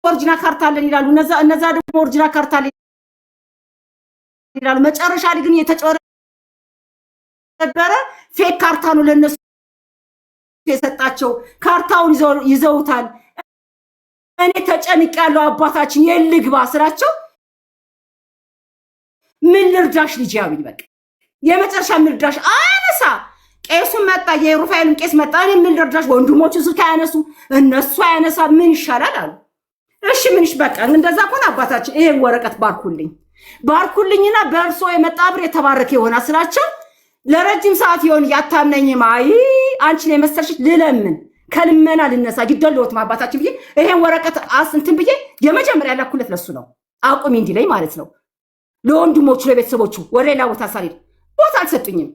ኦሪጂናል ካርታ አለን ይላሉ። እነዛ ደግሞ ኦሪጂናል ካርታ አለን ይላሉ። መጨረሻ ላይ ግን የተጨበረ ፌክ ካርታ ነው ለነሱ የሰጣቸው። ካርታውን ይዘውታል። እኔ ተጨንቅ ያለው አባታችን የልግባ ስራቸው ምን ልርዳሽ ልጅ ያብኝ በቃ የመጨረሻ ምን ልርዳሽ አነሳ ቄሱን መጣ የሩፋኤልን ቄስ መጣ እኔ ምን ልርዳሽ ወንድሞቹ ስልክ ያነሱ እነሱ ያነሳ ምን ይሻላል አሉ። እሺ ምንሽ በቃ እንደዛ ኮን አባታችን ይሄን ወረቀት ባርኩልኝና በእርሶ የመጣ ብር የተባረከ ይሆናል ስላቸው ለረጅም ሰዓት ይሆን ያታምነኝማ አይ አንቺን የመሰልሽ ልለምን ከልመና ልነሳ ግደልዎት ማባታችን ብዬ ይሄን ወረቀት እንትን ብዬ የመጀመሪያ ያላኩለት ለሱ ነው አቁሚ እንዲለኝ ማለት ነው። ለወንድሞቹ ለቤተሰቦቹ ወደ ሌላ ቦታ ሳልሄድ ቦታ አልሰጡኝም።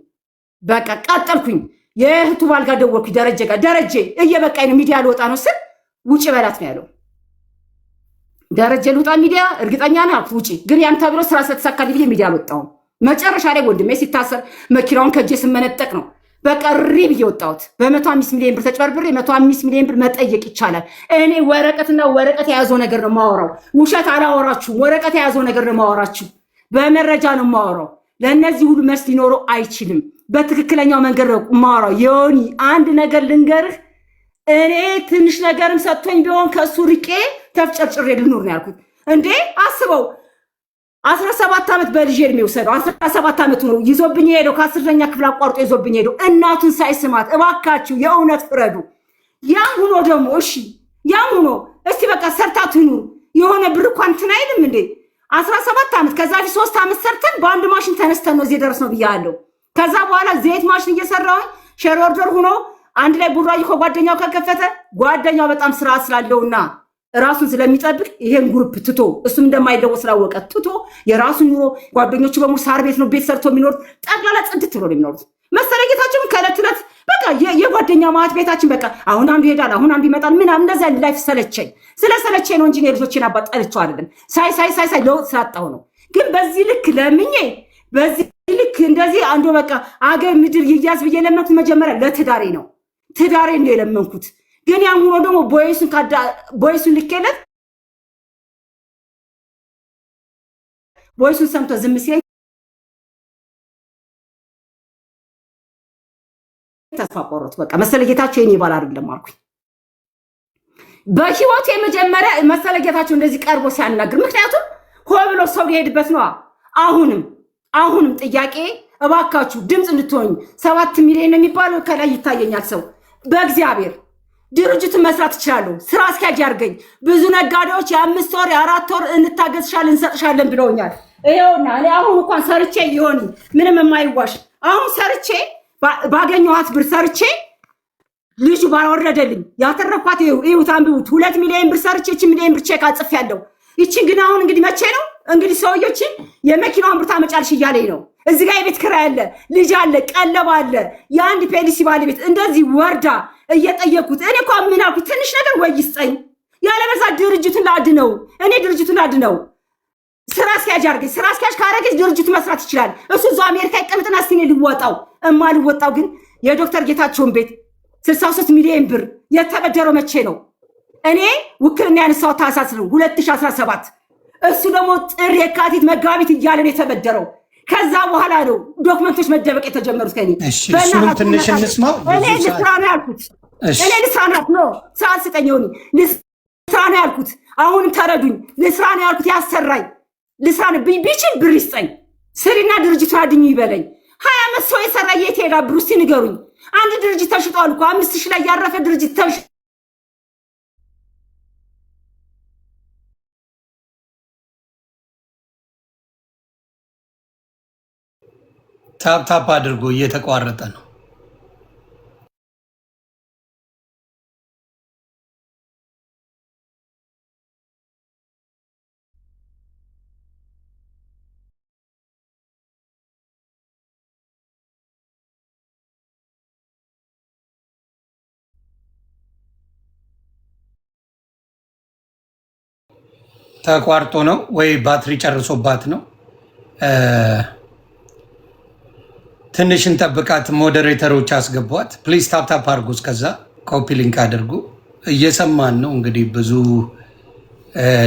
በቃ ቀጠልኩኝ። የእህቱ ባል ጋር ደወልኩኝ ደረጀ ጋር ደረጀ እየበቃኝ ነው ሚዲያ ልወጣ ነው ስል ውጪ በላት ነው ያለው። ደረጀ ልውጣ ሚዲያ እርግጠኛ ነህ አልኩት ውጪ ግን ያን ተብሎ ስራ ስለተሳካልኝ ብዬ ሚዲያ አልወጣሁም። መጨረሻ ላይ ወንድሜ ሲታሰር መኪናውን ከእጄ ስመነጠቅ ነው በቃ ሪብ እየወጣሁት በ105 ሚሊዮን ብር ተጭበርብሬ 105 ሚሊዮን ብር መጠየቅ ይቻላል። እኔ ወረቀትና ወረቀት የያዘው ነገር ነው ማወራው። ውሸት አላወራችሁም። ወረቀት የያዘው ነገር ነው ማወራችሁ። በመረጃ ነው ማወራው። ለነዚህ ሁሉ መልስ ሊኖረው አይችልም። በትክክለኛው መንገድ ነው ማወራው። ዮኒ አንድ ነገር ልንገርህ እኔ ትንሽ ነገርም ሰጥቶኝ ቢሆን ከሱ ርቄ ተፍጨርጭሬ ልኖር ነው ያልኩት። እንዴ አስበው 17 ዓመት በልጅ እድሜ ወሰደው 17 ዓመት ነው ይዞብኝ ሄደው ከ10ኛ ክፍል አቋርጦ ይዞብኝ ሄደው እናቱን ሳይስማት እባካችሁ የእውነት ፍረዱ። ያም ሆኖ ደግሞ እሺ ያም ሆኖ እስቲ በቃ ሰርታት ይኑር የሆነ ብር እንኳን እንትን አይልም እንዴ 17 ዓመት ከዛ 3 ዓመት ሰርተን በአንድ ማሽን ተነስተን ነው እዚህ ደረስ ነው ብያለሁ። ከዛ በኋላ ዘይት ማሽን እየሰራው ሼር ኦርደር ሆኖ አንድ ላይ ቡራዩ ከጓደኛው ከከፈተ ጓደኛው በጣም ስራ ስላለውና ራሱን ስለሚጠብቅ ይሄን ግሩፕ ትቶ እሱም እንደማይለወጥ ስላወቀ ትቶ የራሱን ኑሮ ጓደኞቹ በሙሉ ሳር ቤት ነው ቤት ሰርቶ የሚኖር ጠቅላላ ጽድት ብሎ ነው የሚኖሩት። መሰለጌታችን ከዕለት ዕለት በቃ የጓደኛ ማት ቤታችን በቃ አሁን አንዱ ይሄዳል አሁን አንዱ ይመጣል ምናምን እንደዛ ላይፍ ሰለቸኝ ስለሰለቸኝ ነው እንጂ ልጆችን አባጣልቸው አይደለም ሳይ ለውጥ ስላጣው ነው። ግን በዚህ ልክ ለምኜ በዚህ ልክ እንደዚህ አንዱ በቃ አገር ምድር ይያዝ ብዬ ለመንኩት። መጀመሪያ ለትዳሬ ነው ትዳሬን ነው የለመንኩት። ግን ያን ሆኖ ደግሞ ቦይሱን ልኬለት ቦይሱን ሰምቶ ዝም ሲል ተስፋ ቆረጥኩ። በቃ መሰለጌታቸው የኔ ባል አይደለም አልኩኝ። በህይወት የመጀመሪያ መሰለጌታቸው እንደዚህ ቀርቦ ሲያናግር ምክንያቱም ሆብሎ ሰው ሊሄድበት ነው። አሁንም ጥያቄ እባካችሁ ድምጽ እንድትሆኝ 7 ሚሊዮን ነው የሚባለው ከላይ ይታየኛል ሰው በእግዚአብሔር ድርጅቱን መስራት ይችላሉ። ስራ አስኪያጅ ያርገኝ። ብዙ ነጋዴዎች የ5 ወር የ4 ወር እንታገስሻለን እንሰጥሻለን ብለውኛል። ይሄውና እኔ አሁን እንኳን ሰርቼ ይሆን ምንም የማይዋሽ አሁን ሰርቼ ባገኘኋት ብር ሰርቼ ልጁ ባወረደልኝ ያተረኳት ይሁት አንብቡት 2 ሚሊዮን ብር ሰርቼ 1 ሚሊዮን ብር ቼክ አጽፌያለሁ። ይቺን ግን አሁን እንግዲህ መቼ ነው እንግዲህ ሰውዬችን የመኪናውን ብር ታመጫልሽ እያለኝ ነው። እዚህ ጋር የቤት ኪራይ አለ ልጅ አለ ቀለብ አለ የአንድ ፖሊሲ ባለቤት እንደዚህ ወርዳ እየጠየቁት እኔ እኮ ምን አልኩት ትንሽ ነገር ወይ ይስጠኝ ያለበዛ ድርጅቱን ላድነው እኔ ድርጅቱን ላድነው ስራ አስኪያጅ አድርገኝ ስራ አስኪያጅ ካረገች ድርጅቱ መስራት ይችላል። እሱ እዛው አሜሪካ ይቀመጥና እስቲ እኔ ልወጣው እማልወጣው ግን የዶክተር ጌታቸውን ቤት 63 ሚሊዮን ብር የተበደረው መቼ ነው? እኔ ውክልና ያነሳው ታህሳስ ነው 2017 እሱ ደግሞ ጥር የካቲት መጋቢት እያለ ነው የተበደረው። ከዛ በኋላ ነው ዶክመንቶች መደበቅ የተጀመሩት ከኔ በእናትህ ትንሽ እንስማው። እኔ ልስራ ነው ያልኩት እኔ ልስራ ነው ሰዓት ስጠኝ ልስራ ነው ያልኩት። አሁንም ተረዱኝ ልስራ ነው ያልኩት ያሰራኝ ልስራ ነው ቢችል ብር ይስጠኝ ስሪና ድርጅቱ አድኙ ይበለኝ። 20 ዓመት ሰው የሰራ የት ሄዳ ብር እስቲ ንገሩኝ። አንድ ድርጅት ተሽጧል እኮ 5000 ላይ ያረፈ ድርጅት ታፕ አድርጎ እየተቋረጠ ነው። ተቋርጦ ነው ወይ ባትሪ ጨርሶባት ነው? ትንሽ እንጠብቃት። ሞዴሬተሮች አስገቧት ፕሊዝ። ታፕ አድርጉ። እስከዛ ኮፒ ሊንክ አድርጉ። እየሰማን ነው እንግዲህ ብዙ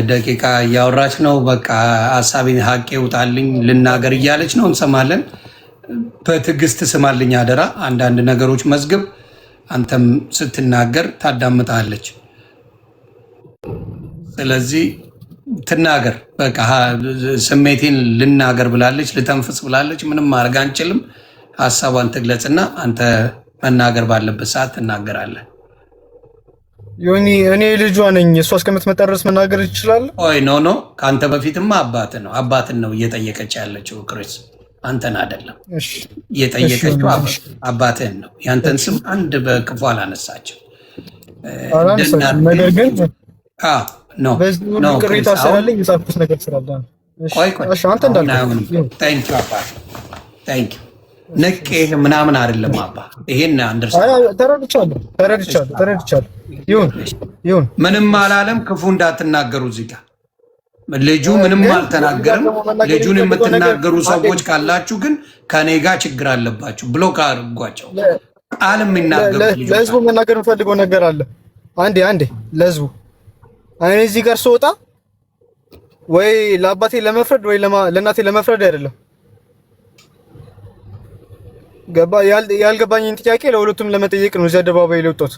ደቂቃ እያወራች ነው። በቃ ሀሳቤን ሀቄ ውጣልኝ ልናገር እያለች ነው። እንሰማለን። በትዕግስት ስማልኝ አደራ። አንዳንድ ነገሮች መዝግብ። አንተም ስትናገር ታዳምጣለች። ስለዚህ ትናገር። በቃ ስሜቴን ልናገር ብላለች፣ ልተንፍስ ብላለች። ምንም ማድረግ አንችልም። ሀሳቧን ትግለጽና አንተ መናገር ባለበት ሰዓት ትናገራለህ። ዮኒ እኔ ልጇ ነኝ። እሷ እስከምትመጣ ድረስ መናገር ይችላል? ኦይ ኖ ከአንተ በፊትማ አባትን ነው እየጠየቀች ያለችው። ክሪስ አንተን አይደለም እየጠየቀችው፣ አባትህን ነው። ያንተን ስም አንድ በክፉ አላነሳችም። ነገር ግን ነው ቅሬታ ስላለኝ የጻፍኩት ነገር ስላለ አንተ እንዳልኩ ነቄ ምናምን አይደለም አባ። ይሄን ተረድቻለሁ። ይሁን ምንም አላለም። ክፉ እንዳትናገሩ እዚህ ጋር ልጁ ምንም አልተናገርም። ልጁን የምትናገሩ ሰዎች ካላችሁ ግን ከኔ ጋር ችግር አለባችሁ። ብሎክ አድርጓቸው። ቃል የሚናገሩ ለህዝቡ መናገር የምፈልገው ነገር አለ። አንዴ ለህዝቡ እኔ እዚህ ጋር ስወጣ ወይ ለአባቴ ለመፍረድ ወይ ለእናቴ ለመፍረድ አይደለም። ያልገባኝን ጥያቄ ለሁለቱም ለመጠየቅ ነው እዚህ አደባባይ ለውጦት።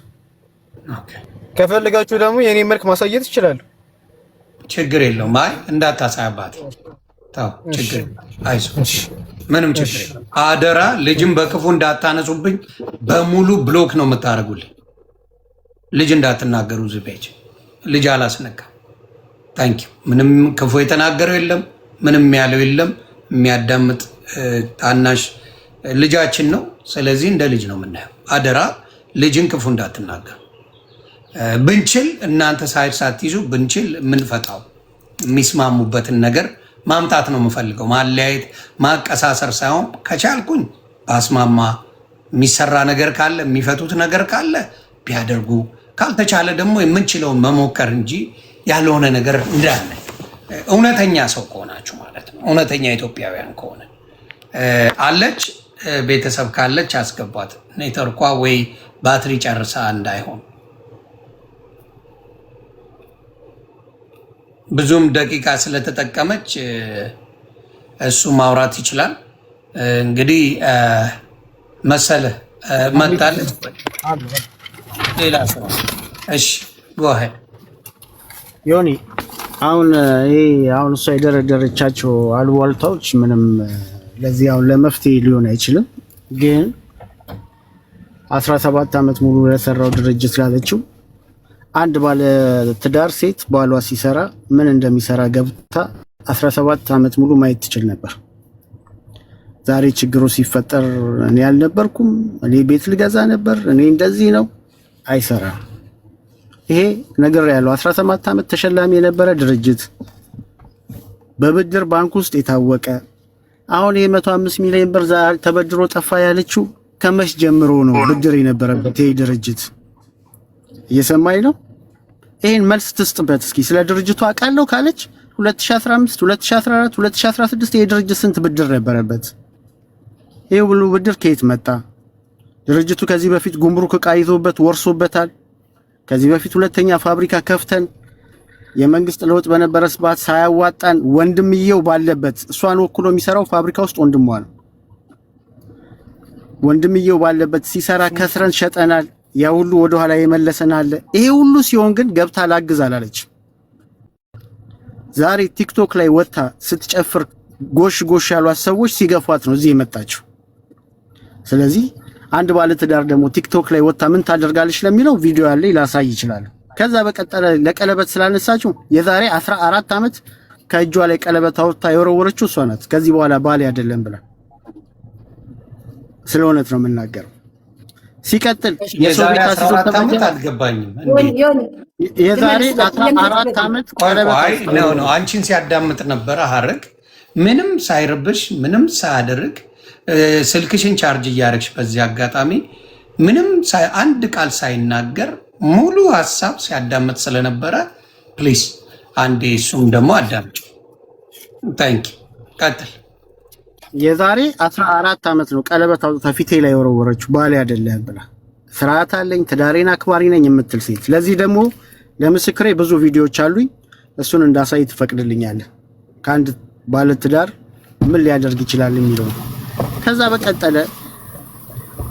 ከፈለጋችሁ ደግሞ የኔ መልክ ማሳየት ይችላል። ችግር የለውም። አይ እንዳታሳያባት ታው ችግር አይዞህ፣ ምንም ችግር የለውም። አደራ ልጅም በክፉ እንዳታነሱብኝ። በሙሉ ብሎክ ነው የምታደርጉልኝ። ልጅ እንዳትናገሩ ዝቤጅ ልጅ አላስነካም። ታንኪ ምንም ክፉ የተናገረው የለም፣ ምንም ያለው የለም። የሚያዳምጥ ታናሽ ልጃችን ነው። ስለዚህ እንደ ልጅ ነው የምናየው። አደራ ልጅን ክፉ እንዳትናገር። ብንችል እናንተ ሳይድ ሳትይዙ ብንችል የምንፈታው የሚስማሙበትን ነገር ማምጣት ነው የምፈልገው። ማለያየት ማቀሳሰር ሳይሆን ከቻልኩኝ በአስማማ የሚሰራ ነገር ካለ የሚፈቱት ነገር ካለ ቢያደርጉ፣ ካልተቻለ ደግሞ የምንችለውን መሞከር እንጂ ያልሆነ ነገር እንዳለ እውነተኛ ሰው ከሆናችሁ ማለት ነው። እውነተኛ ኢትዮጵያውያን ከሆነ አለች ቤተሰብ ካለች አስገቧት። ኔትወርኳ ወይ ባትሪ ጨርሳ እንዳይሆን ብዙም ደቂቃ ስለተጠቀመች እሱ ማውራት ይችላል። እንግዲህ መሰለ መጣለች ሌላ ሰው። እሺ ጎሄ ዮኒ አሁን እሷ የደረደረቻቸው አሉባልታዎች ምንም ለዚህ አሁን ለመፍትሄ ሊሆን አይችልም። ግን 17 ዓመት ሙሉ ለሰራው ድርጅት ላለችው አንድ ባለ ትዳር ሴት ባሏ ሲሰራ ምን እንደሚሰራ ገብታ 17 ዓመት ሙሉ ማየት ትችል ነበር። ዛሬ ችግሩ ሲፈጠር እኔ አልነበርኩም፣ እኔ ቤት ልገዛ ነበር፣ እኔ እንደዚህ ነው፣ አይሰራም። ይሄ ነገር ያለው 17 ዓመት ተሸላሚ የነበረ ድርጅት በብድር ባንክ ውስጥ የታወቀ አሁን የ105 ሚሊዮን ብር ተበድሮ ጠፋ ያለችው ከመሽ ጀምሮ ነው ብድር የነበረበት ይሄ ድርጅት። እየሰማኝ ነው? ይሄን መልስ ትስጥበት እስኪ። ስለ ድርጅቱ አውቃለሁ ካለች 2015፣ 2014፣ 2016 ይሄ ድርጅት ስንት ብድር ነበረበት? ይሄ ሁሉ ብድር ከየት መጣ? ድርጅቱ ከዚህ በፊት ጉምሩክ ዕቃ ይዞበት ወርሶበታል። ከዚህ በፊት ሁለተኛ ፋብሪካ ከፍተን የመንግስት ለውጥ በነበረበት ሳያዋጣን ወንድምየው ባለበት እሷን ወክሎ የሚሰራው ፋብሪካ ውስጥ ወንድሟ ነው። ወንድምየው ባለበት ሲሰራ ከስረን ሸጠናል። ያ ሁሉ ወደ ኋላ የመለሰን አለ። ይሄ ሁሉ ሲሆን ግን ገብታ ላግዝ አላለች። ዛሬ ቲክቶክ ላይ ወጣ ስትጨፍር ጎሽ ጎሽ ያሏት ሰዎች ሲገፏት ነው እዚህ የመጣችው። ስለዚህ አንድ ባለ ትዳር ደግሞ ቲክቶክ ላይ ወጣ ምን ታደርጋለች ለሚለው ቪዲዮ ያለ ላሳይ ይችላል። ከዛ በቀጠለ ለቀለበት ስላነሳችው የዛሬ 14 ዓመት ከእጇ ላይ ቀለበት አውጥታ የወረወረችው እሷ ናት። ከዚህ በኋላ ባሌ አይደለም ብላ ስለሆነት ነው የምናገረው። ሲቀጥል የዛሬ 14 ዓመት አልገባኝም የዛሬ 14 ዓመት ቀለበት ነው አንቺን ሲያዳምጥ ነበር። ሀረግ ምንም ሳይርብሽ ምንም ሳያደርግ ስልክሽን ቻርጅ እያደረግሽ በዚህ አጋጣሚ ምንም አንድ ቃል ሳይናገር ሙሉ ሀሳብ ሲያዳምጥ ስለነበረ ፕሊዝ አንዴ እሱም ደግሞ አዳምጪ። ታንኪ ቀጥል። የዛሬ 14 ዓመት ነው ቀለበት አውጥታ ፊቴ ላይ ወረወረችው ባሌ አይደለም ብላ። ስርዓት አለኝ ትዳሬን አክባሪ ነኝ የምትል ሴት። ለዚህ ደግሞ ለምስክሬ ብዙ ቪዲዮዎች አሉኝ። እሱን እንዳሳይ ትፈቅድልኛለህ? ከአንድ ባለትዳር ምን ሊያደርግ ይችላል የሚለው። ከዛ በቀጠለ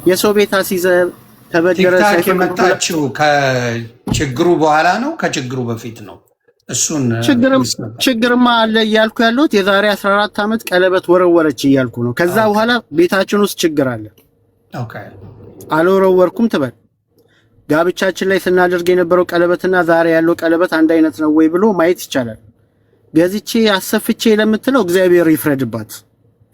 የሰው ቤት አስይዘ ተበደረ ቲክታክ የመጣችው ከችግሩ በኋላ ነው ከችግሩ በፊት ነው? እሱን ችግርማ አለ እያልኩ ያለሁት የዛሬ 14 ዓመት ቀለበት ወረወረች እያልኩ ነው። ከዛ በኋላ ቤታችን ውስጥ ችግር አለ። ኦኬ አልወረወርኩም ትበል። ጋብቻችን ላይ ስናደርግ የነበረው ቀለበትና ዛሬ ያለው ቀለበት አንድ አይነት ነው ወይ ብሎ ማየት ይቻላል። ገዝቼ አሰፍቼ ለምትለው እግዚአብሔር ይፍረድባት።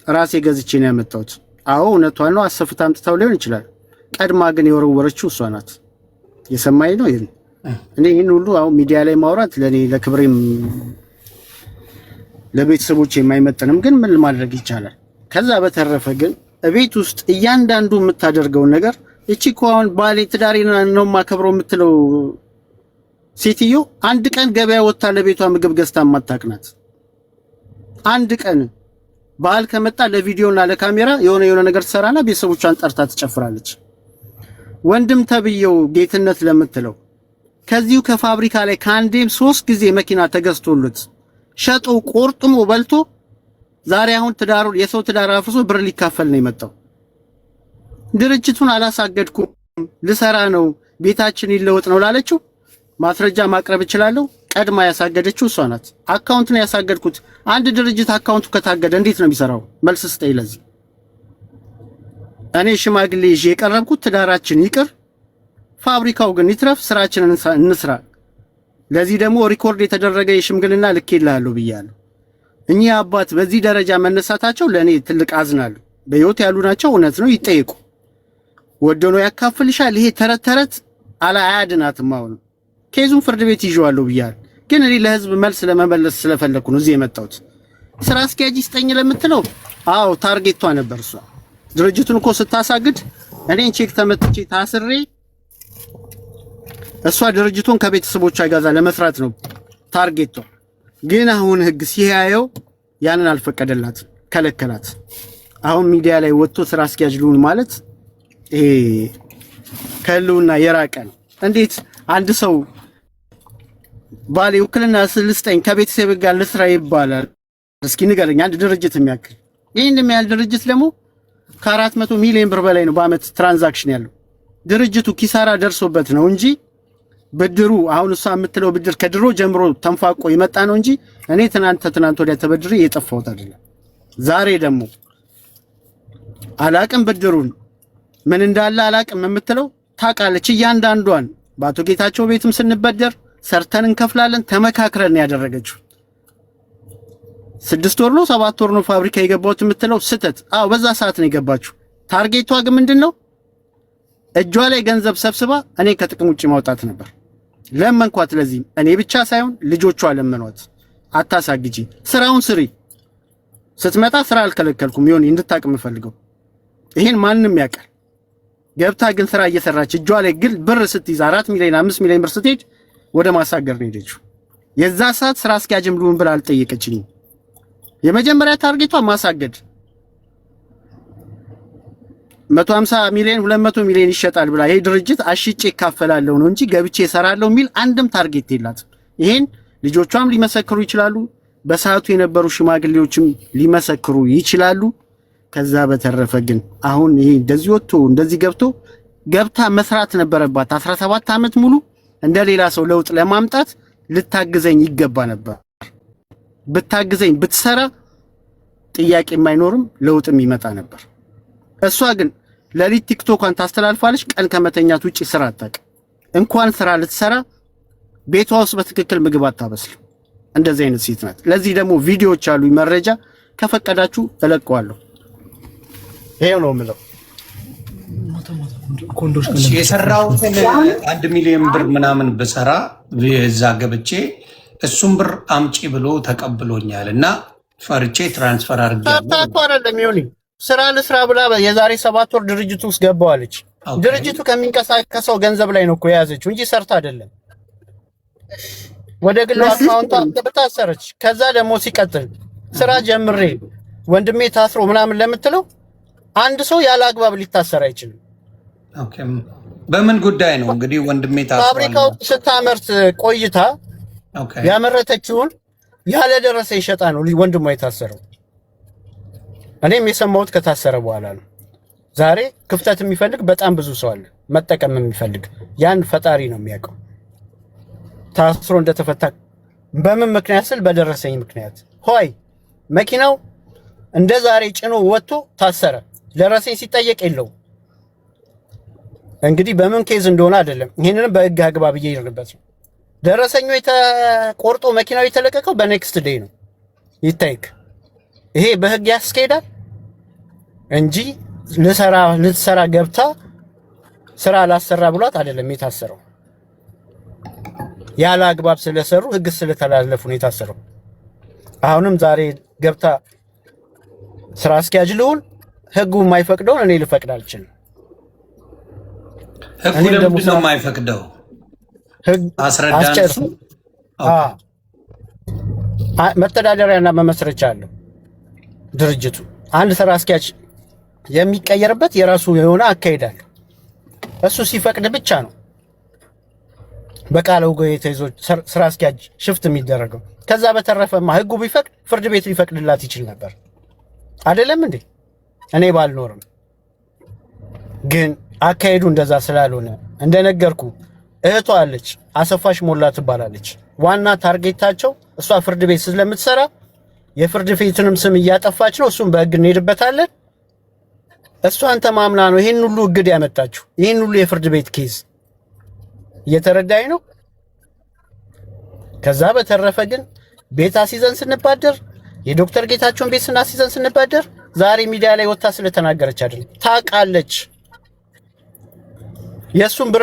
ራሴ ገዝቼ ነው ያመጣሁት። አዎ እውነቷን ነው። አሰፍታ አምጥታው ሊሆን ይችላል። ቀድማ ግን የወረወረችው እሷ ናት። የሰማይ ነው ይሄን። እኔ ይሄን ሁሉ አሁን ሚዲያ ላይ ማውራት ለኔ ለክብሬም ለቤተሰቦቼ የማይመጥንም፣ ግን ምን ማድረግ ይቻላል። ከዛ በተረፈ ግን ቤት ውስጥ እያንዳንዱ የምታደርገውን ነገር እቺ እኮ አሁን ባሌ ትዳሬን ነው ማከብረው የምትለው ሴትዮ አንድ ቀን ገበያ ወጣ ለቤቷ ምግብ ገዝታ ማታቅናት። አንድ ቀን ባል ከመጣ ለቪዲዮና ለካሜራ የሆነ ነገር ትሰራና ቤተሰቦቿን ጠርታ ትጨፍራለች። ወንድም ተብየው ጌትነት ለምትለው ከዚሁ ከፋብሪካ ላይ ከአንዴም 3 ጊዜ መኪና ተገዝቶለት ሸጦ ቆርጥሞ በልቶ ዛሬ አሁን ትዳሩ የሰው ትዳር አፍርሶ ብር ሊካፈል ነው የመጣው። ድርጅቱን አላሳገድኩም ልሰራ ነው ቤታችን ይለወጥ ነው ላለችው ማስረጃ ማቅረብ እችላለሁ። ቀድማ ያሳገደችው እሷ ናት። አካውንት ነው ያሳገድኩት። አንድ ድርጅት አካውንቱ ከታገደ እንዴት ነው የሚሰራው? መልስ ስጠኝ ለዚህ። እኔ ሽማግሌ ይዤ የቀረብኩት ትዳራችን ይቅር፣ ፋብሪካው ግን ይትረፍ፣ ስራችንን እንስራ። ለዚህ ደግሞ ሪኮርድ የተደረገ የሽምግልና ልኬልሃለሁ ብያለሁ። እኚህ አባት በዚህ ደረጃ መነሳታቸው ለኔ ትልቅ አዝናለሁ። በህይወት ያሉ ናቸው፣ እውነት ነው፣ ይጠይቁ። ወደኖ ያካፍልሻል። ይሄ ተረት ተረት አያድናትም። አሁን ኬዙን ፍርድ ቤት ይዤዋለሁ ብያለሁ። ግን እኔ ለህዝብ መልስ ለመመለስ ስለፈለኩ ነው እዚህ የመጣሁት። ስራ አስኪያጅ ይስጠኝ ለምትለው አዎ ታርጌቷ ነበር እሷ። ድርጅቱን እኮ ስታሳግድ እኔን ቼክ ተመትቼ ታስሬ እሷ ድርጅቱን ከቤተሰቦቿ ጋዛ ለመስራት ነው ታርጌቷ። ግን አሁን ህግ ሲያየው ያንን አልፈቀደላት፣ ከለከላት። አሁን ሚዲያ ላይ ወጥቶ ስራ አስኪያጅ ልሁን ማለት ይሄ ከህልውና የራቀ ነው። እንዴት አንድ ሰው ባሌ ውክልና ስልስጠኝ ከቤተሰብ ጋር ልስራ ይባላል? እስኪ ንገረኝ አንድ ድርጅት የሚያክል። ይህን የሚያህል ድርጅት ደግሞ ከ400 ሚሊዮን ብር በላይ ነው በአመት ትራንዛክሽን ያለው። ድርጅቱ ኪሳራ ደርሶበት ነው እንጂ ብድሩ አሁን እሷ የምትለው ብድር ከድሮ ጀምሮ ተንፋቆ የመጣ ነው እንጂ እኔ ትናንት ወዲያ ተበድሬ የጠፋሁት አይደለም። ዛሬ ደግሞ አላቅም ብድሩን ምን እንዳለ አላቅም የምትለው ታውቃለች። እያንዳንዷን በአቶ ጌታቸው ቤትም ስንበደር ሰርተን እንከፍላለን ተመካክረን ያደረገችው። 6 ወር ነው 7 ወር ነው ፋብሪካ የገባሁት የምትለው ስተት። አዎ በዛ ሰዓት ነው የገባችው። ታርጌቷ ግን ምንድነው? እጇ ላይ ገንዘብ ሰብስባ እኔ ከጥቅም ውጪ ማውጣት ነበር። ለመንኳት። ለዚህ እኔ ብቻ ሳይሆን ልጆቿ ለመኗት። አታሳግጂ፣ ስራውን ስሪ። ስትመጣ ስራ አልከለከልኩም። ይሁን እንድታቅ የምፈልገው ይሄን ማንንም ያውቃል። ገብታ ግን ስራ እየሰራች እጇ ላይ ግን ብር ስትይዝ 4 ሚሊዮን 5 ሚሊዮን ብር ስትሄድ ወደ ማሳገር ነው ሄደችው። የዛ ሰዓት ስራ አስኪያጅም ልሁን ብላ አልጠየቀችኝም። የመጀመሪያ ታርጌቷ ማሳገድ 150 ሚሊዮን 200 ሚሊዮን ይሸጣል ብላ ይሄ ድርጅት አሽጬ ይካፈላለው ነው እንጂ ገብቼ እሰራለሁ የሚል አንድም ታርጌት የላትም። ይሄን ልጆቿም ሊመሰክሩ ይችላሉ። በሰዓቱ የነበሩ ሽማግሌዎችም ሊመሰክሩ ይችላሉ። ከዛ በተረፈ ግን አሁን ይሄ እንደዚህ ወጥቶ እንደዚህ ገብታ መስራት ነበረባት። 17 ዓመት ሙሉ እንደሌላ ሰው ለውጥ ለማምጣት ልታግዘኝ ይገባ ነበር። ብታግዘኝ ብትሰራ ጥያቄ የማይኖርም ለውጥም ይመጣ ነበር። እሷ ግን ለሊት ቲክቶኳን ታስተላልፋለች። ቀን ከመተኛት ውጪ ስራ አታውቅም። እንኳን ስራ ልትሰራ ቤቷ ውስጥ በትክክል ምግብ አታበስልም። እንደዚህ አይነት ሴት ናት። ለዚህ ደግሞ ቪዲዮዎች አሉ፣ መረጃ ከፈቀዳችሁ እለቀዋለሁ። ይሄው ነው የምለው። የሰራሁትን 1 ሚሊዮን ብር ምናምን ብሰራ እዛ ገብቼ እሱም ብር አምጪ ብሎ ተቀብሎኛል እና ፈርቼ ትራንስፈር አድርጌ ስራ ልስራ ብላ የዛሬ 7 ወር ድርጅቱ ውስጥ ገባዋለች። ድርጅቱ ከሚንቀሳቀሰው ገንዘብ ላይ ነው እኮ የያዘችው እንጂ ሰርታ አይደለም። ወደ ግል አካውንቷ ተበታሰረች። ከዛ ደግሞ ሲቀጥል ስራ ጀምሬ ወንድሜ ታስሮ ምናምን ለምትለው አንድ ሰው ያለ አግባብ ሊታሰር አይችልም። ኦኬ በምን ጉዳይ ነው እንግዲህ ወንድሜ ታስሮ ፋብሪካው ስታመርት ቆይታ ያመረተችውን ያለ ደረሰኝ ሸጣ ነው ወንድሟ የታሰረው። እኔም የሰማሁት ከታሰረ በኋላ ነው። ዛሬ ክፍተት የሚፈልግ በጣም ብዙ ሰው አለ፣ መጠቀም የሚፈልግ ያን ፈጣሪ ነው የሚያውቀው። ታስሮ እንደተፈታ በምን ምክንያት ስል በደረሰኝ ምክንያት ሆይ መኪናው እንደ ዛሬ ጭኖ ወጥቶ ታሰረ። ደረሰኝ ሲጠየቅ የለው። እንግዲህ በምን ኬዝ እንደሆነ አይደለም፣ ይሄንንም በህግ አግባብ እየሄድንበት ነው። ደረሰኙ የተቆርጦ መኪናው የተለቀቀው በኔክስት ዴይ ነው ይታይክ። ይሄ በህግ ያስኬዳል እንጂ ልትሰራ ገብታ ስራ ላሰራ ብሏት አይደለም የታሰረው። ያለ አግባብ ስለሰሩ ህግ ስለተላለፉ ነው የታሰረው። አሁንም ዛሬ ገብታ ስራ አስኪያጅ ልሁን ህጉ የማይፈቅደውን እኔ ልፈቅድ አልችልም። ህጉ ለምንድን ነው የማይፈቅደው? አስረዳን። መተዳደሪያና መመስረቻ አለው ድርጅቱ። አንድ ስራ አስኪያጅ የሚቀየርበት የራሱ የሆነ አካሄድ አለ። እሱ ሲፈቅድ ብቻ ነው በቃለው ጎይተይዞ ስራ አስኪያጅ ሽፍት የሚደረገው። ከዛ በተረፈማ ህጉ ቢፈቅድ ፍርድ ቤት ሊፈቅድላት ይችል ነበር አይደለም እንዴ? እኔ ባልኖርም ግን አካሄዱ እንደዛ ስላልሆነ እንደነገርኩ እህቷ አለች፣ አሰፋሽ ሞላ ትባላለች። ዋና ታርጌታቸው እሷ ፍርድ ቤት ስለምትሰራ የፍርድ ቤትንም ስም እያጠፋች ነው። እሱም በህግ እንሄድበታለን። እሷን ተማምና ነው ይሄን ሁሉ እግድ ያመጣችው፣ ይሄን ሁሉ የፍርድ ቤት ኬዝ እየተረዳኝ ነው። ከዛ በተረፈ ግን ቤት አሲዘን ስንባደር የዶክተር ጌታቸውን ቤት ስናሲዘን ስንባደር ዛሬ ሚዲያ ላይ ወጣ ስለተናገረች አይደለም፣ ታውቃለች። የሱን ብር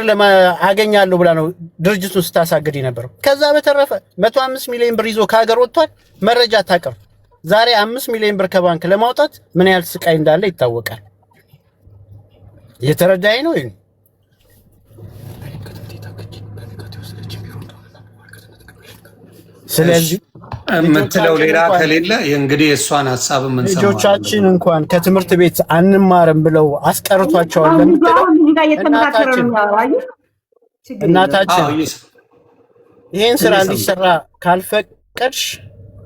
አገኛለሁ ብላ ነው ድርጅቱን ስታሳግድ የነበረው። ከዛ በተረፈ 105 ሚሊዮን ብር ይዞ ከሀገር ወጥቷል። መረጃ ታቀርብ። ዛሬ 5 ሚሊዮን ብር ከባንክ ለማውጣት ምን ያህል ስቃይ እንዳለ ይታወቃል። እየተረዳኝ ነው። ይሄን ስለዚህ የምትለው ሌላ ከሌለ እንግዲህ የእሷን ሀሳብ የምንሰማው ልጆቻችን እንኳን ከትምህርት ቤት አንማርም ብለው አስቀርቷቸዋል። ለምትለው እናታችን ይሄን ስራ እንዲሰራ ካልፈቀድሽ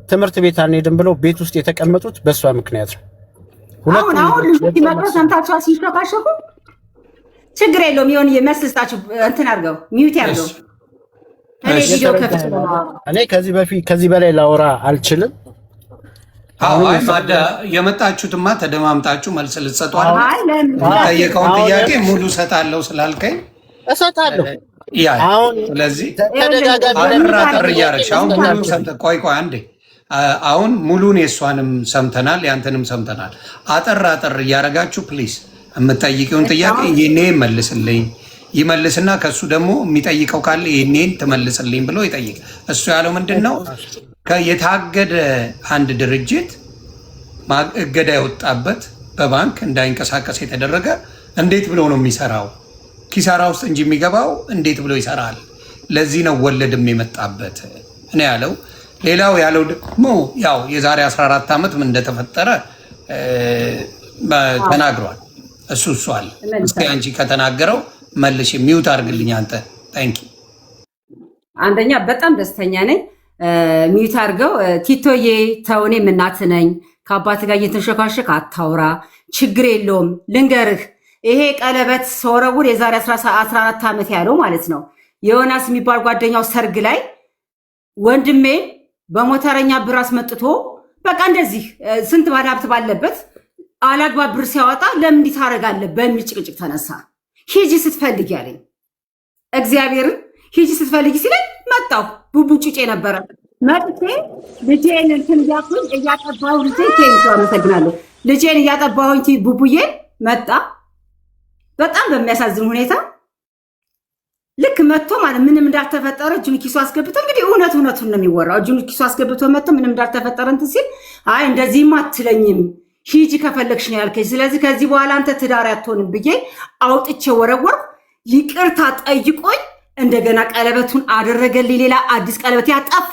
ትምህርት ቤት አንሄድም ብለው ቤት ውስጥ የተቀመጡት በእሷ ምክንያት ነው። አሁን ልጅ ሰምታችኋል ሲሸካሸኩ። ችግር የለውም ይሁን የመስልስታችሁ እንትን አድርገው ሚዩት ያድርገው። እኔ ከዚህ በላይ ላወራ አልችልም። አይ ማዳ የመጣችሁትማ ተደማምጣችሁ መልስ ልትሰጧል። ጠየቀውን ጥያቄ ሙሉ እሰጣለሁ ስላልከኝ እሰጣለሁ። አሁን ስለዚህ አጠር እያደረግሽ አሁን ሙሉ ቆይ አንዴ አሁን ሙሉን የእሷንም ሰምተናል ያንተንም ሰምተናል። አጠር እያደረጋችሁ ፕሊዝ የምትጠይቂውን ጥያቄ ይሄኔ መልስልኝ ይመልስና ከሱ ደግሞ የሚጠይቀው ካለ ይሄኔን ትመልስልኝ ብሎ ይጠይቅ። እሱ ያለው ምንድን ነው? የታገደ አንድ ድርጅት እገዳ የወጣበት በባንክ እንዳይንቀሳቀስ የተደረገ እንዴት ብሎ ነው የሚሰራው? ኪሳራ ውስጥ እንጂ የሚገባው እንዴት ብሎ ይሰራል? ለዚህ ነው ወለድም የመጣበት እኔ ያለው። ሌላው ያለው ደግሞ ያው የዛሬ 14 ዓመት ምን እንደተፈጠረ ተናግሯል። እሱ አለ። እስኪ አንቺ ከተናገረው መልሽ ሚውት አድርግልኝ አንተ። ታንኪ አንደኛ በጣም ደስተኛ ነኝ። ሚውት አድርገው። ቲቶዬ ተውኔ እናት ነኝ። ከአባት ጋር እየተንሸካሸክ አታውራ፣ ችግር የለውም። ልንገርህ ይሄ ቀለበት ሰወረውር የዛሬ 14 ዓመት ያለው ማለት ነው። ዮናስ የሚባል ጓደኛው ሰርግ ላይ ወንድሜ በሞተረኛ ብር አስመጥቶ በቃ እንደዚህ ስንት ባለሀብት ባለበት አላግባብ ብር ሲያወጣ ለምን እንዲህ ታደርጋለህ በሚል ጭቅጭቅ ተነሳ። ሂጂ ስትፈልጊ ያለኝ እግዚአብሔርን ሂጂ ስትፈልጊ ሲለኝ መጣሁ። ቡቡ ጩጬ ነበረ መጥቼ ልጄን እንትን እያጠባሁ አመሰግናለሁ። ልጄን እያጠባሁኝ ቡቡዬን መጣ። በጣም በሚያሳዝን ሁኔታ ልክ መጥቶ ማለት ምንም እንዳልተፈጠረ እጁን ኪሱ አስገብቶ እንግዲህ እውነቱን ነው የሚወራው። እጁን ኪሱ አስገብቶ መጥቶ ምንም እንዳልተፈጠረ እንትን ሲል አይ እንደዚህማ አትለኝም ሂጂ ከፈለግሽ ነው ያልከኝ። ስለዚህ ከዚህ በኋላ አንተ ትዳር አትሆንም ብዬ አውጥቼ ወረወርኩ። ይቅርታ ጠይቆኝ እንደገና ቀለበቱን አደረገልኝ። ሌላ አዲስ ቀለበት ያጠፋ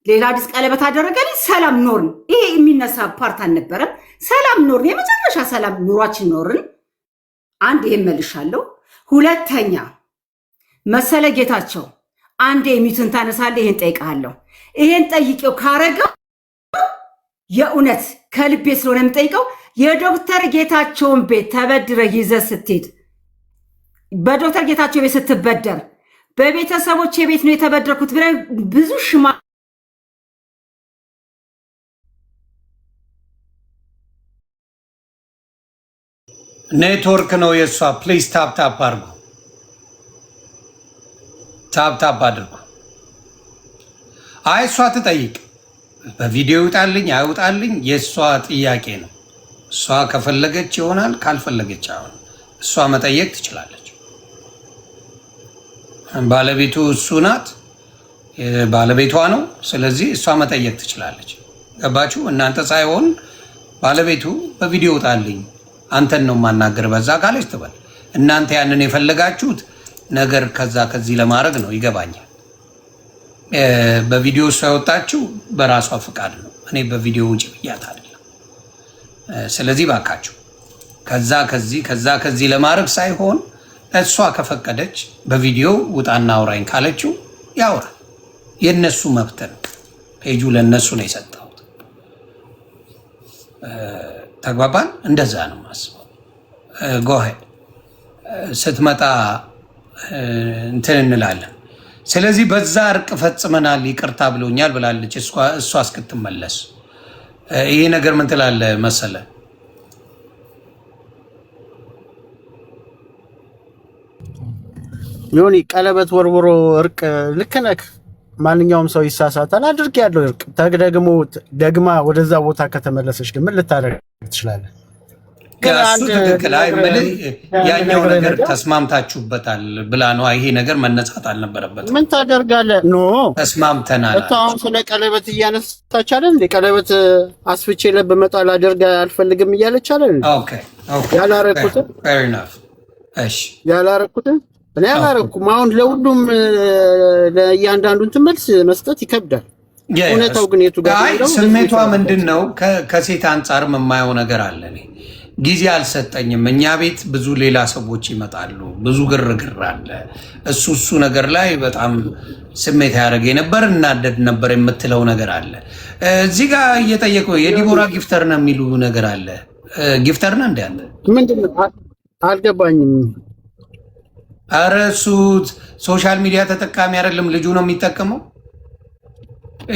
ሌላ አዲስ ቀለበት አደረገልኝ። ሰላም ኖርን። ይሄ የሚነሳ ፓርት አልነበረም። ሰላም ኖርን፣ የመጨረሻ ሰላም ኑሯችን ኖርን። አንድ ይሄን መልሻለሁ። ሁለተኛ መሰለ ጌታቸው አንዴ ሚቱን ታነሳለህ። ይሄን ጠይቃለሁ። ይሄን ጠይቄው ካረገው የእውነት ከልቤ ስለሆነ የምጠይቀው የዶክተር ጌታቸውን ቤት ተበድረ ይዘህ ስትሄድ በዶክተር ጌታቸው ቤት ስትበደር በቤተሰቦች ቤት ነው የተበደርኩት ብለህ ብዙ ሽማ ኔትወርክ ነው የእሷ። ፕሊዝ ታፕታፕ አድርጉ፣ ታፕታፕ አድርጉ። አይ እሷ ትጠይቅ። በቪዲዮ ይውጣልኝ አይውጣልኝ የእሷ ጥያቄ ነው። እሷ ከፈለገች ይሆናል፣ ካልፈለገች አሁን እሷ መጠየቅ ትችላለች። ባለቤቱ እሱ ናት፣ ባለቤቷ ነው። ስለዚህ እሷ መጠየቅ ትችላለች። ገባችሁ? እናንተ ሳይሆን ባለቤቱ በቪዲዮ ይውጣልኝ አንተን ነው ማናገር በዛ ካለች ትበል። እናንተ ያንን የፈለጋችሁት ነገር ከዛ ከዚህ ለማድረግ ነው። ይገባኛል። በቪዲዮ እሷ ያወጣችሁ በራሷ ፍቃድ ነው። እኔ በቪዲዮ ውጭ ብያት አይደለም። ስለዚህ ባካችሁ ከዛ ከዚህ ለማድረግ ሳይሆን እሷ ከፈቀደች በቪዲዮ ውጣና አውራኝ ካለችው ያውራል። የነሱ መብት ነው። ፔጁ ለነሱ ነው የሰጠሁት። ተግባባን? እንደዛ ነው ማስበው። ጎሄ ስትመጣ እንትን እንላለን። ስለዚህ በዛ እርቅ ፈጽመናል ይቅርታ ብሎኛል ብላለች እሷ እስክትመለስ። ይሄ ነገር ምን ትላለህ መሰለ? ዮኒ ቀለበት ወርውሮ እርቅ ልክ ነህ። ማንኛውም ሰው ይሳሳታል። አድርግ ያለው እርቅ ደግማ ወደዛ ቦታ ከተመለሰች ግን ምን ልታደርግ ትችላለህ? እሱ ትክክል። አይ ያኛው ነገር ተስማምታችሁበታል ብላ ነው። ይሄ ነገር መነሳት አልነበረበትም። ምን ታደርጋለህ? ኖ ተስማምተናል። አሁን ስለ ቀለበት እያነሳች አይደል እንዴ? ቀለበት አስፍቼ ለብ መጣል አድርጋ አልፈልግም እያለች አይደል እንዴ? ኦኬ ፌር ኢናፍ። እሺ ያላረኩትን እኔ አላረኩም። አሁን ለሁሉም ለእያንዳንዱን መልስ መስጠት ይከብዳል። እውነታው ግን የቱ ጋር ነው? ስሜቷ ምንድነው? ከሴት አንጻር የማየው ነገር አለ። እኔ ጊዜ አልሰጠኝም። እኛ ቤት ብዙ ሌላ ሰዎች ይመጣሉ፣ ብዙ ግርግር አለ። እሱ ነገር ላይ በጣም ስሜት ያደረገ ነበር፣ እናደድ ነበር የምትለው ነገር አለ። እዚህ ጋር እየጠየቁ የዲቦራ ጊፍተር ነው የሚሉ ነገር አለ። ጊፍተር ነው እንደ አንተ ምንድነው? አልገባኝም። ኧረ እሱ ሶሻል ሚዲያ ተጠቃሚ አይደለም፣ ልጁ ነው የሚጠቀመው።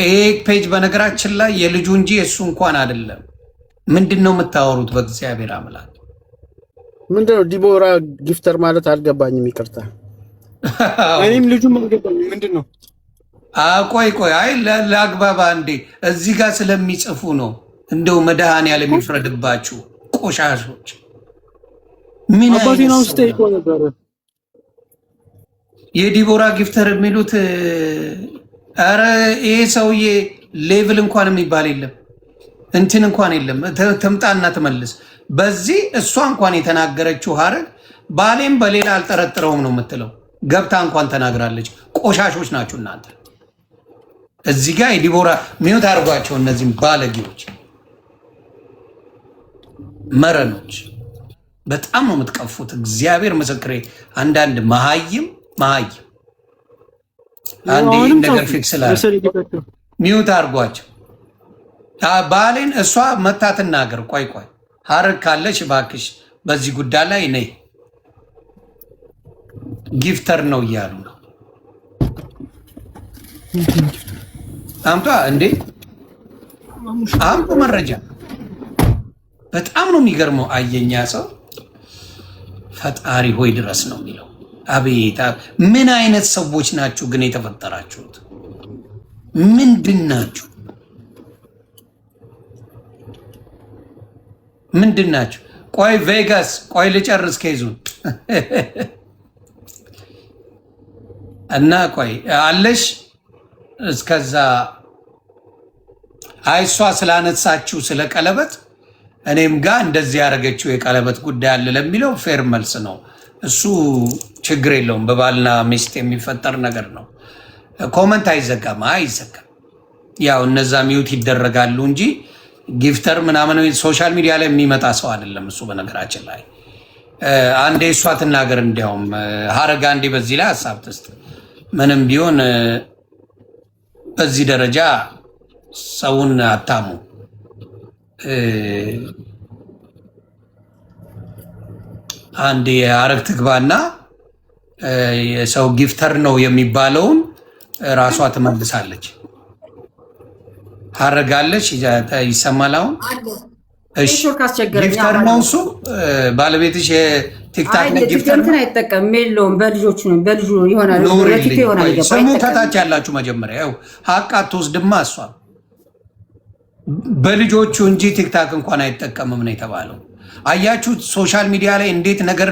ይሄ ፔጅ በነገራችን ላይ የልጁ እንጂ የእሱ እንኳን አይደለም። ምንድን ነው የምታወሩት? በእግዚአብሔር አምላክ ምንድነው ዲቦራ ጊፍተር ማለት? አልገባኝም፣ ይቅርታ። እኔም ልጁም አልገባኝም። ምንድን ነው? ቆይ አይ ለአግባባ እንዴ እዚህ ጋር ስለሚጽፉ ነው። እንደው መድኃኔዓለም የሚፍረድባችሁ ቆሻሾች። ምን አባቴና ውስጥ ይቆ ነበር የዲቦራ ጊፍተር የሚሉት። አረ ይሄ ሰውዬ ሌቭል እንኳን የሚባል የለም፣ እንትን እንኳን የለም። ትምጣና ትመልስ። በዚህ እሷ እንኳን የተናገረችው ሀረግ ባሌም በሌላ አልጠረጥረውም ነው የምትለው። ገብታ እንኳን ተናግራለች። ቆሻሾች ናችሁ እናንተ። እዚህ ጋር የዲቦራ ሚዩት አድርጓቸው። እነዚህም ባለጌዎች መረኖች በጣም ነው የምትቀፉት። እግዚአብሔር ምስክሬ። አንዳንድ መሀይም አንዴ ነገር ፊክስ ሚዩት አድርጓቸው። ባሌን እሷ መታ ትናገር። ቆይ ሀረግ ካለች እባክሽ በዚህ ጉዳይ ላይ ነይ። ጊፍተር ነው እያሉ ነው። አምጣ እንዴ አምጡ መረጃ። በጣም ነው የሚገርመው። አየኛ ሰው ፈጣሪ ሆይ ድረስ ነው የሚለው። አቤት ምን አይነት ሰዎች ናችሁ ግን የተፈጠራችሁት? ምንድን ናችሁ? ቆይ ቬጋስ፣ ቆይ ልጨርስ ኬዙን እና ቆይ አለሽ እስከዛ። አይሷ ስላነሳችሁ ስለ ቀለበት እኔም ጋር እንደዚህ ያደረገችው የቀለበት ጉዳይ አለ ለሚለው ፌር መልስ ነው። እሱ ችግር የለውም። በባልና ሚስት የሚፈጠር ነገር ነው። ኮመንት አይዘጋም። ያው እነዛ ሚዩት ይደረጋሉ እንጂ ጊፍተር ምናምን ሶሻል ሚዲያ ላይ የሚመጣ ሰው አይደለም እሱ። በነገራችን ላይ አንዴ እሷ ትናገር። እንዲያውም ሀረግ አንዴ በዚህ ላይ ሀሳብ ትስጥ። ምንም ቢሆን በዚህ ደረጃ ሰውን አታሙ። አንድ የአረግ ትግባና የሰው ጊፍተር ነው የሚባለውን ራሷ ትመልሳለች። አረጋለች ይሰማል። አሁን እሺ ጊፍተር ነው እሱ ባለቤትሽ የቲክታክ ነው ጊፍተር ነው አይጠቀምም የለውም በልጆቹ ነው በልጁ ይሆናል ወለቲት ይሆናል ስሙ ከታች ያላችሁ መጀመሪያ ያው ሀቅ አትወስድማ እሷ በልጆቹ እንጂ ቲክታክ እንኳን አይጠቀምም ነው የተባለው። አያችሁ ሶሻል ሚዲያ ላይ እንዴት ነገር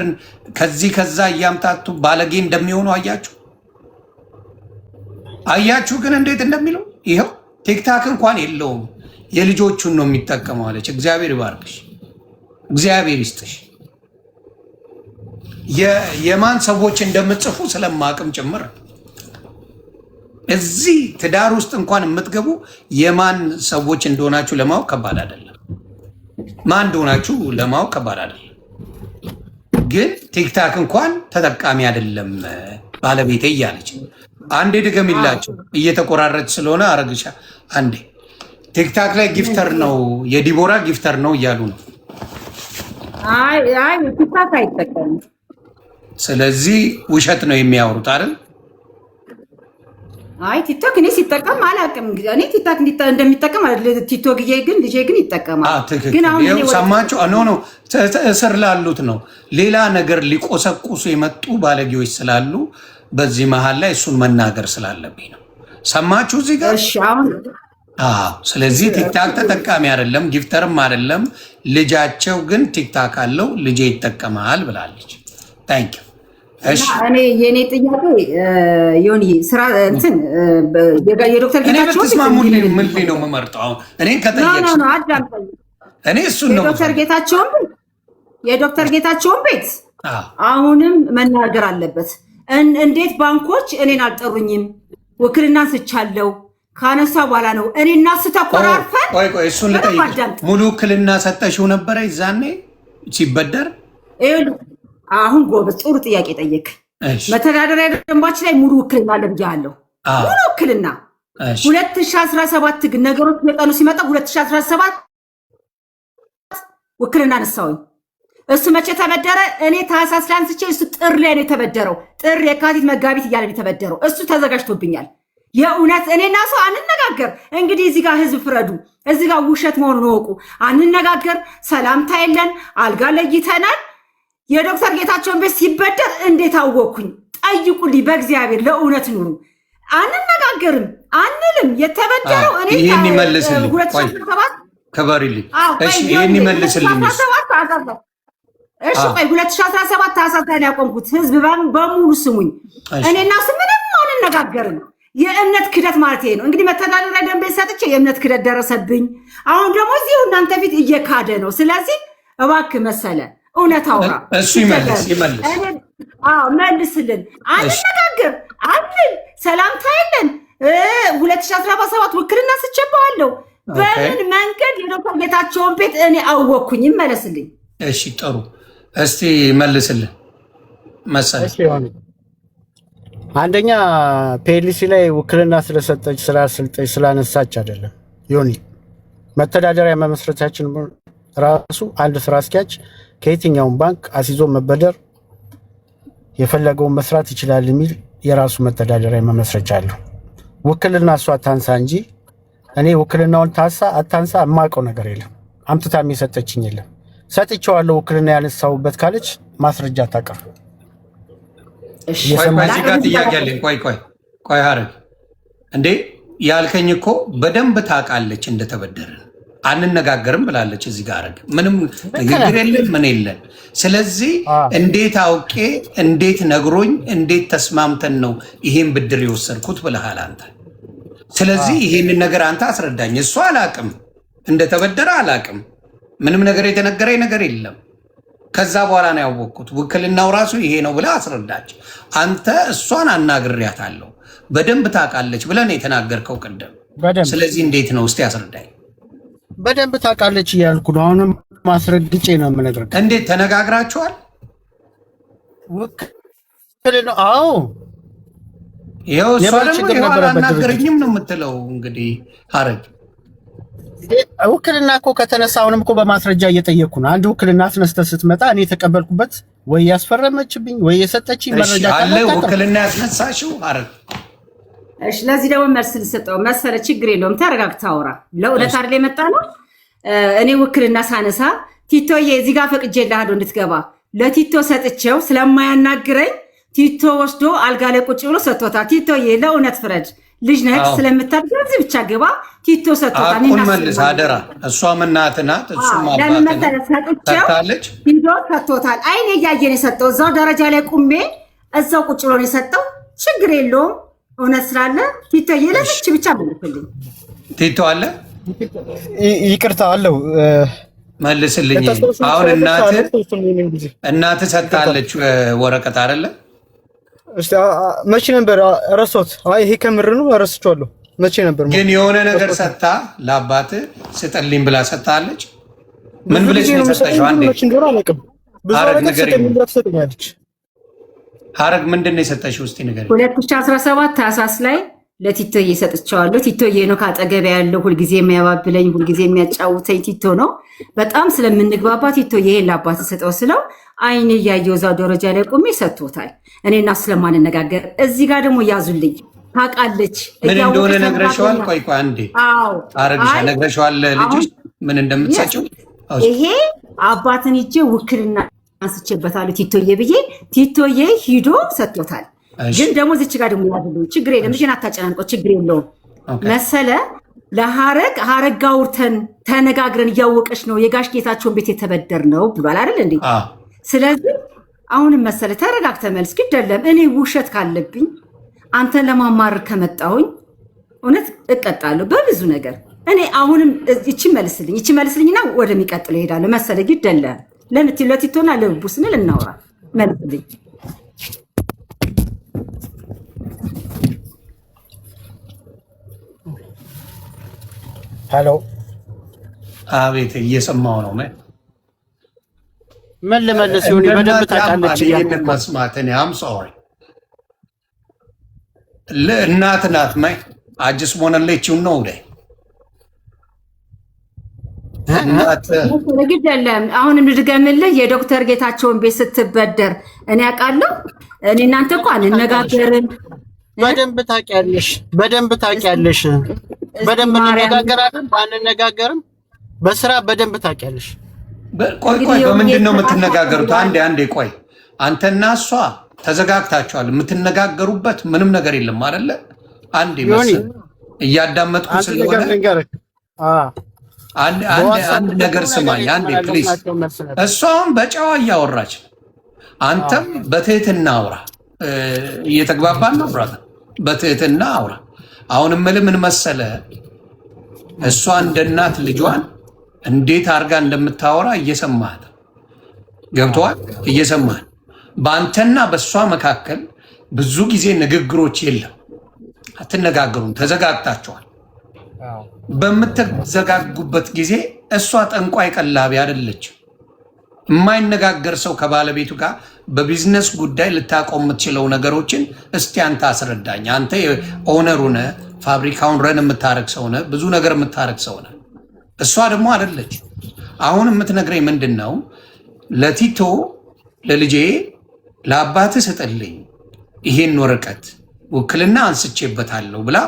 ከዚህ ከዛ እያምታቱ ባለጌ እንደሚሆኑ አያችሁ ግን እንዴት እንደሚለው ይሄው ቲክታክ እንኳን የለውም የልጆቹን ነው የሚጠቀመው አለች። እግዚአብሔር ይባርክሽ፣ እግዚአብሔር ይስጥሽ። የማን ሰዎች እንደምትጽፉ ስለማቅም ጭምር እዚህ ትዳር ውስጥ እንኳን የምትገቡ የማን ሰዎች እንደሆናችሁ ለማወቅ ከባድ አይደለም። ማን እንደሆናችሁ ለማወቅ ከባድ አይደለም። ግን ቲክታክ እንኳን ተጠቃሚ አይደለም ባለቤቴ እያለች አንዴ ድገሚላቸው እየተቆራረች ስለሆነ አረግሻ አንዴ ቲክታክ ላይ ጊፍተር ነው የዲቦራ ጊፍተር ነው እያሉ ነው። አይ ቲክታክ አይጠቀምም። ስለዚህ ውሸት ነው የሚያወሩት አይደል? አይ ቲክቶክ እኔ ሲጠቀም አላውቅም። እኔ ቲክቶክ እንደሚጠቀም ቲክቶክ ግን ልጄ ግን ይጠቀማል። ግን አሁን ሰማችሁ? ኖ እስር ላሉት ነው ሌላ ነገር ሊቆሰቁሱ የመጡ ባለጌዎች ስላሉ በዚህ መሀል ላይ እሱን መናገር ስላለብኝ ነው። ሰማችሁ እዚህ ጋር? እሺ አሁን ስለዚህ ቲክታክ ተጠቃሚ አይደለም ጊፍተርም አይደለም። ልጃቸው ግን ቲክታክ አለው ልጄ ይጠቀማል ብላለች። ታንክ ዩ። እሺ እኔ የኔ ጥያቄ ዮኒ ስራ እንትን የዶክተር ጌታቸው ምን ነው የምመርጠው? አሁን እኔ ከጠየቅሽ እኔ እሱን ነው የዶክተር ጌታቸውን ቤት አሁንም መናገር አለበት። እንዴት ባንኮች እኔን አልጠሩኝም? ውክልና ስቻለው ካነሳ በኋላ ነው እኔ እና ስተቆራርፈን። ቆይ እሱን ልጠይቅ። ሙሉ ውክልና ሰጠሽው ነበረ ይዛኔ ሲበደር? አሁን ጎበዝ ጥሩ ጥያቄ ጠየቅ። መተዳደሪያ ደንባችን ላይ ሙሉ ውክልና አለ ብያለሁ። ሙሉ ውክልና 2017 ግን ነገሮች የቀኑ ሲመጣ 2017 ውክልና አነሳውኝ። እሱ መቼ ተበደረ? እኔ ታህሳስ ላይ አንስቼ እሱ ጥር ላይ ነው የተበደረው። ጥር፣ የካቲት፣ መጋቢት እያለ ነው የተበደረው። እሱ ተዘጋጅቶብኛል። የእውነት እኔና ሰው አንነጋገር። እንግዲህ እዚህ ጋር ህዝብ ፍረዱ። እዚህ ጋር ውሸት መሆኑን ወቁ። አንነጋገር፣ ሰላምታ የለን፣ አልጋ ለይተናል። የዶክተር ጌታቸውን ቤት ሲበደር እንዴት አወቅኩኝ? ጠይቁልኝ። በእግዚአብሔር ለእውነት ኑሩ። አንነጋገርም አንልም። የተበደረው እኔ ይሄን ይመልስልኝ። ከበሪልኝ። እሺ ይሄን ይመልስልኝ። እሺ ቆይ 2017 ታህሳስ ላይ ያቆምኩት ህዝብ በሙሉ ስሙኝ። እኔና እሱ ምንም አንነጋገርም። የእምነት ክደት ማለት ይሄ ነው። እንግዲህ መተዳደሪያ ደንብ ሰጥቼ የእምነት ክደት ደረሰብኝ። አሁን ደግሞ እዚሁ እናንተ ፊት እየካደ ነው። ስለዚህ እባክህ መሰለ እውነት አውራ። እሱ ይመልስ። መልስልን። አንነጋገር አንል፣ ሰላምታ የለን። 2017 ውክልና ስቼባለሁ። በምን መንገድ የዶክተር ጌታቸውን ቤት እኔ አወቅኩኝ? ይመለስልኝ። እሺ ጥሩ። እስቲ መልስልን መሰለ። አንደኛ ፒኤልሲ ላይ ውክልና ስለሰጠች ስላሰልጠች ስላነሳች አይደለም ዮኒ። መተዳደሪያ መመስረታችን ራሱ አንድ ስራ አስኪያጅ ከየትኛውም ባንክ አሲዞ መበደር የፈለገውን መስራት ይችላል የሚል የራሱ መተዳደሪያ መመስረቻ አለው። ውክልና እሷ ታንሳ እንጂ እኔ ውክልናውን ታሳ አታንሳ የማውቀው ነገር የለም። አምጥታም የሰጠችኝ የለም። ሰጥቼዋለሁ ውክልና ያነሳውበት ካለች ማስረጃ ታቀርብ። እዚህ ጋር ጥያቄ አለኝ። ቆይ ሀረግ እንዴ ያልከኝ እኮ በደንብ ታውቃለች እንደተበደረ አንነጋገርም ብላለች። እዚህ ጋር ሀረግ ምንም ንግግር የለን ምን የለን። ስለዚህ እንዴት አውቄ እንዴት ነግሮኝ እንዴት ተስማምተን ነው ይሄን ብድር የወሰድኩት ብለሃል አንተ። ስለዚህ ይሄንን ነገር አንተ አስረዳኝ። እሷ አላቅም እንደተበደረ አላቅም። ምንም ነገር የተነገረኝ ነገር የለም። ከዛ በኋላ ነው ያወቅኩት። ውክልናው ራሱ ይሄ ነው ብለህ አስረዳች። አንተ እሷን አናግሬያታለሁ በደንብ ታውቃለች ብለህ ነው የተናገርከው ቅድም። ስለዚህ እንዴት ነው እስቲ አስረዳኝ። በደንብ ታውቃለች እያልኩ ነው። አሁንም ማስረግጬ ነው የምነግርህ። እንዴት ተነጋግራችኋል? ውክልናው አዎ ይኸው እሷ ደግሞ ይኸው አላናገረኝም ነው የምትለው። እንግዲህ ሀረግ ውክልና እኮ ከተነሳ አሁንም እኮ በማስረጃ እየጠየቅኩ ነው። አንድ ውክልና አስነስተህ ስትመጣ እኔ የተቀበልኩበት ወይ ያስፈረመችብኝ ወይ የሰጠችኝ መረጃ አለ። ውክልና ያስነሳሽው ሀረግ? እሺ፣ ለዚህ ደግሞ መልስ ልሰጠው መሰለ። ችግር የለውም ተረጋግተህ አውራ። ለእውነት አይደል የመጣ ነው። እኔ ውክልና ሳነሳ ቲቶዬ እዚህ ጋር ፈቅጄልሃለሁ እንድትገባ ለቲቶ ሰጥቼው ስለማያናግረኝ ቲቶ ወስዶ አልጋ ላይ ቁጭ ብሎ ሰጥቶታል። ቲቶዬ ለእውነት ፍረድ፣ ልጅ ነህ ስለምታድግ እዚህ ብቻ ግባ። ቲቶ ሰጥቶታል። አቁን መልስ አደራ። እሷም እናት ናት፣ እሱም አባት ነው። ሰጥቼው ሂዶ ሰጥቶታል። አይኔ እያየ ነው የሰጠው። እዛው ደረጃ ላይ ቁሜ እዛው ቁጭ ብሎ ነው የሰጠው። ችግር የለውም እውነት ስላለ ቲቶዬ ለፍች ብቻ መልስልኝ። ቲቶ አለ ይቅርታ አለው መልስልኝ። አሁን እናት ሰጥታለች ወረቀት አይደለ? እስቲ መቼ ነበር ረሳሁት። አይ ይሄ ከምር ነው ረስቼዋለሁ። መቼ ነበር ግን የሆነ ነገር ሰጥታ ለአባት ስጠልኝ ብላ ሰጥታለች። ምን ብለሽ ነው የሰጠሽው? አንዴ ሀረግ ምንድን ነው የሰጠሽው? እስቲ ንገሪኝ። 2017 ታህሳስ ላይ ለቲቶዬ ሰጥቼዋለሁ። ቲቶዬ ነው ካጠገቤ ያለው፣ ሁልጊዜ የሚያባብለኝ ሁልጊዜ የሚያጫውተኝ ቲቶ ነው። በጣም ስለምንግባባ ቲቶዬ ይሄን ለአባት ሰጠው ስለው አይኔ እያየው እዛው ደረጃ ላይ ቆሜ ሰጥቶታል። እኔና ስለማንነጋገር እዚህ ጋር ደግሞ ያዙልኝ ታውቃለች። ምን እንደሆነ ነግረሽዋል? ቆይ አንዴ አረግሻ ነግረሽዋል ልጅሽ ምን እንደምትሰጪው? ይሄ አባትን ሂጄ ውክልና አንስቼበታለሁ ቲቶዬ ብዬ ቲቶዬ ሂዶ ሰጥቶታል። ግን ደግሞ እዚች ጋር ደግሞ ያዙልኝ። ችግር የለም ልጅን አታጨናንቀው፣ ችግር የለውም መሰለ ለሀረግ አውርተን ተነጋግረን እያወቀች ነው የጋሽ ጌታቸውን ቤት የተበደር ነው ብሏል አይደል እንዴ? ስለዚህ አሁንም መሰለ ተረጋግተ መልስ ግድ የለም። እኔ ውሸት ካለብኝ አንተን ለማማረር ከመጣሁኝ እውነት እቀጣለሁ በብዙ ነገር። እኔ አሁንም እቺ መልስልኝና ወደሚቀጥለው እሄዳለሁ መሰለ ግድ የለም። ለቲቶና ለልቡ ስንል እናውራ። መልስልኝ። ሄሎ አቤት፣ እየሰማሁ ነው። ምን ልመልስ ይሁን? በደንብ ታውቃለች። ይሄንን መስማት እኔ አም ሶሪ ለእናት ናት ማይ አጅስ ሞነለችው ነው ላይ እናት ግድ የለም። አሁንም ልድገምልህ የዶክተር ጌታቸውን ቤት ስትበደር እኔ አውቃለሁ። እኔ እናንተ እኮ አንነጋገርም። በደንብ ታውቂያለሽ። በደንብ እንነጋገራለን። ባንነጋገርም በስራ በደንብ ታውቂያለሽ። ቆይ በምንድን ነው የምትነጋገሩት? አንዴ ቆይ አንተና እሷ ተዘጋግታችኋል። የምትነጋገሩበት ምንም ነገር የለም አይደለ? አንዴ መሰለኝ እያዳመጥኩ ስለሆነ አንድ ነገር ስማኝ አንዴ ፕሊዝ። እሷም በጨዋ እያወራች ነው፣ አንተም በትህትና አውራ። እየተግባባን ነው ብራታ፣ በትህትና አውራ። አሁን እምልህ ምን መሰለ፣ እሷ እንደ እናት ልጇን እንዴት አድርጋ እንደምታወራ እየሰማህ ገብቶሃል? እየሰማህ በአንተና በእሷ መካከል ብዙ ጊዜ ንግግሮች የለም፣ አትነጋገሩም፣ ተዘጋግታችኋል። በምትዘጋጉበት ጊዜ እሷ ጠንቋይ ቀላቢ አይደለችም። የማይነጋገር ሰው ከባለቤቱ ጋር በቢዝነስ ጉዳይ ልታቆም የምትችለው ነገሮችን እስቲ አንተ አስረዳኝ። አንተ ኦነሩ ነህ፣ ፋብሪካውን ረን የምታረግ ሰው ነህ፣ ብዙ ነገር የምታረግ ሰው ነህ። እሷ ደግሞ አይደለች። አሁን የምትነግረኝ ምንድን ነው? ለቲቶ ለልጄ ለአባትህ ስጥልኝ ይሄን ወረቀት ውክልና አንስቼበታለሁ ብላ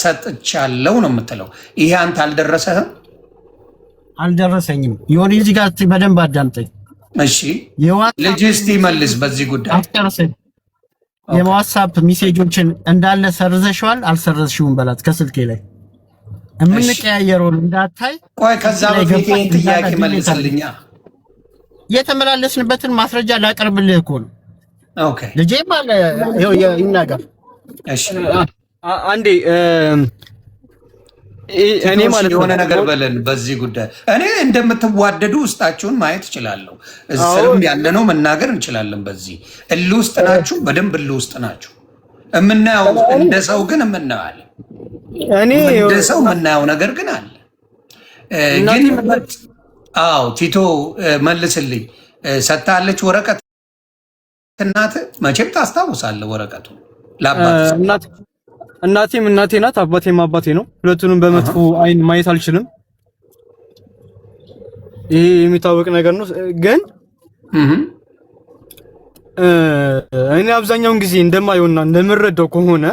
ሰጥቻለሁ ነው የምትለው። ይሄ አንተ አልደረሰህም? አልደረሰኝም። የሆነ እዚህ ጋር በደንብ አዳምጠኝ እሺ። ልጅ እስቲ መልስ በዚህ ጉዳይ። የዋትስአፕ ሜሴጆችን እንዳለ ሰርዘሽዋል አልሰርዘሽውም በላት ከስልኬ ላይ የምንቀያየረውን እንዳታይ። ቆይ ከዛ በፊት ይሄን ጥያቄ መልስልኛ። የተመላለስንበትን ማስረጃ ላቀርብልህ እኮ ነው። ኦኬ ልጄም አለ ይናገር። እሺ አንዴ እኔ ማለት የሆነ ነገር በለን በዚህ ጉዳይ። እኔ እንደምትዋደዱ ውስጣችሁን ማየት እችላለሁ። እስርም ያለነው መናገር እንችላለን። በዚህ እልህ ውስጥ ናችሁ፣ በደንብ እልህ ውስጥ ናችሁ። የምናየው እንደ ሰው ግን የምናየው እንደ ሰው የምናየው ነገር ግን አለ። ግን አዎ ቲቶ መልስልኝ። ሰጥታለች ወረቀት እናትህ መቼም ታስታውሳለህ ወረቀቱ ለአባት እናቴም እናቴ ናት፣ አባቴም አባቴ ነው። ሁለቱንም በመጥፎ አይን ማየት አልችልም። ይሄ የሚታወቅ ነገር ነው። ግን እኔ አብዛኛውን ጊዜ እንደማየውና እንደምረዳው ከሆነ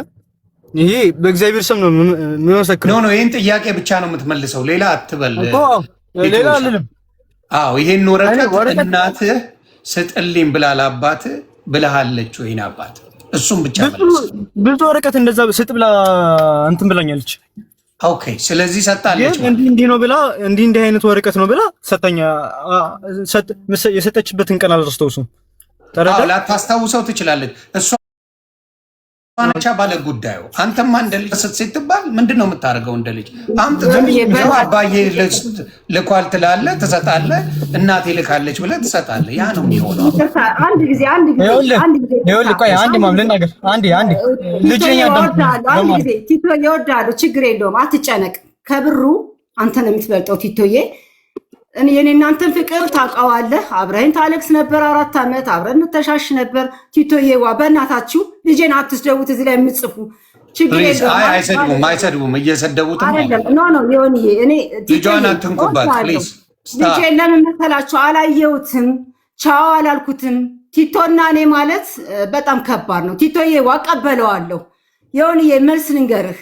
ይሄ በእግዚአብሔር ስም ነው የምመሰክረው። ኖ ይሄን ጥያቄ ብቻ ነው የምትመልሰው፣ ሌላ አትበል። ሌላ አልልም። አዎ ይሄን ወረቀት እናትህ ስጥልኝ ብላ ለአባትህ ብለሃለች ወይን አባት? እሱም ብቻ መልስ። ብዙ ወረቀት እንደዛ ስጥ ብላ እንትን ብላኛለች። ኦኬ ስለዚህ ሰጣለች። እንዲህ ነው ብላ እንዲህ አይነት ወረቀት ነው ብላ ሰጠኛ። የሰጠችበትን ቀን አላስታውሱም። ላታስታውሰው ትችላለች። እሷ ነቻ ባለ ጉዳዩ። አንተማ እንደ ልጅ ስትባል ምንድን ነው የምታደርገው? እንደ ልጅ አባዬ ልኳል ትላለህ፣ ትሰጣለህ። እናቴ ልካለች ብለህ ትሰጣለህ። ያ ነው የሚሆነው። አንድ ጊዜ ቲቶ ይወዳሉ። ችግር የለውም አትጨነቅ። ከብሩ አንተ ነው የምትበልጠው ቲቶዬ። የኔ እናንተን ፍቅር ታውቀዋለህ። አብረን ታለቅስ ነበር 4 ዓመት አብረን ተሻሽ ነበር። ቲቶዬ ዋ በእናታችሁ ልጄን አትስደቡት። እዚህ ላይ የምትጽፉ ችግር የለውም። አይሰድቡም። እየሰደቡት አይደለም። ኖ ይሁን። እኔ ልጇን አትንኩባት ፕሊዝ። ልጄን ለምን መሰላችሁ አላየሁትም፣ ቻው አላልኩትም። ቲቶና እኔ ማለት በጣም ከባድ ነው። ቲቶዬ ዋ ቀበለዋለሁ። ይሁን መልስ ልንገርህ።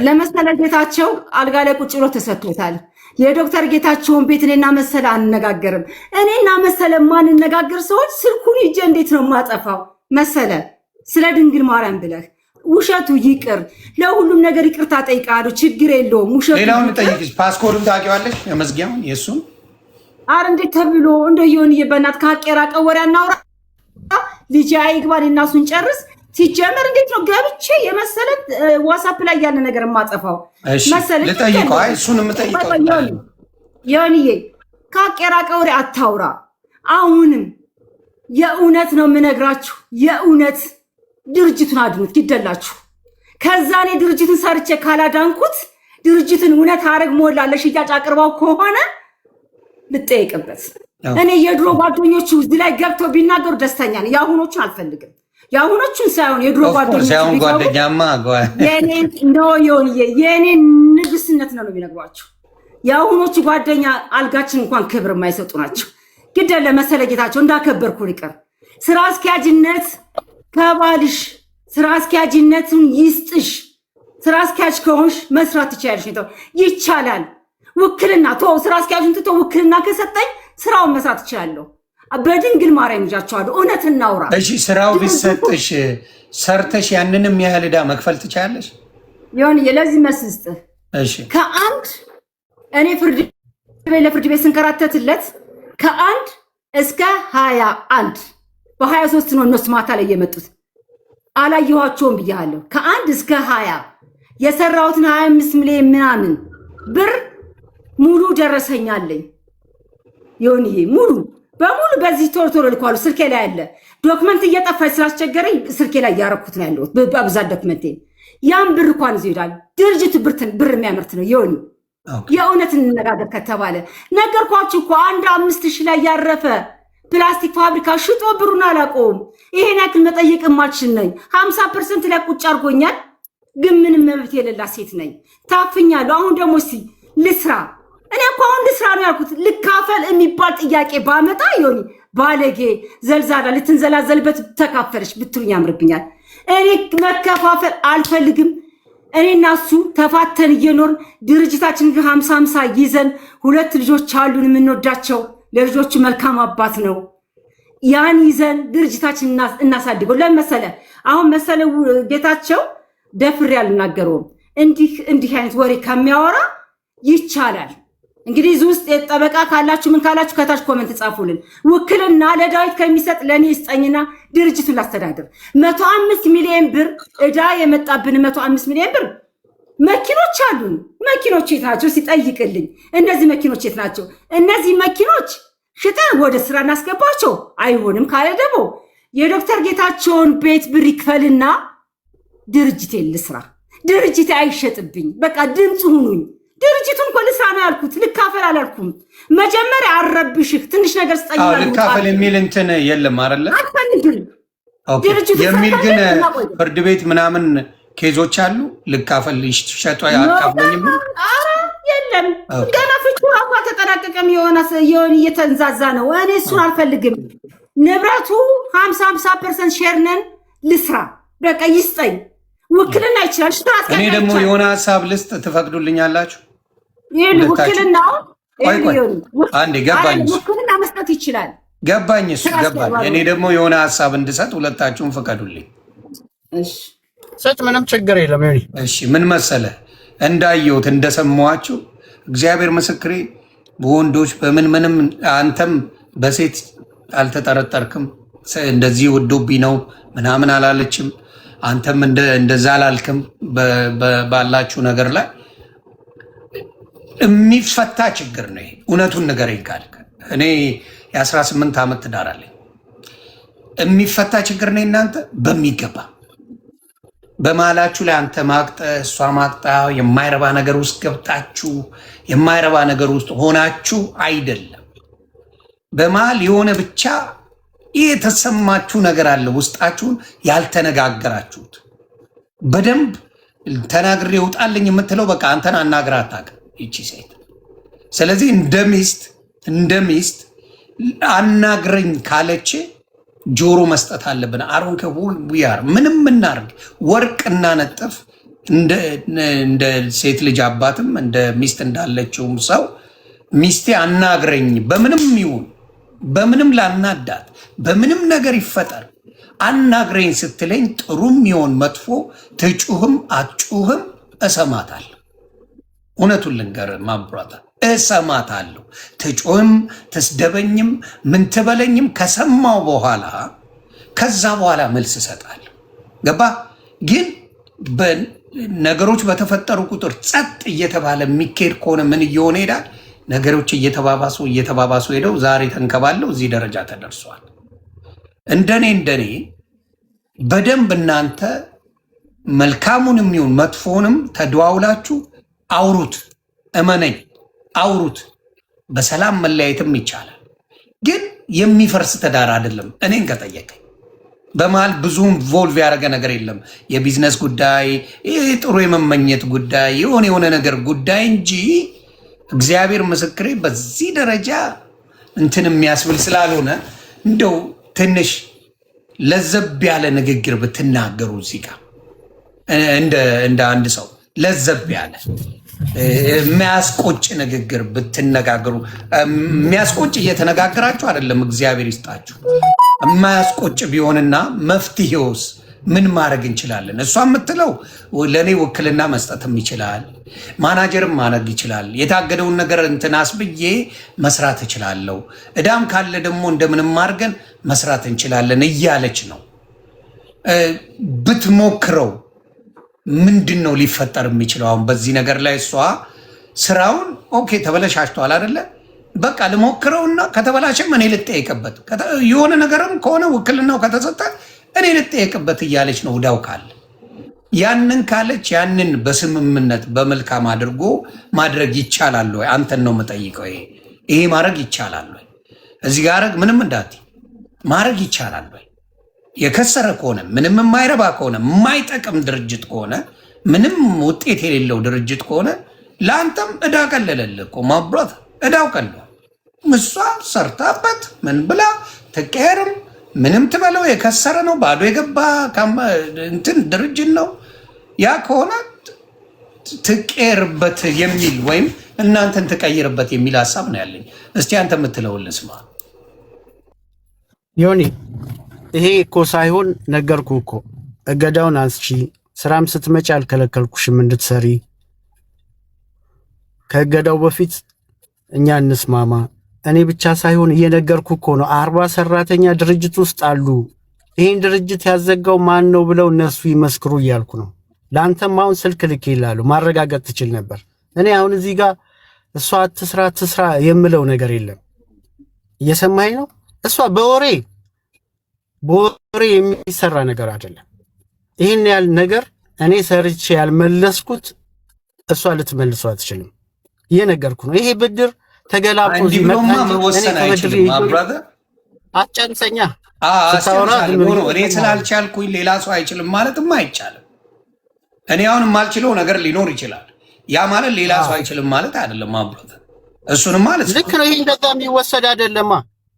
ለመሰለ ጌታቸው አልጋ ላይ ቁጭ ብሎ ተሰጥቶታል። የዶክተር ጌታቸውን ቤት እኔና መሰለ አንነጋገርም። እኔና መሰለ ማንነጋገር ሰዎች ስልኩን ይዤ እንዴት ነው የማጠፋው? መሰለ ስለ ድንግል ማርያም ብለህ ውሸቱ ይቅር፣ ለሁሉም ነገር ይቅርታ ጠይቃለሁ። ችግር የለውም። ውሸቱ ሌላውን ጠይቅሽ። ፓስፖርቱን ታውቂዋለሽ? የመዝጊያውን የእሱን አረ እንዴት ተብሎ እንደየሆን በእናት ከሀቅ የራቀ ወሬ አናውራ። ልጅ አይግባን እና እሱን ጨርስ። ሲጀመር እንዴት ነው ገብቼ የመሰለ ዋትስአፕ ላይ ያለ ነገር የማጠፋው? መሰለ ልጠይቀው። አይ እሱን የምጠይቀው ዮኒዬ ከሀቅ የራቀ ወሬ አታውራ። አሁንም የእውነት ነው የምነግራችሁ፣ የእውነት ድርጅቱን አድኑት ይደላችሁ። ከዛ እኔ ድርጅቱን ሰርቼ ካላዳንኩት ድርጅቱን እውነት አረግ ሞላ ለሽያጭ አቅርባው ከሆነ ልጠይቅበት። እኔ የድሮ ጓደኞቹ እዚህ ላይ ገብተው ቢናገሩ ደስተኛ ነኝ። የአሁኖቹን አልፈልግም። የአሁኖቹን ሳይሆን የድሮ ጓደኛማ የኔ ንግስነት ነው የሚነግሯቸው። የአሁኖቹ ጓደኛ አልጋችን እንኳን ክብር የማይሰጡ ናቸው። ግድ ለመሰለ ጌታቸው እንዳከበርኩ ይቀር። ስራ አስኪያጅነት ከባልሽ ስራ አስኪያጅነቱን ይስጥሽ። ስራ አስኪያጅ ከሆንሽ መስራት ትችያለሽ። ይቻላል። ውክልና ስራ አስኪያጁን ትቶ ውክልና ከሰጠኝ ስራውን መስራት እችላለሁ። በድንግል ማርያም ይጃቸዋለሁ። እውነት እናውራ። እሺ ስራው ቢሰጥሽ ሰርተሽ ያንንም ያህል ዕዳ መክፈል ትችላለሽ? ይሁን ለዚህ መስስጥህ። እሺ ከአንድ እኔ ለፍርድ ቤት ስንከራተትለት ከ1 እስከ 21 በ23 ነው እነሱ ማታ ላይ የመጡት። አላየኋቸውም ብያለሁ። ከ1 እስከ 20 የሰራሁትን 25 ሚሊዮን ምናምን ብር ሙሉ ደረሰኛለኝ። ይሁንዬ ሙሉ በሙሉ በዚህ ቶሎ ልኳሉ። ስልኬ ላይ ያለ ዶክመንት እየጠፋች ስላስቸገረኝ ስልኬ ላይ ያረኩት ነው ያለሁት በብዛት ዶክመንቴ። ያን ብር እንኳን ይሄዳል። ድርጅቱ ብር የሚያመርት ነው። ይሁን የእውነት እንነጋገር ከተባለ ነገርኳችሁ እኮ 5,000 ላይ ያረፈ ፕላስቲክ ፋብሪካ ሽጦ ብሩን አላውቀውም። ይሄን ያክል መጠየቅ ማልችል ነኝ። 50% ላይ ቁጭ አድርጎኛል። ግን ምንም መብት የሌላት ሴት ነኝ። ታፍኛለሁ። አሁን ደግሞ እስኪ ልስራ። እኔ እኮ አሁን ልስራ ነው ያልኩት። ልካፈል የሚባል ጥያቄ ባመጣ ይሆኒ ባለጌ ዘልዛዳ ልትንዘላዘልበት ተካፈለች ብትሉኝ ያምርብኛል። እኔ መከፋፈል አልፈልግም። እኔና እሱ ተፋተን እየኖርን ድርጅታችን 50-50 ይዘን 2 ልጆች አሉን የምንወዳቸው። ለልጆቹ መልካም አባት ነው። ያን ይዘን ድርጅታችን እናሳድገው። ለመሰለ አሁን መሰለ ጌታቸው ደፍሬ አልናገረውም። እንዲህ አይነት ወሬ ከሚያወራ ይቻላል። እንግዲህ እዚህ ውስጥ ጠበቃ ካላችሁ ምን ካላችሁ ከታች ኮሜንት ጻፉልን። ውክልና ለዳዊት ከሚሰጥ ለኔ ይስጠኝና ድርጅቱን ላስተዳድር። 105 ሚሊዮን ብር ዕዳ የመጣብን 105 ሚሊዮን ብር መኪኖች አሉን። መኪኖች የት ናቸው ሲጠይቅልኝ፣ እነዚህ መኪኖች የት ናቸው? እነዚህ መኪኖች ሽጠን ወደ ስራ እናስገባቸው። አይሆንም ካለ ደግሞ የዶክተር ጌታቸውን ቤት ብር ይክፈልና ድርጅቴን ልስራ። ድርጅቴ አይሸጥብኝ። በቃ ድምፅ ሁኑኝ። ድርጅቱን እኮ ልስራ ነው ያልኩት፣ ልካፈል አላልኩም። መጀመሪያ አረብሽህ ትንሽ ነገር ስጠኝ። ልካፈል የሚል እንትን የለም አይደለ? አትፈልግም ድርጅቱ የሚል ግን ፍርድ ቤት ምናምን ኬዞች አሉ። ልካፈል ሸጦ ያካፈለኝም የለም። ገና ፍቹ አቋ ተጠናቀቀም የሆነ እየተንዛዛ ነው። እኔ እሱን አልፈልግም። ንብረቱ 50% ሼር ነን። ልስራ በቃ ይስጠኝ። ውክልና ይችላል። እኔ ደግሞ የሆነ ሀሳብ ልስጥ ትፈቅዱልኛላችሁ? ውክልና አንዴ ገባኝ። ውክልና መስጠት ይችላል። ገባኝ፣ እሱ ገባኝ። እኔ ደግሞ የሆነ ሀሳብ እንድሰጥ ሁለታችሁም ፍቀዱልኝ። ሰጥ ምንም ችግር የለም። እሺ ምን መሰለ እንዳየሁት እንደሰማኋችሁ እግዚአብሔር ምስክሬ፣ በወንዶች በምን ምንም አንተም በሴት አልተጠረጠርክም። እንደዚህ ወዶብኝ ነው ምናምን አላለችም። አንተም እንደዛ አላልክም። ባላችሁ ነገር ላይ የሚፈታ ችግር ነው ይሄ። እውነቱን ንገረኝ ካልክ እኔ የ18 ዓመት ትዳር አለኝ። የሚፈታ ችግር ነው እናንተ በሚገባ በመሀላችሁ ላይ አንተ ማቅጠ እሷ ማቅጣ የማይረባ ነገር ውስጥ ገብታችሁ የማይረባ ነገር ውስጥ ሆናችሁ አይደለም። በመሀል የሆነ ብቻ የተሰማችሁ ነገር አለ ውስጣችሁን ያልተነጋገራችሁት። በደንብ ተናግሬ ይውጣልኝ የምትለው በቃ አንተን አናግራ አታውቅም ይቺ ሴት። ስለዚህ እንደ ሚስት አናግረኝ ካለች ጆሮ መስጠት አለብን። አሮን ከሁል ዊያር ምንም እናርግ ወርቅ እናነጥፍ እንደ ሴት ልጅ አባትም እንደ ሚስት እንዳለችውም ሰው ሚስቴ አናግረኝ በምንም ይሁን በምንም ላናዳት በምንም ነገር ይፈጠር አናግረኝ ስትለኝ ጥሩም ይሆን መጥፎ ትጩህም አትጩህም እሰማታለሁ። እውነቱን ልንገር ማብራታ እሰማታለሁ። ትጮህም ትስደበኝም ምን ትበለኝም ከሰማው በኋላ ከዛ በኋላ መልስ እሰጣለሁ። ገባ? ግን ነገሮች በተፈጠሩ ቁጥር ጸጥ እየተባለ የሚካሄድ ከሆነ ምን እየሆነ ይሄዳል? ነገሮች እየተባባሱ ሄደው ዛሬ ተንከባለው እዚህ ደረጃ ተደርሷል። እንደኔ በደንብ እናንተ መልካሙንም ይሁን መጥፎንም ተደዋውላችሁ አውሩት። እመነኝ አውሩት። በሰላም መለያየትም ይቻላል። ግን የሚፈርስ ትዳር አይደለም። እኔን ከጠየቀኝ በመሃል ብዙም ቮልቭ ያደረገ ነገር የለም። የቢዝነስ ጉዳይ፣ ጥሩ የመመኘት ጉዳይ፣ የሆነ ነገር ጉዳይ እንጂ እግዚአብሔር ምስክሬ በዚህ ደረጃ እንትን የሚያስብል ስላልሆነ እንደው ትንሽ ለዘብ ያለ ንግግር ብትናገሩ እዚህ ጋር እንደ አንድ ሰው ለዘብ ያለ የሚያስቆጭ ንግግር ብትነጋገሩ። የሚያስቆጭ እየተነጋገራችሁ አይደለም፣ እግዚአብሔር ይስጣችሁ። የማያስቆጭ ቢሆንና መፍትሄውስ ምን ማድረግ እንችላለን? እሷ የምትለው ለእኔ ውክልና መስጠትም ይችላል፣ ማናጀርም ማድረግ ይችላል፣ የታገደውን ነገር እንትናስ ብዬ መስራት እችላለሁ፣ እዳም ካለ ደግሞ እንደምንም አድርገን መስራት እንችላለን እያለች ነው። ብትሞክረው ምንድን ነው ሊፈጠር የሚችለው? አሁን በዚህ ነገር ላይ እሷ ስራውን ኦኬ ተበለሻሽቷል አይደለ? በቃ ልሞክረውና ከተበላሸም እኔ ልጠየቅበት፣ የሆነ ነገርም ከሆነ ውክልናው ከተሰጠ እኔ ልጠየቅበት እያለች ነው። እዳው ካለ ያንን ካለች ያንን በስምምነት በመልካም አድርጎ ማድረግ ይቻላል ወይ? አንተን ነው የምጠይቀው። ይሄ ማድረግ ይቻላል ወይ? እዚህ ጋር ምንም እንዳት ማድረግ ይቻላል ወይ? የከሰረ ከሆነ ምንም የማይረባ ከሆነ የማይጠቅም ድርጅት ከሆነ ምንም ውጤት የሌለው ድርጅት ከሆነ ለአንተም እዳ ቀለለልህ እኮ ማብራት እዳው ቀለ እሷ ሰርታበት ምን ብላ ትቀየርም ምንም ትበለው የከሰረ ነው ባዶ የገባ እንትን ድርጅት ነው። ያ ከሆነ ትቀየርበት የሚል ወይም እናንተን ትቀይርበት የሚል ሀሳብ ነው ያለኝ። እስቲ አንተ የምትለውን ልስማ ዮኒ። ይሄ እኮ ሳይሆን ነገርኩ እኮ እገዳውን አንስቺ፣ ስራም ስትመጪ አልከለከልኩሽም እንድትሰሪ። ከእገዳው በፊት እኛ እንስማማ። እኔ ብቻ ሳይሆን እየነገርኩ እኮ ነው። 40 ሰራተኛ ድርጅት ውስጥ አሉ። ይህን ድርጅት ያዘጋው ማን ነው ብለው እነሱ ይመስክሩ እያልኩ ነው። ለአንተም አሁን ስልክ ልክ ይላሉ ማረጋገጥ ትችል ነበር። እኔ አሁን እዚህ ጋር እሷ ትስራ የምለው ነገር የለም። እየሰማኝ ነው? እሷ በወሬ የሚሰራ ነገር አይደለም። ይህን ያህል ነገር እኔ ሰርቼ ያልመለስኩት እሷ ልትመልሱ አትችልም። እየነገርኩ ነው። ይሄ ብድር ተገላብጦ እንዲህ ብሎማ መወሰን አይችልም። ብራዘር አጫንሰኛ እኔ ስላልቻልኩኝ ሌላ ሰው አይችልም ማለትም አይቻልም። እኔ አሁን የማልችለው ነገር ሊኖር ይችላል። ያ ማለት ሌላ ሰው አይችልም ማለት አይደለም። ብራዘር እሱንማ አልስማማም። ልክ ነው። ይሄ እንደዛ የሚወሰድ አይደለማ።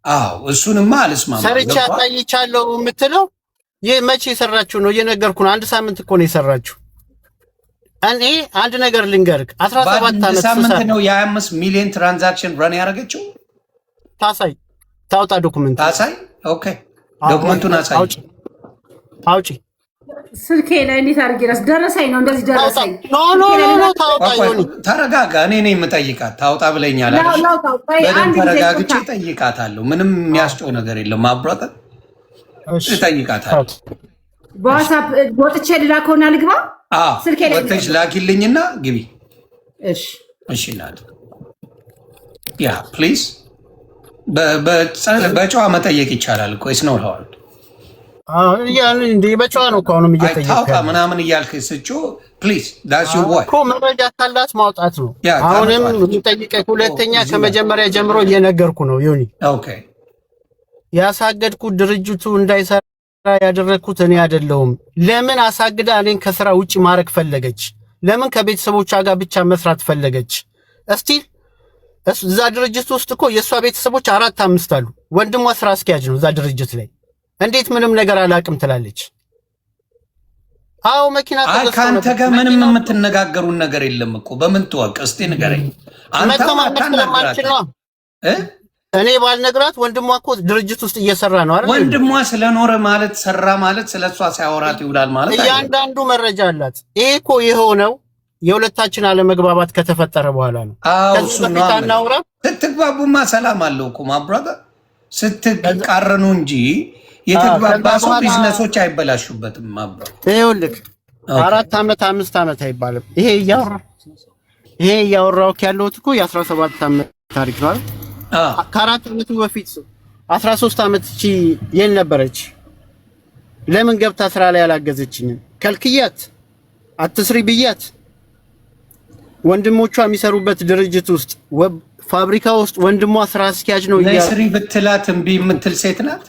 አዎ እሱንማ አልስማማም። ሰርቻ ታይቻለሁ የምትለው ይሄ መቼ የሰራችሁ ነው? እየነገርኩ ነው። አንድ ሳምንት እኮ ነው የሰራችሁ። እኔ አንድ ነገር ልንገርክ 17 ዓመት ሳምንት ነው የ25 ሚሊዮን ትራንዛክሽን ረን ያደረገችው። ታሳይ ታውጣ ዶክመንት ታሳይ። ኦኬ ዶክመንቱን አሳይ። አውጪ ስልኬ ላይ እንዴት አድርጌ ደረሰኝ ነው እንደዚህ ደረሰኝ። ኖ ታውጣ። ይሁን ተረጋጋ። እኔ ነኝ የምጠይቃት። ታውጣ ብለኛል አይደል? በደንብ ተረጋግቼ እጠይቃታለሁ። ምንም የሚያስጨው ነገር የለም። አብሮታ እጠይቃታለሁ። በዋትስአፕ ወጥቼ ልላከውና ልግባ። ስልኬ ላይ ወጥተሽ ላኪልኝና ግቢ። እሺ እሺ እናት ያ ፕሊዝ። በጨዋ መጠየቅ ይቻላል እኮ ኢትስ ኖት ሃርድ። እንደ በጨዋ ነው እኮ አሁንም እየጠየቀ ታውቃ ምናምን እያልክ ስጮ ፕሊዝ ዳትስ ዩ ዋይ እኮ መረጃ ካላት ማውጣት ነው። አሁንም የምጠይቀህ ሁለተኛ ከመጀመሪያ ጀምሮ እየነገርኩ ነው። ዮኒ ኦኬ ያሳገድኩት ድርጅቱ እንዳይሰራ ያደረግኩት እኔ አይደለሁም። ለምን አሳግዳ እኔን ከስራ ውጪ ማድረግ ፈለገች? ለምን ከቤተሰቦቿ ጋር ብቻ መስራት ፈለገች? እስቲ እዛ ድርጅት ውስጥ እኮ የእሷ ቤተሰቦች 4-5 አሉ። ወንድሟ ስራ አስኪያጅ ነው እዛ ድርጅት ላይ። እንዴት ምንም ነገር አላውቅም ትላለች? አዎ መኪና ከአንተ ጋር ምንም የምትነጋገሩን ነገር የለም እኮ። በምን ትወቅ እስቲ ንገረኝ። አንተ እኔ ባልነግራት ወንድሟ እኮ ድርጅት ውስጥ እየሰራ ነው አይደል? ወንድሟ ስለኖረ ማለት ሰራ ማለት ስለሷ ሲያወራት ይውላል ማለት አይደል? እያንዳንዱ መረጃ አላት። ይሄ እኮ የሆነው የሁለታችን አለመግባባት ከተፈጠረ በኋላ ነው። ስትግባቡማ ሰላም አለው እኮ ማብራታ። ስትቃረኑ እንጂ የተግባባ ሰው ቢዝነሶች አይበላሹበትም። ማብራታ ይኸውልህ 4 ዓመት 5 ዓመት አይባልም። ይሄ እያወራሁ ያለሁት እኮ የ17 ዓመት ታሪክ ነው። ከ4 ዓመቱ በፊት 13 ዓመት እቺ የት ነበረች? ለምን ገብታ ስራ ላይ አላገዘችኝም? ከልክያት አትስሪ ብያት ወንድሞቿ የሚሰሩበት ድርጅት ውስጥ ፋብሪካ ውስጥ ወንድሟ ስራ አስኪያጅ ነው። ለስሪ ብትላት እምቢ የምትል ሴት ናት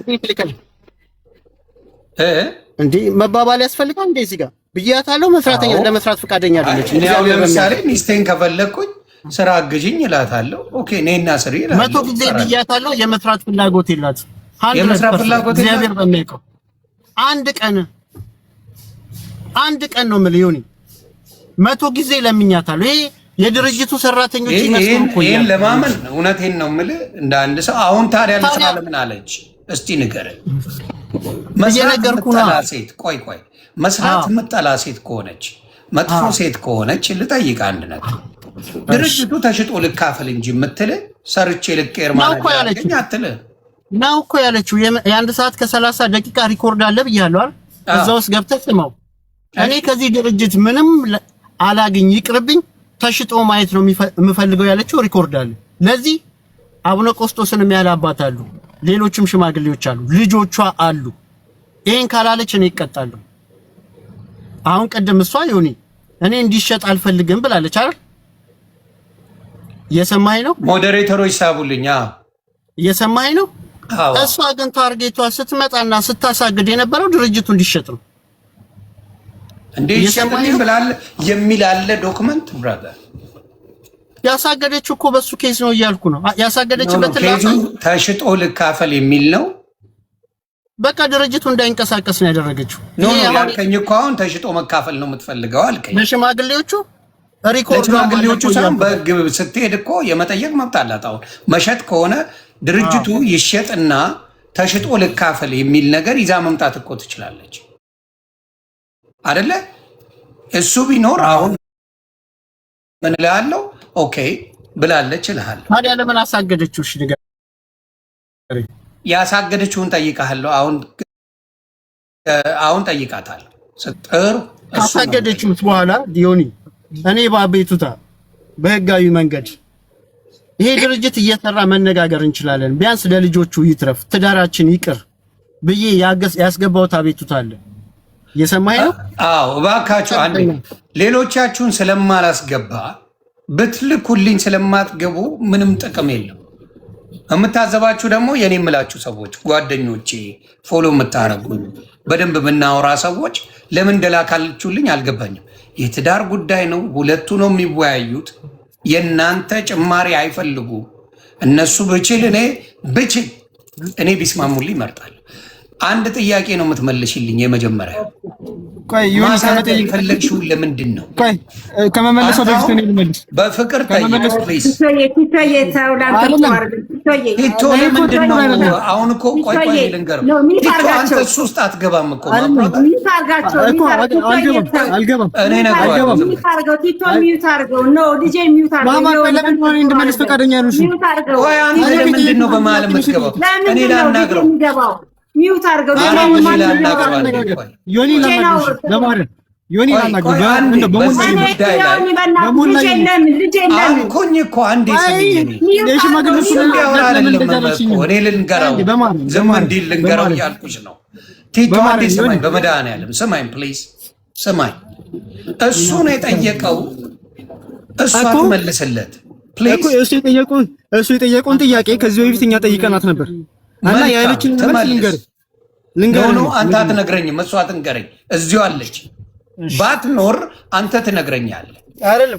እንዴ? መባባል ያስፈልጋል እንዴ? እዚህ ጋር ብያታለሁ። መስራተኛ ለመስራት ፈቃደኛ አይደለች። ያው ለምሳሌ ሚስቴን ከፈለኩኝ ስራ አግዥኝ እላታለሁ። ኦኬ ነይና ስሪ እላታለሁ። 100 ጊዜ ብያታለሁ። የመስራት ፍላጎት የላትም። የመስራት ፍላጎት እግዚአብሔር በሚያውቀው አንድ ቀን ነው የምልህ ዮኒ 100 ጊዜ ለምኛታለሁ። ይሄ የድርጅቱ ሰራተኞች ይመስሉኝ። ይሄን ለማመን እውነቴን ነው የምልህ እንደ አንድ ሰው። አሁን ታዲያ ለስራ ለምን አለች? እስቲ ንገረኝ። መስራት የምጠላ ሴት ቆይ መስራት የምጠላ ሴት ከሆነች መጥፎ ሴት ከሆነች ልጠይቅ አንድ ነገር። ድርጅቱ ተሽጦ ልካፈል እንጂ የምትል ሰርቼ ልቀር ማለት ነው አትልህ ነው እኮ ያለችው። የ1 ሰዓት ከ30 ደቂቃ ሪኮርድ አለ ብያለሁ አይደል? እዛ ውስጥ ገብተህ ስማው። እኔ ከዚህ ድርጅት ምንም አላግኝ ይቅርብኝ፣ ተሽጦ ማየት ነው የምፈልገው ያለችው ሪኮርድ አለ። ለዚህ አቡነ ቆስጦስን የሚያህል አባት አሉ፣ ሌሎችም ሽማግሌዎች አሉ፣ ልጆቿ አሉ። ይሄን ካላለች እኔ እቀጣለሁ። አሁን ቀደም እሷ ዮኒ እኔ እንዲሸጥ አልፈልግም ብላለች አይደል? እየሰማኸኝ ነው? ሞዴሬተሮች ሳቡልኝ። እየሰማኸኝ ነው? እሷ ግን ታርጌቷ ስትመጣና ስታሳግድ የነበረው ድርጅቱ እንዲሸጥ ነው። እንዴ ይሰማኝ ብላል የሚል አለ ዶክመንት ብራዘር። ያሳገደችው እኮ በሱ ኬስ ነው እያልኩ ነው። ያሳገደችበት ኬዙ ተሽጦ ልካፈል የሚል ነው። በቃ ድርጅቱ እንዳይንቀሳቀስ ነው ያደረገችው። ያልከኝ እኮ አሁን ተሽጦ መካፈል ነው የምትፈልገው አልከኝ። ለሽማግሌዎቹ ሪኮርድ ሽማግሌዎቹ ሳይሆን በህግ ስትሄድ እኮ የመጠየቅ መብት አላት። አሁን መሸጥ ከሆነ ድርጅቱ ይሸጥና ተሽጦ ልካፈል የሚል ነገር ይዛ መምጣት እኮ ትችላለች አይደለ? እሱ ቢኖር አሁን ምን እልሃለሁ ኦኬ ብላለች እልሃለሁ። ታዲያ ለምን አሳገደችው? እሺ ንገረኝ። ያሳገደችውን ጠይቃለሁ። አሁን ጠይቃታለሁ። ስጥር ካሳገደችው በኋላ ዲዮኒ እኔ ባቤቱታ በህጋዊ መንገድ ይሄ ድርጅት እየሰራ መነጋገር እንችላለን። ቢያንስ ለልጆቹ ይትረፍ፣ ትዳራችን ይቅር ብዬ ያስገባሁት አቤቱታ አለ። እየሰማኸኝ ነው? አዎ እባካችሁ አንዴ ሌሎቻችሁን ስለማላስገባ ብትልኩልኝ ስለማትገቡ ምንም ጥቅም የለም። የምታዘባችሁ ደግሞ የኔ የምላችሁ ሰዎች ጓደኞቼ፣ ፎሎ የምታረጉኝ በደንብ የምናወራ ሰዎች ለምን እንደላካልችሁልኝ አልገባኝም። የትዳር ጉዳይ ነው፣ ሁለቱ ነው የሚወያዩት። የእናንተ ጭማሪ አይፈልጉ እነሱ። እኔ ቢስማሙልኝ ይመርጣል። አንድ ጥያቄ ነው የምትመልሽልኝ። የመጀመሪያ ማሳደግ የፈለግሽው ለምንድን ነው? ከመመለሰው በፊት እኔ ልመልስ። በፍቅር ለምንድን ነው? አሁን እኮ ቆይ ልንገርህ፣ አንተ እሱ ውስጥ አትገባም እኮ እንድመልስ ፈቃደኛ ያሉሽ ለምንድን ነው በመሀል የምትገባው? እኔ ላናግረው ሚውት አድርገው አልኩኝ እኮ አንዴ እኔ ልንገረው፣ ዝም እንዲል ልንገረው እያልኩሽ ነው። ቲቶ አንዴ ስማኝ፣ በመድኃኒዓለም ስማኝ፣ ፕሊዝ ስማኝ። እሱ ነው የጠየቀው፣ እሷ ትመልስለት ፕሊዝ። እሱ የጠየቀውን ጥያቄ ከዚህ በፊት እኛ ጠይቀናት ነበር እና ያለችን ልንገር ነው። አንተ አትነግረኝም፣ እሷ ትንገረኝ። እዚሁ አለች። ባትኖር አንተ ትነግረኛለህ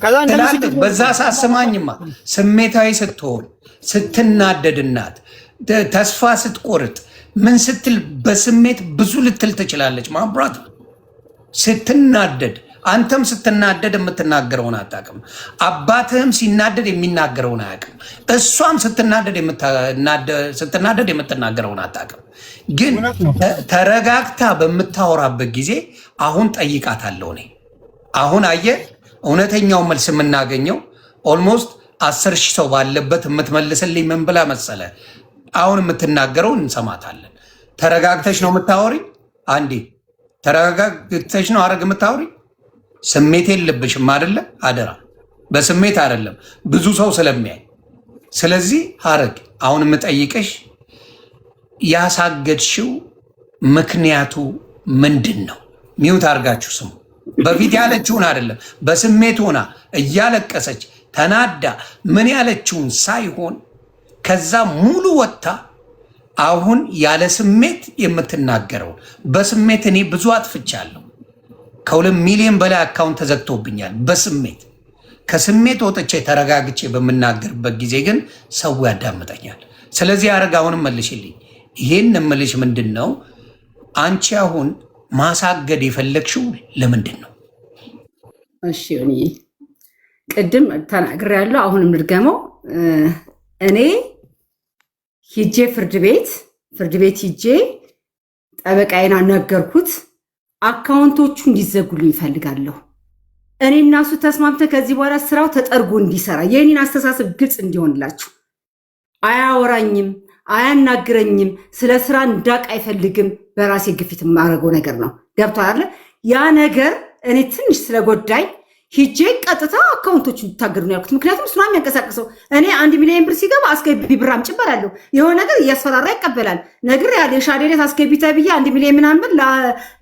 ትላለች። በዛ ሳስማኝማ ስሜታዊ ስትሆን ስትናደድናት ተስፋ ስትቆርጥ ምን ስትል በስሜት ብዙ ልትል ትችላለች። ማብራት ስትናደድ አንተም ስትናደድ የምትናገረውን አታውቅም። አባትህም ሲናደድ የሚናገረውን አያውቅም። እሷም ስትናደድ የምትናገረውን አታውቅም። ግን ተረጋግታ በምታወራበት ጊዜ አሁን ጠይቃታለሁ እኔ። አሁን አየህ እውነተኛውን መልስ የምናገኘው ኦልሞስት 10,000 ሰው ባለበት የምትመልስልኝ ምን ብላ መሰለ? አሁን የምትናገረውን እንሰማታለን። ተረጋግተሽ ነው የምታወሪ? አንዴ ተረጋግተሽ ነው አረግ የምታወሪ? ስሜት የለብሽም አይደለ? አደራ በስሜት አይደለም ብዙ ሰው ስለሚያይ። ስለዚህ ሀረግ አሁን የምጠይቅሽ ያሳገድሽው ምክንያቱ ምንድን ነው? ሚውት አድርጋችሁ ስሙ። በፊት ያለችውን አይደለም፣ በስሜት ሆና እያለቀሰች ተናዳ ምን ያለችውን ሳይሆን ከዛ ሙሉ ወጥታ አሁን ያለ ስሜት የምትናገረው። በስሜት እኔ ብዙ አጥፍቻለሁ። ከ2 ሚሊዮን በላይ አካውንት ተዘግቶብኛል በስሜት። ከስሜት ወጥቼ ተረጋግቼ በምናገርበት ጊዜ ግን ሰው ያዳምጠኛል። ስለዚህ ሀረግ አሁንም መልሽልኝ። ይሄን እምልሽ ምንድን ነው? አንቺ አሁን ማሳገድ የፈለግሽው ለምንድን ነው? እሺ እኔ ቅድም ተናግሬያለሁ፣ አሁንም ልድገመው። እኔ ሂጄ ፍርድ ቤት ሂጄ ጠበቃዬን አናገርኩት። አካውንቶቹ እንዲዘጉልኝ ይፈልጋለሁ። እኔ እና እሱ ተስማምተን ከዚህ በኋላ ስራው ተጠርጎ እንዲሰራ የኔን አስተሳሰብ ግልጽ እንዲሆንላችሁ። አያወራኝም፣ አያናግረኝም፣ ስለ ስራ እንዳቅ አይፈልግም። በራሴ ግፊት የማደርገው ነገር ነው። ገብቶሃል አይደል? ያ ነገር እኔ ትንሽ ስለጎዳኝ ሂጄ ቀጥታ አካውንቶቹ እንዲታገዱ ነው ያልኩት። ምክንያቱም እሱ ነው የሚያንቀሳቅሰው። እኔ 1 ሚሊዮን ብር ሲገባ አስገቢ ብር አምጪ እባላለሁ። የሆነ ነገር እያስፈራራ ይቀበላል። ነግሬሃለሁ። የሻዴሌት አስገቢ ተብዬ 1 ሚሊዮን ምናምን ብር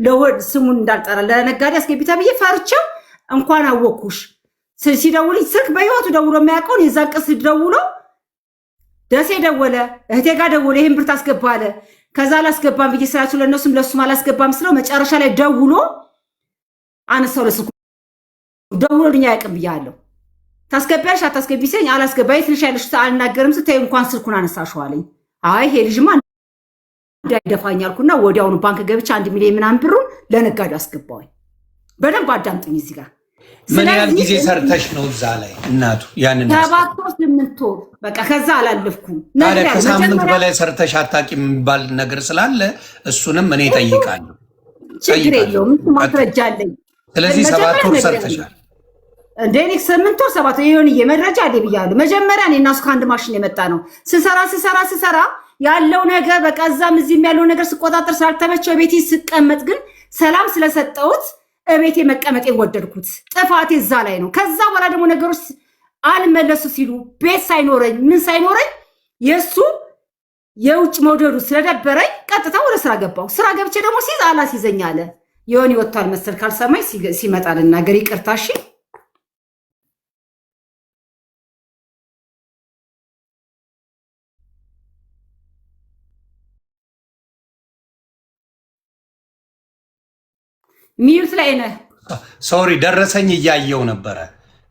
ለወድ ስሙን እንዳልጠራ ለነጋዴ አስገቢ ተብዬ ፈርቼው እንኳን አወኩሽ ሲደውልኝ ስልክ በህይወቱ ደውሎ የማያውቀውን የዛ ቀስ ደውሎ ደሴ ደወለ፣ እህቴ ጋር ደወለ። ይሄን ብር ታስገባለ። ከዛ አላስገባም ብዬ ስላችሁ ለሱም አላስገባም ስለው መጨረሻ ላይ ደውሎ አነሳው። ለስልኩ ደውሎልኝ አያውቅም ብያለሁ። ታስገቢያለሽ አታስገቢ ሲለኝ አላስገባ። የት ነሽ ያለሽ? አልናገርም ስትይ እንኳን ስልኩን አነሳሽው አለኝ። አይ ይሄ ልጅማ እንዳይደፋኝ አልኩና ወዲያውኑ ባንክ ገብቼ 1 ሚሊዮን ምናምን ብሩን ለነጋዴው አስገባውኝ። በደንብ አዳምጡኝ እዚህ ጋር። ምን ያህል ጊዜ ሰርተሽ ነው እዛ ላይ እናቱ? ያንን 7 ወር 8 ወር በቃ ከዛ አላለፍኩም። ታዲያ ከሳምንት በላይ ሰርተሽ አታውቂም የሚባል ነገር ስላለ እሱንም እኔ እጠይቃለሁ። ችግር የለውም ማስረጃ አለኝ። ስለዚህ 7 ወር ሰርተሻል እንደ እኔ 8 ወር 7 ወር ይሁን መረጃ አለ ብያለሁ። መጀመሪያ እኔ እና እሱ ከአንድ ማሽን የመጣ ነው። ስሰራ ያለው ነገር በቃ እዛም እዚህም ያለው ነገር ስቆጣጠር ስላልተመቸው ቤቴ ስቀመጥ ግን ሰላም ስለሰጠሁት እቤቴ መቀመጤን ወደድኩት። ጥፋቴ እዛ ላይ ነው። ከዛ በኋላ ደግሞ ነገሮች አልመለሱ ሲሉ ቤት ሳይኖረኝ ምን ሳይኖረኝ የእሱ የውጭ መውደዱ ስለደበረኝ ቀጥታ ወደ ስራ ገባሁ። ስራ ገብቼ ደግሞ ሲይዝ አላስይዘኝ አለ። የሆነ ይወጣል መሰል ካልሰማኝ ሲመጣ ልናገር። ይቅርታ እሺ። ሚዩት ላይ ነህ። ሶሪ ደረሰኝ እያየው ነበረ።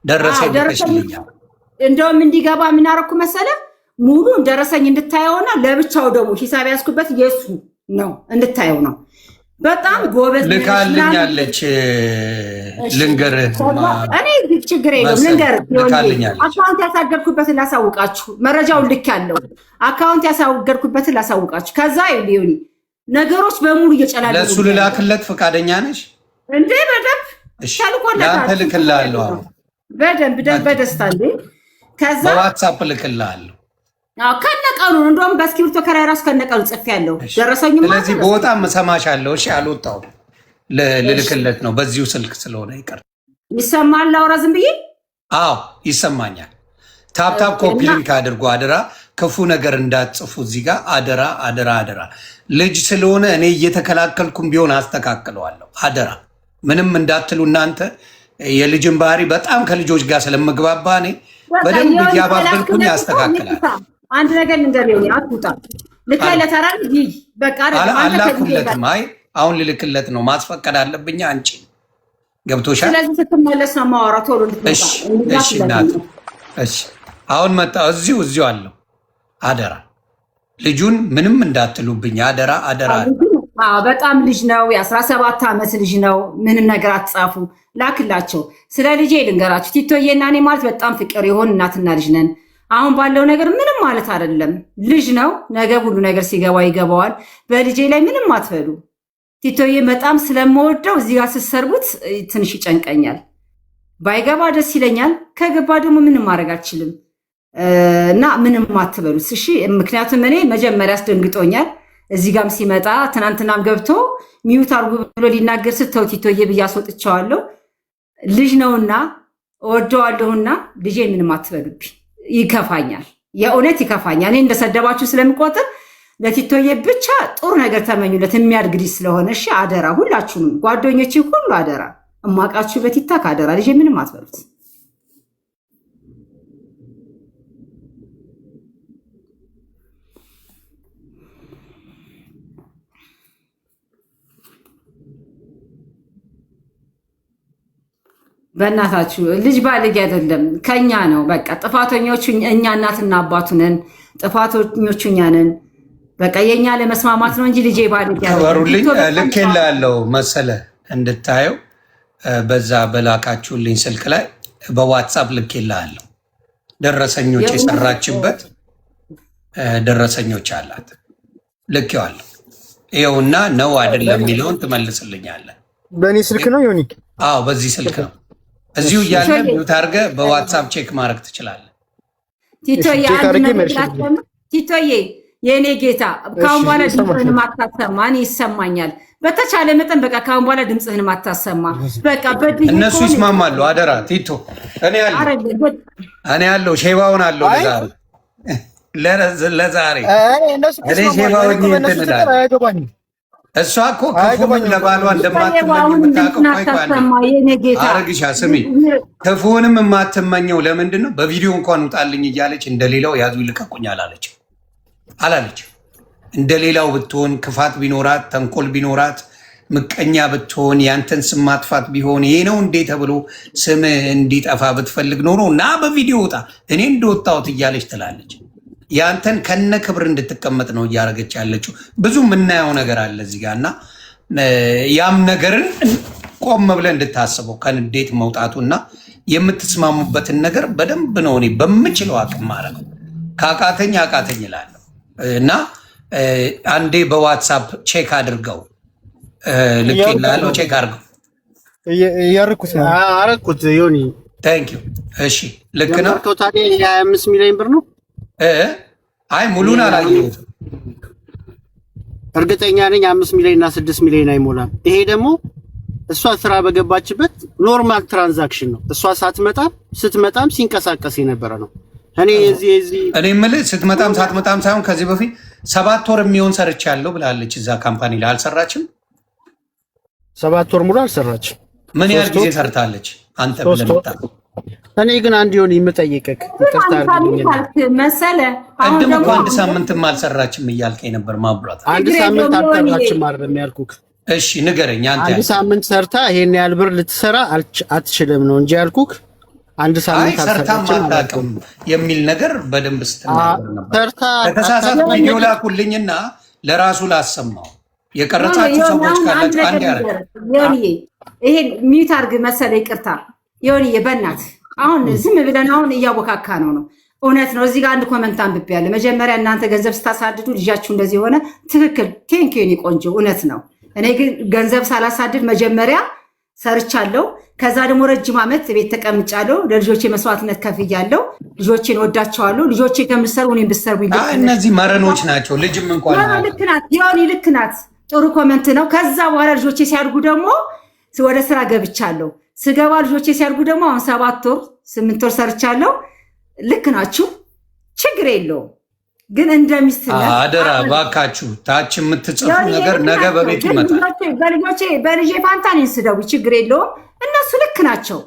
ደረሰኝ እንደውም እንዲገባ ምን አደረኩ መሰለ ሙሉ ደረሰኝ እንድታየውና ለብቻው ደግሞ ሂሳብ ያስኩበት የሱ ነው እንድታየው ነው። በጣም ጎበዝ ልካልኛለች። ልንገርህ እኔ ችግር የለውም ልንገርህ። አካውንት ያሳገድኩበትን ላሳውቃችሁ፣ መረጃውን ልክ ያለው አካውንት ያሳገድኩበትን ላሳውቃችሁ። ከዛ ይሁን ነገሮች በሙሉ እየጨላለሉ ለሱ ልላክለት ፈቃደኛ ነሽ እንዴ? በደንብ ተልኮለታል። ያንተ ልክልሃለሁ በደንብ በደስታ እንዴ። ከዛ በዋትስአፕ ልክልሃለሁ ከነቀኑ እንደውም በእስክሪብቶ ከላይ ራሱ ከነቀኑ ጽፌያለሁ። ደረሰኝማ ስለዚህ በጣም እሰማሻለሁ። እሺ አልወጣሁም ልልክለት ነው በዚሁ ስልክ ስለሆነ ይቀር ይሰማል። አውራ ዝም ብዬ አዎ ይሰማኛል። ታፕታፕ ኮፒ ሊንክ አድርጎ አደራ ክፉ ነገር እንዳትጽፉ እዚህ ጋር አደራ አደራ አደራ። ልጅ ስለሆነ እኔ እየተከላከልኩም ቢሆን አስተካክለዋለሁ። አደራ ምንም እንዳትሉ እናንተ። የልጅን ባህሪ በጣም ከልጆች ጋር ስለምግባባ እኔ በደንብ እያባበልኩኝ ያስተካክላል። አንድ ነገር ልንገርህ፣ አትውጣ ልከለት አራል ይይ በቃ አላኩለትም። አይ አሁን ልልክለት ነው ማስፈቀድ አለብኝ። አንቺ ገብቶሻል። ስለዚህ ስትመለስ ነው ማወራው ቶሎ ልትመጣ። እሺ እናት እሺ አሁን መጣ። እዚሁ አለው። አደራ ልጁን ምንም እንዳትሉብኝ አደራ አደራ። በጣም ልጅ ነው፣ የ17 ዓመት ልጅ ነው። ምንም ነገር አትጻፉ፣ ላክላቸው። ስለ ልጄ ልንገራችሁ፣ ቲቶዬና እኔ ማለት በጣም ፍቅር የሆን እናትና ልጅ ነን። አሁን ባለው ነገር ምንም ማለት አይደለም። ልጅ ነው፣ ነገ ሁሉ ነገር ሲገባ ይገባዋል። በልጄ ላይ ምንም አትበሉ። ቲቶዬ በጣም ስለምወደው እዚህ ጋር ስትሰርቡት ትንሽ ይጨንቀኛል። ባይገባ ደስ ይለኛል፣ ከገባ ደግሞ ምንም ማድረግ አልችልም እና ምንም አትበሉት እሺ። ምክንያቱም እኔ መጀመሪያ አስደንግጦኛል። እዚህ ጋም ሲመጣ ትናንትናም ገብቶ ሚዩት አርጉ ብሎ ሊናገር ስተው ቲቶዬ ብዬ አስወጥቼዋለሁ። ልጅ ነውና እወደዋለሁና ልጄ ምንም አትበሉብኝ። ይከፋኛል፣ የእውነት ይከፋኛል። እኔ እንደሰደባችሁ ስለምቆጥር ለቲቶዬ ብቻ ጥሩ ነገር ተመኙለት፣ የሚያድግ ልጅ ስለሆነ እሺ። አደራ ሁላችሁንም ጓደኞቼ ሁሉ አደራ፣ እማቃችሁ በቲክታክ አደራ ልጄ ምንም አትበሉት። በእናታችሁ ልጅ ባልግ አይደለም ከኛ ነው። በቃ ጥፋተኞቹ እኛ እናትና አባቱ ነን። ጥፋተኞቹ እኛ ነን። በቃ የኛ ለመስማማት ነው እንጂ ልጄ ባልግ ያወሩልኝ ልኬልሃለሁ መሰለ እንድታየው በዛ በላካችሁልኝ ስልክ ላይ በዋትስአፕ ልኬልሃለሁ። ደረሰኞች የሰራችበት ደረሰኞች አላት ልኬዋለሁ። ይኸውና ነው አይደለም የሚለውን ትመልስልኛለህ። በእኔ ስልክ ነው ዮኒ? አዎ በዚህ ስልክ ነው። እዚሁ እያለ ሚዩት አድርገህ በዋትስአፕ ቼክ ማድረግ ትችላለህ። ቲቶዬ የእኔ ጌታ ካሁን በኋላ ድምፅህን ማታሰማ እኔ ይሰማኛል። በተቻለ መጠን በቃ ካሁን በኋላ ድምፅህን ማታሰማ። በቃ እነሱ ይስማማሉ። አደራ ቲቶ እኔ ያለው ሼባውን አለው ለዛሬ እኔ ሼባውን ይንትንላል። እሷ እኮ ክፉንም ለባሏ እንደማትመኝ የምታውቀው አረግሻ ስሚ፣ ክፉንም የማትመኘው ለምንድን ነው? በቪዲዮ እንኳን ውጣልኝ እያለች እንደሌላው ያዙ ይልቀቁኝ አላለች። እንደሌላው ብትሆን ክፋት ቢኖራት ተንኮል ቢኖራት ምቀኛ ብትሆን ያንተን ስም ማጥፋት ቢሆን ይሄ ነው እንዴ ተብሎ ስም እንዲጠፋ ብትፈልግ ኖሮ እና በቪዲዮ ውጣ እኔ እንደወጣሁት እያለች ትላለች። ያንተን ከነ ክብር እንድትቀመጥ ነው እያደረገች ያለችው። ብዙ የምናየው ነገር አለ እዚህ ጋር እና ያም ነገርን ቆም ብለህ እንድታስበው ከንዴት መውጣቱና የምትስማሙበትን ነገር በደንብ ነው እኔ በምችለው አቅም ማድረገው። ከአቃተኝ አቃተኝ እላለሁ እና አንዴ በዋትሳፕ ቼክ አድርገው ልኬልሃለሁ። ቼክ አድርገው። እያደረኩት ነው። አረኩት ዮኒ ታንክ ዩ። እሺ ልክ ነው። ቶታሊ 25 ሚሊዮን ብር ነው። አይ ሙሉን አላየሁትም። እርግጠኛ ነኝ 5 ሚሊዮን እና 6 ሚሊዮን አይሞላም። ይሄ ደግሞ እሷ ስራ በገባችበት ኖርማል ትራንዛክሽን ነው። እሷ ስትመጣም ሲንቀሳቀስ የነበረ ነው። እኔ የምልህ ስትመጣም ሳትመጣም ሳይሆን ከዚህ በፊት 7 ወር የሚሆን ሰርቻለሁ ብላለች። እዛ ካምፓኒ ላይ አልሰራችም። 7 ወር ሙሉ አልሰራችም። ምን ያህል ጊዜ ሰርታለች አንተ ብለህ መጣ? እኔ ግን አንድ ይሆን የምጠይቅህ መሰለ። ቅድም እኮ 1 ሳምንትም አልሰራችም እያልከኝ ነበር። ማብራት 1 ሳምንት አልሰራችም አይደለም ያልኩህ። እሺ ንገረኝ አንተ። አንድ ሳምንት ሰርታ ይሄን ያህል ብር ልትሰራ አትችልም ነው እንጂ ያልኩክ። አንድ ሳምንት አልሰራችም የሚል ነገር በደንብ ስትናገር ነበር። ሰርታ ተከሳሳት ቪዲዮ ላኩልኝና ለራሱ ላሰማው የቀረጻችሁ ሰዎች ካላችሁ አንድ ያረግ ዮኒዬ ይሄን ሚዩት አድርግ መሰለ። ይቅርታ ዮኒዬ በእናት አሁን ዝም ብለን አሁን እያቦካካ ነው። እውነት ነው። እዚህ ጋር አንድ ኮመንት አንብቤያለሁ። መጀመሪያ እናንተ ገንዘብ ስታሳድዱ ልጃችሁ እንደዚህ ሆነ። ትክክል ቴንክ ዩ ቆንጆ፣ እውነት ነው። እኔ ግን ገንዘብ ሳላሳድድ መጀመሪያ ሰርቻለሁ። ከዛ ደግሞ ረጅም ዓመት ቤት ተቀምጫለሁ። ለልጆቼ መስዋዕትነት ከፍያለሁ። ልጆቼን ወዳቸዋለሁ። ልጆቼ ከምሰሩ እኔም ብሰሩ ይልክ። እነዚህ መረኖች ናቸው። ልጅም እንኳን ልክ ናት ዮኒ፣ ልክ ናት። ጥሩ ኮመንት ነው። ከዛ በኋላ ልጆቼ ሲያድጉ ደግሞ ወደ ስራ ገብቻለሁ። ስገባ ልጆቼ ሲያድጉ ደግሞ አሁን 7 ወር 8 ወር ሰርቻለሁ። ልክ ናችሁ፣ ችግር የለውም። ግን እንደሚስት አደራ ባካችሁ፣ ታች የምትጽፉ ነገር ነገ በቤት ይመጣል። በልጄ ፋንታ እኔን ስደቡ ችግር የለውም። እነሱ ልክ ናቸው።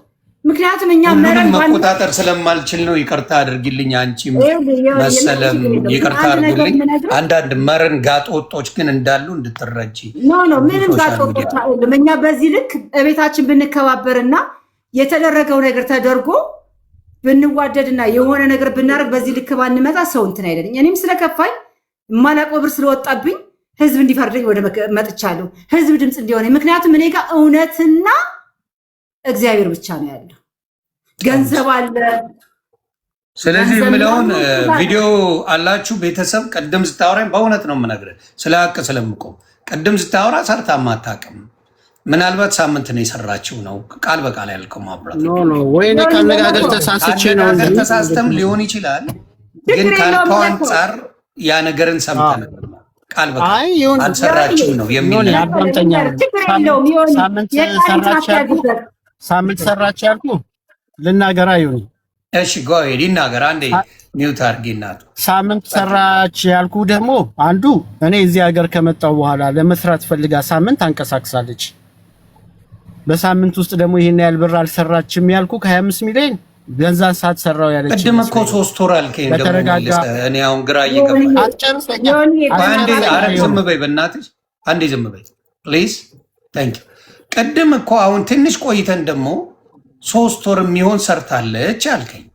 ምክንያቱም እኛ መረን መቆጣጠር ስለማልችል ነው። ይቅርታ አድርጊልኝ። አንቺም መሰለም ይቅርታ አድርጉልኝ። አንዳንድ መረን ጋጦጦች ግን እንዳሉ እንድትረጂ። ኖ ምንም ጋጦጦች አይደለም። እኛ በዚህ ልክ እቤታችን ብንከባበርና የተደረገው ነገር ተደርጎ ብንዋደድና የሆነ ነገር ብናደርግ በዚህ ልክ ባንመጣ ሰው እንትን አይደለኝ። እኔም ስለከፋኝ የማላውቀው ብር ስለወጣብኝ ህዝብ እንዲፈርደኝ ወደ መጥቻለሁ። ህዝብ ድምፅ እንዲሆነ። ምክንያቱም እኔ ጋር እውነትና እግዚአብሔር ብቻ ነው ያለው። ገንዘብ አለ። ስለዚህ የምለውን ቪዲዮ አላችሁ ቤተሰብ። ቅድም ስታወራኝ በእውነት ነው የምነግርህ፣ ስለ ሀቅ ስለምቆም። ቅድም ስታወራ ሰርታ ማታውቅም። ምናልባት ሳምንት ነው የሰራችው ነው ቃል በቃል ያልከው ማብራት ወይ ካነጋገር ተሳስቼ ነው እንጂ ተሳስተም ሊሆን ይችላል። ግን ካልከው አንጻር ያ ነገርን ሰምተህ ነበር። ቃል በቃል አልሰራችም ነው የሚል ሳምንት ሰራች ያልኩ ልናገራ ይሁን። እሺ ጎይ ሊናገር አንዴ ኒውት አድርጊ እናቱ። ሳምንት ሰራች ያልኩ ደግሞ አንዱ እኔ እዚህ ሀገር ከመጣው በኋላ ለመስራት ፈልጋ ሳምንት አንቀሳቅሳለች። በሳምንት ውስጥ ደግሞ ይሄን ያህል ብር አልሰራችም ያልኩ ከ25 ሚሊዮን ገንዘብ ሳትሰራው ያለች። ቅድም እኮ 3 ወር አልከኝ። ደግሞ እኔ አሁን ግራ እየገባኝ አትጨርሰኛ። አንዴ አረግ ዝም በይ በእናትሽ አንዴ ዝም በይ ፕሊዝ ታንክ ዩ። ቅድም እኮ አሁን ትንሽ ቆይተን ደግሞ 3 ወር የሚሆን ሰርታለች አልከኝ።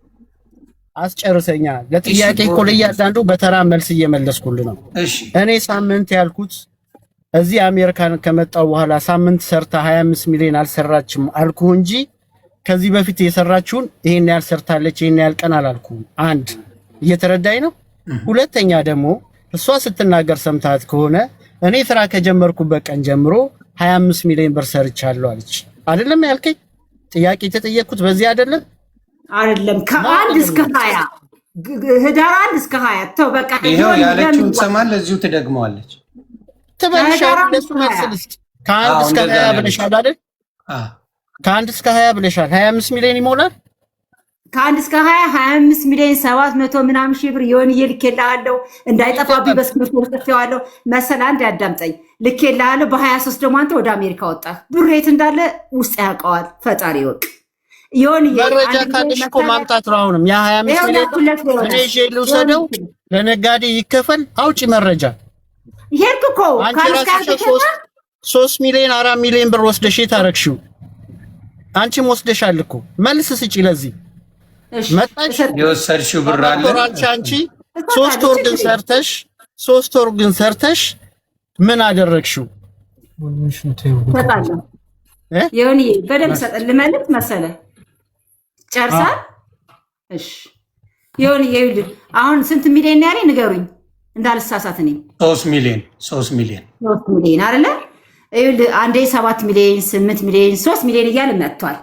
አስጨርሰኛ። ለጥያቄ እኮ ለእያንዳንዱ በተራ መልስ እየመለስኩልህ ነው። እሺ እኔ ሳምንት ያልኩት እዚህ አሜሪካን ከመጣው በኋላ ሳምንት ሰርታ 25 ሚሊዮን አልሰራችም አልኩ እንጂ ከዚህ በፊት የሰራችውን ይሄን ያህል ሰርታለች ይሄን ያህል ቀን አላልኩም። አንድ እየተረዳኝ ነው። ሁለተኛ ደግሞ እሷ ስትናገር ሰምታት ከሆነ እኔ ስራ ከጀመርኩበት ቀን ጀምሮ 25 ሚሊዮን ብር ሰርቻለሁ አለች። አይደለም ያልከኝ? ጥያቄ የተጠየቅኩት በዚህ አይደለም ከ1 እስከ 20 ህዳር 1 እስከ 20 ተው በቃ። ይሄው ያለችውን ትሰማለህ፣ እዚሁ ትደግመዋለች። ተበልሻለህ። ለሱ መልስ ከ1 እስከ 20 ብለሻል አይደል? ከ1 እስከ 20 ብለሻል። 25 ሚሊዮን ይሞላል። ከ1 እስከ 20 25 ሚሊዮን 700 ምናምን ሺህ ብር የሆነ ልኬልሃለሁ። እንዳይጠፋብኝ በስክሪፕት ወጥቼዋለሁ። መሰል አንድ ያዳምጠኝ። ልኬልሃለሁ። በ23 ደግሞ አንተ ወደ አሜሪካ ወጣ። ብር የት እንዳለ ውስጥ ያውቀዋል ፈጣሪ ይወቅ። የሆነ መረጃ ካለሽ እኮ ማምጣት ነው። አሁንም ያ 25 ሚሊዮን እኔ ይዤ ልውሰደው፣ ለነጋዴ ይከፈል። አውጪ መረጃ። ይሄን እኮ ካንስካሽ 3 ሚሊዮን 4 ሚሊዮን ብር ወስደሽ የታረክሽው አንቺም ወስደሻል እኮ። መልስ ስጪ ለዚህ መጣች። የወሰድሽው ብር አለ አንቺ 3 ወር ግን ሰርተሽ ምን አደረግሽው? ተጣጣ የሆነ በደምብ ሰጠን ልመልስ መሰለ ጨርሳ። እሺ የሆነ ይኸውልህ አሁን ስንት ሚሊዮን ያለኝ ንገሩኝ እንዳልሳሳት። እኔ 3 ሚሊዮን አይደለ? ይኸውልህ አንዴ 7 ሚሊዮን 8 ሚሊዮን 3 ሚሊዮን እያለ መጥቷል።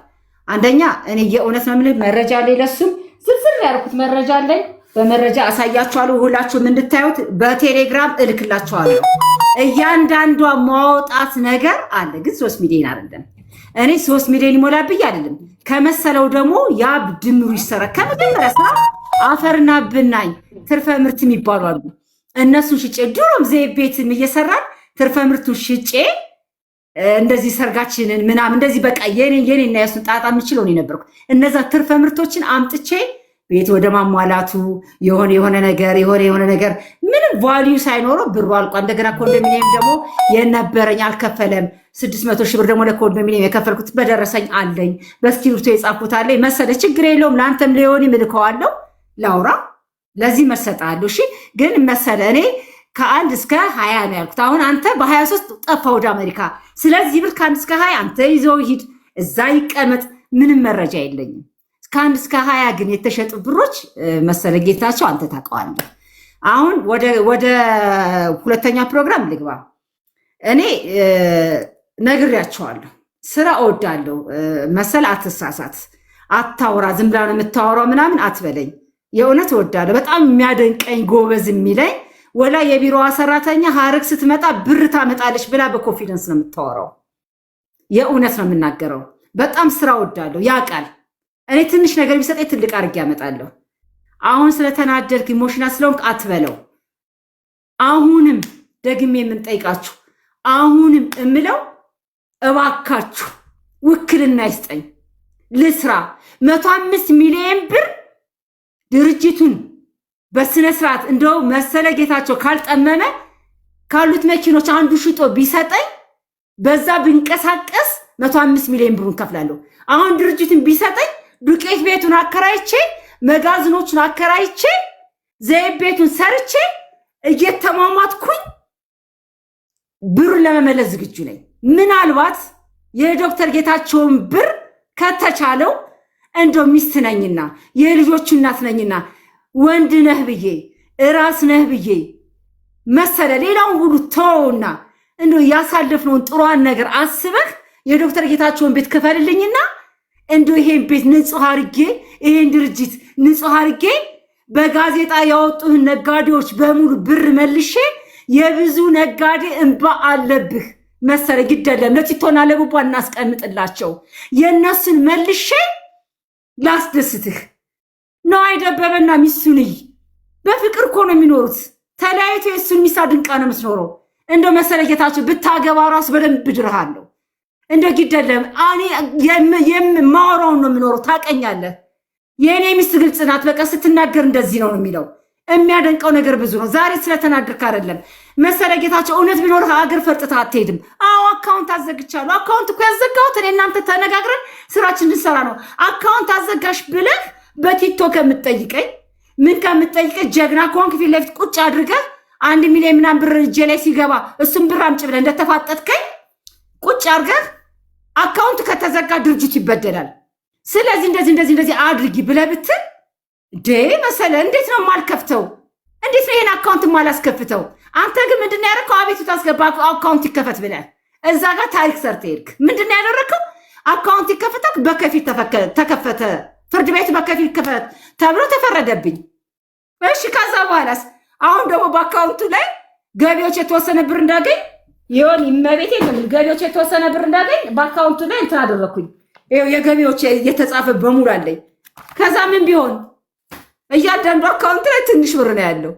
አንደኛ እኔ የእውነት ነው የምልህ መረጃ ላይ ለሱም ዝርዝር ያልኩት መረጃ ላይ በመረጃ አሳያችኋለሁ። ሁላችሁም እንድታዩት በቴሌግራም እልክላችኋለሁ። እያንዳንዷ ማውጣት ነገር አለ። ግን 3 ሚሊዮን አይደለም። እኔ 3 ሚሊዮን ይሞላብኝ አይደለም። ከመሰለው ደግሞ ያ ድምሩ ይሰራ። ከመጀመሪያ ስራ አፈርና ብናኝ ትርፈ ምርት የሚባሉ አሉ። እነሱን ሽጬ ድሮም ዘይት ቤትም እየሰራን ትርፈ ምርቱን ሽጬ እንደዚህ ሰርጋችንን ምናምን እንደዚህ በቃ የኔና የሱን ጣጣ የምችለው ነው የነበርኩት። እነዛ ትርፈ ምርቶችን አምጥቼ ቤት ወደ ማሟላቱ የሆነ ነገር ምንም ቫልዩ ሳይኖረው ብሩ አልቋል። እንደገና ኮንዶሚኒየም ደግሞ የነበረኝ አልከፈለም። 600 ሺህ ብር ደግሞ ለኮንዶሚኒየም የከፈልኩት በደረሰኝ አለኝ፣ በስክሪፕቶ የጻፍኩት አለኝ መሰለ። ችግር የለውም ለአንተም ሊሆን ምልከዋለሁ፣ ላውራ ለዚህ መሰጣለሁ። እሺ ግን መሰለ እኔ ከ1 እስከ 20 ነው ያልኩት። አሁን አንተ በ23 ጠፋ ወደ አሜሪካ። ስለዚህ ብር ከ1 እስከ 20 አንተ ይዘው ሂድ፣ እዛ ይቀመጥ። ምንም መረጃ የለኝም። ከ1 እስከ 20 ግን የተሸጡ ብሮች መሰለ ጌታቸው አንተ ታውቀዋለህ። አሁን ወደ ሁለተኛ ፕሮግራም ልግባ። እኔ ነግሬያቸዋለሁ፣ ስራ እወዳለሁ መሰለ። አትሳሳት፣ አታውራ፣ ዝም ብላ ነው የምታወራው ምናምን አትበለኝ። የእውነት እወዳለሁ። በጣም የሚያደንቀኝ ጎበዝ የሚለኝ ወላ የቢሮዋ ሰራተኛ ሀረግ ስትመጣ ብር ታመጣለች ብላ በኮንፊደንስ ነው የምታወራው። የእውነት ነው የምናገረው። በጣም ስራ እወዳለሁ። ያ ቃል እኔ ትንሽ ነገር ቢሰጠኝ ትልቅ አድርጌ ያመጣለሁ። አሁን ስለተናደድክ ኢሞሽናል ስለሆንክ አትበለው። አሁንም ደግሜ የምንጠይቃችሁ አሁንም እምለው እባካችሁ ውክልና ይስጠኝ ልስራ። 105 ሚሊዮን ብር ድርጅቱን በስነ ስርዓት እንደው መሰለ ጌታቸው ካልጠመመ ካሉት መኪኖች አንዱ ሽጦ ቢሰጠኝ በዛ ብንቀሳቀስ 105 ሚሊዮን ብሩን ከፍላለሁ። አሁን ድርጅቱን ቢሰጠኝ ዱቄት ቤቱን አከራይቼ መጋዘኖቹን አከራይቼ ዘይት ቤቱን ሰርቼ እየተማማትኩኝ ብሩን ለመመለስ ዝግጁ ነኝ። ምናልባት የዶክተር ጌታቸውን ብር ከተቻለው እንደው ሚስት ነኝና የልጆቹ እናት ነኝና ወንድ ነህ ብዬ እራስ ነህ ብዬ መሰለ ሌላውን ሁሉ ተወውና እንደው ያሳለፍነውን ጥሩዋን ነገር አስበህ የዶክተር ጌታቸውን ቤት ክፈልልኝና እንደው ይሄን ቤት ንጹህ አርጌ ይሄን ድርጅት ንጹህ አርጌ በጋዜጣ ያወጡህን ነጋዴዎች በሙሉ ብር መልሼ የብዙ ነጋዴ እንባ አለብህ መሰለ። ግደለም ለቲቶና ለቡባ እናስቀምጥላቸው የነሱን መልሼ ላስደስትህ ነው። አይደበበና ሚስቱንይ በፍቅር እኮ ነው የሚኖሩት። ተለያይቶ የሱን ሚስት አድንቃ ነው የምትኖረው። እንደው መሰለ ጌታቸው ብታገባ ራሱ በደንብ ድርሃለሁ። እንደው ግደለም እኔ የማወራውን ነው የምኖረው። ታውቀኛለህ። የእኔ ሚስት ግልጽ ናት። በቃ ስትናገር እንደዚህ ነው የሚለው። የሚያደንቀው ነገር ብዙ ነው። ዛሬ ስለተናደርክ አይደለም መሰለ ጌታቸው። እውነት ቢኖርህ ሀገር ፈርጥተህ አትሄድም። አዎ አካውንት አዘግቻለሁ። አካውንት እኮ ያዘጋሁት እኔ እናንተ ተነጋግረን ስራችን እንሰራ ነው። አካውንት አዘጋሽ ብለህ በቲክቶክ ከምትጠይቀኝ ምን ከምትጠይቀኝ ጀግና ከሆንክ ፊት ለፊት ቁጭ አድርገህ 1 ሚሊዮን ምናምን ብር እጄ ላይ ሲገባ እሱም ብር አምጪ ብለህ እንደተፋጠጥከኝ ቁጭ አድርገህ አካውንት ከተዘጋ ድርጅቱ ይበደላል። ስለዚህ እንደዚህ አድርጊ ብለህ ብትል መሰለ እንዴት ነው የማልከፍተው? እንዴት ነው ይሄን አካውንት የማላስከፍተው? አንተ ግን ምንድነው ያደረከው? አቤቱታ አስገባ አካውንት ይከፈት ብለህ እዛ ጋር ታሪክ ሰርተህ ሄድክ። ምንድነው ያደረከው? አካውንት ይከፈታል በከፊል ተከፈተ፣ ፍርድ ቤቱ በከፊል ከፈት ተብሎ ተፈረደብኝ። እሺ ከዛ በኋላስ አሁን ደግሞ በአካውንቱ ላይ ገቢዎች የተወሰነ ብር እንዳገኝ ይሁን ይመቤቴ ገቢዎች የተወሰነ ብር እንዳገኝ በአካውንቱ ላይ እንትን አደረኩኝ። ይኸው የገቢዎች የተጻፈ በሙሉ አለኝ። ከዛ ምን ቢሆን እያንዳንዱ አካውንት ላይ ትንሽ ብር ነው ያለው።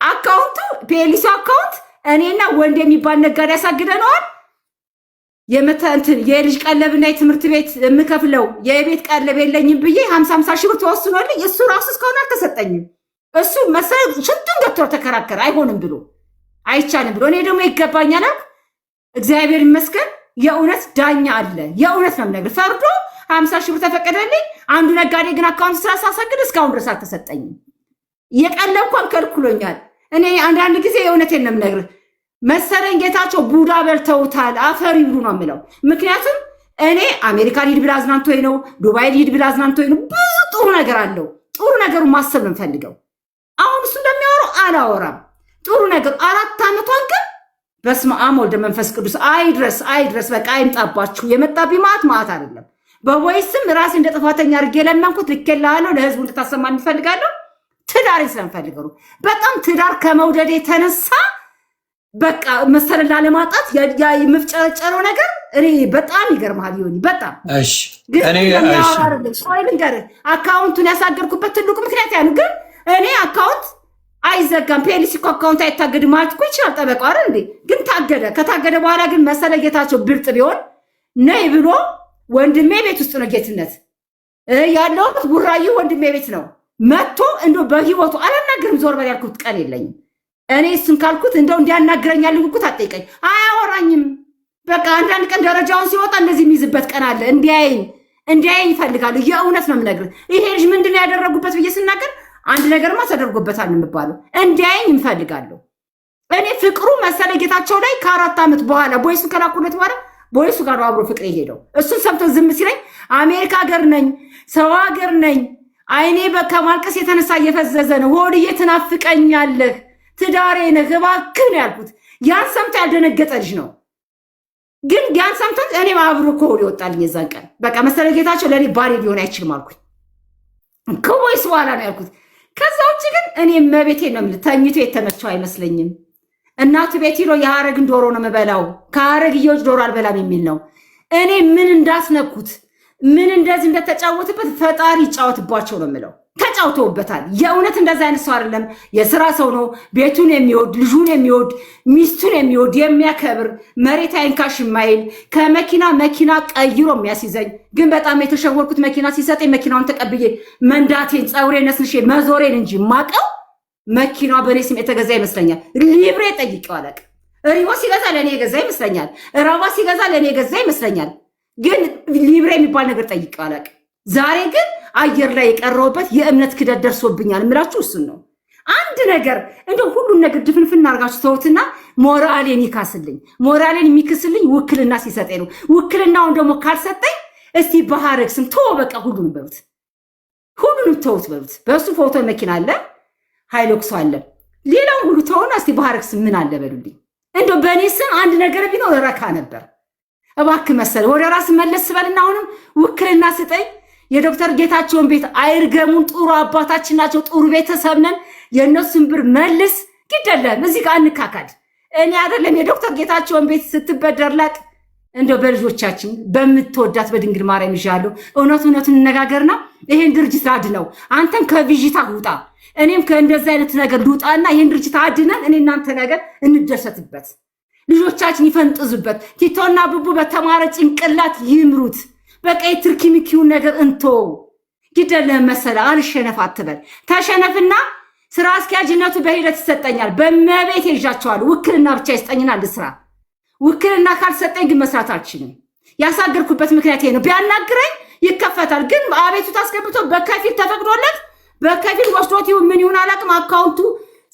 አካውንቱ ፒኤልሲ አካውንት እኔና ወንድ የሚባል ነጋዴ ያሳግደነዋል። የልጅ ቀለብና የትምህርት ቤት የምከፍለው የቤት ቀለብ የለኝም ብዬ 50 ሺህ ብር ተወስኖልኝ እሱ ራሱ እስካሁን አልተሰጠኝም። እሱ መሰለ ሽንቱን ገትሮ ተከራከረ። አይሆንም ብሎ አይቻልም ብሎ እኔ ደግሞ ይገባኛል። እግዚአብሔር ይመስገን የእውነት ዳኛ አለ። የእውነት ነው የምነግርህ። ፈርዶ 50 ሺህ ብር ተፈቀደልኝ። አንዱ ነጋዴ ግን አካውንት ስላሳሰግድ እስካሁን ድረስ አልተሰጠኝም። የቀለብ እንኳን ከልክሎኛል። እኔ አንዳንድ ጊዜ የእውነቴን ነው የምነግርህ መሰለኝ ጌታቸው ቡዳ በልተውታል። አፈር ይብሉ ነው የምለው። ምክንያቱም እኔ አሜሪካ ሊድ ብላ አዝናንቶኝ ነው፣ ዱባይ ሊድ ብላ አዝናንቶኝ ነው። ብዙ ጥሩ ነገር አለው። ጥሩ ነገሩን ማሰብ ነው የምፈልገው። አሁን እሱ እንደሚያወራው አላወራም። ጥሩ ነገር 4 ዓመቷን ግን በስመ አብ ወልደ መንፈስ ቅዱስ አይድረስ በቃ አይምጣባችሁ። የመጣብኝ ማት አይደለም። በቮይስም ራሴ እንደ ጥፋተኛ አድርጌ ለመንኩት። ልኬልሃለሁ። ለህዝቡ እንድታሰማ እንፈልጋለሁ። ትዳሬን ስለምፈልገው በጣም ትዳር ከመውደድ የተነሳ በቃ መሰለላ ለማጣት የምፍጨረጨረው ነገር እኔ በጣም ይገርማል። ይሆን በጣም እሺ። ግን አካውንቱን ያሳገርኩበት ትልቁ ምክንያት ያ ነው። ግን እኔ አካውንት አይዘጋም ፒኤልሲ እኮ አካውንት አይታገድም ማለት እኮ ይችላል ጠበቃው አይደል እንዴ? ግን ታገደ። ከታገደ በኋላ ግን መሰለ ጌታቸው ብልጥ ቢሆን ነይ ብሎ ወንድሜ ቤት ውስጥ ነው ጌትነት ያለሁት ቡራዩ ወንድሜ ቤት ነው። መጥቶ እንደው በህይወቱ አላናግርም ዞር በል ያልኩት ቀን የለኝም። እኔ እሱን ካልኩት እንደው እንዲያናግረኛል ልኩት አጠይቀኝ አያወራኝም። በቃ አንዳንድ ቀን ደረጃውን ሲወጣ እንደዚህ የሚይዝበት ቀን አለ። እንዲያየኝ ይፈልጋሉ። የእውነት ነው የምነግርህ። ይሄ ልጅ ምንድነው ያደረጉበት ብዬ ስናገር አንድ ነገርማ ተደርጎበታል የምባለው። እንዲያየኝ እንፈልጋለሁ። እኔ ፍቅሩ መሰለ ጌታቸው ላይ ከ4 ዓመት በኋላ ቦይሱ ከላኩለት በኋላ ቦይሱ ጋር አብሮ ፍቅር ሄደው እሱን ሰምቶ ዝም ሲለኝ አሜሪካ ሀገር ነኝ፣ ሰው ሀገር ነኝ፣ አይኔ ከማልቀስ የተነሳ እየፈዘዘ ነው፣ ሆድዬ ትናፍቀኛለህ፣ ትዳሬ ነህ እባክህ ነው ያልኩት። ያን ሰምቶ ያልደነገጠ ልጅ ነው። ግን ያን ሰምቶ እኔ አብሮ ከሆድ ይወጣልኝ የዛን ቀን በቃ መሰለ ጌታቸው ለእኔ ባሪ ሊሆን አይችልም አልኩኝ። ከቦይስ በኋላ ነው ያልኩት። ከዛ ውጭ ግን እኔ መቤቴ ነው የምልህ ተኝቶ የተመቸው አይመስለኝም። እናቱ ቤት ሄዶ የሐረግን ዶሮ ነው የምበላው ከሐረግዬዎች ዶሮ አልበላም የሚል ነው። እኔ ምን እንዳስነኩት ምን እንደዚህ እንደተጫወትበት ፈጣሪ ይጫወትባቸው ነው የምለው። ተጫውተውበታል። የእውነት እንደዛ አይነት ሰው አይደለም። የስራ ሰው ነው። ቤቱን የሚወድ ልጁን የሚወድ ሚስቱን የሚወድ የሚያከብር መሬት አይንካሽ የማይል ከመኪና መኪና ቀይሮ የሚያስይዘኝ ግን በጣም የተሸወርኩት መኪና ሲሰጠኝ መኪናውን ተቀብዬ መንዳቴን ፀጉሬን ነስንሼ መዞሬን እንጂ ማቀው መኪናው በእኔ ስም የተገዛ ይመስለኛል። ሊብሬ ጠይቄው አላውቅም። ሪቦ ሲገዛ ለእኔ የገዛ ይመስለኛል። ራባ ሲገዛ ለእኔ የገዛ ይመስለኛል። ግን ሊብሬ የሚባል ነገር ጠይቄው አላውቅም። ዛሬ ግን አየር ላይ የቀረውበት የእምነት ክደት ደርሶብኛል የምላችሁ እሱን ነው። አንድ ነገር እንደው ሁሉን ነገር ድፍንፍና አድርጋችሁ ተውትና ሞራሌን ይካስልኝ። ሞራሌን የሚክስልኝ ውክልና ሲሰጠኝ ነው። ውክልናውን ደግሞ ካልሰጠኝ እስቲ በሐረግ ስም ተው በቃ ሁሉንም በሉት፣ ሁሉንም ተውት በሉት። በእሱ ፎቶ መኪና አለ፣ ሃይሎክስ አለ፣ ሌላውን ሁሉ ተውና እስቲ በሐረግ ስም ምን አለ በሉልኝ። እንደው በእኔ ስም አንድ ነገር ቢኖር ረካ ነበር። እባክህ መሰለ ወደ ራስ መለስ በልና አሁንም ውክልና ስጠኝ። የዶክተር ጌታቸውን ቤት አይርገሙን። ጥሩ አባታችን ናቸው። ጥሩ ቤተሰብ ነን። የእነሱን ብር መልስ ግደለም። እዚህ ጋር እንካካድ። እኔ አይደለም የዶክተር ጌታቸውን ቤት ስትበደርላቅ እንደው በልጆቻችን በምትወዳት በድንግል ማርያም ይዣለሁ። እውነቱን እንነጋገርና ይሄን ድርጅት አድነው። አንተም ከቪዥታ ውጣ፣ እኔም ከእንደዚህ አይነት ነገር ልውጣና ይሄን ድርጅት አድነን እኔ እናንተ ነገር እንደሰትበት፣ ልጆቻችን ይፈንጥዙበት። ቲቶና ቡቡ በተማረ ጭንቅላት ይምሩት። በቃ የትርኪሚኪውን ነገር እንቶ ግደለህ መሰለ አልሸነፍ አትበል። ተሸነፍና ስራ አስኪያጅነቱ በሂደት ይሰጠኛል። በመቤት ይዣቸዋለሁ። ውክልና ብቻ ይስጠኝና ልስራ። ውክልና ካልሰጠኝ ግን መስራት አልችልም። ያሳገርኩበት ምክንያት ይሄ ነው። ቢያናግረኝ ይከፈታል። ግን አቤቱታ አስገብቶ በከፊል ተፈቅዶለት በከፊል ወስዶት ምን ይሁን አላውቅም። አካውንቱ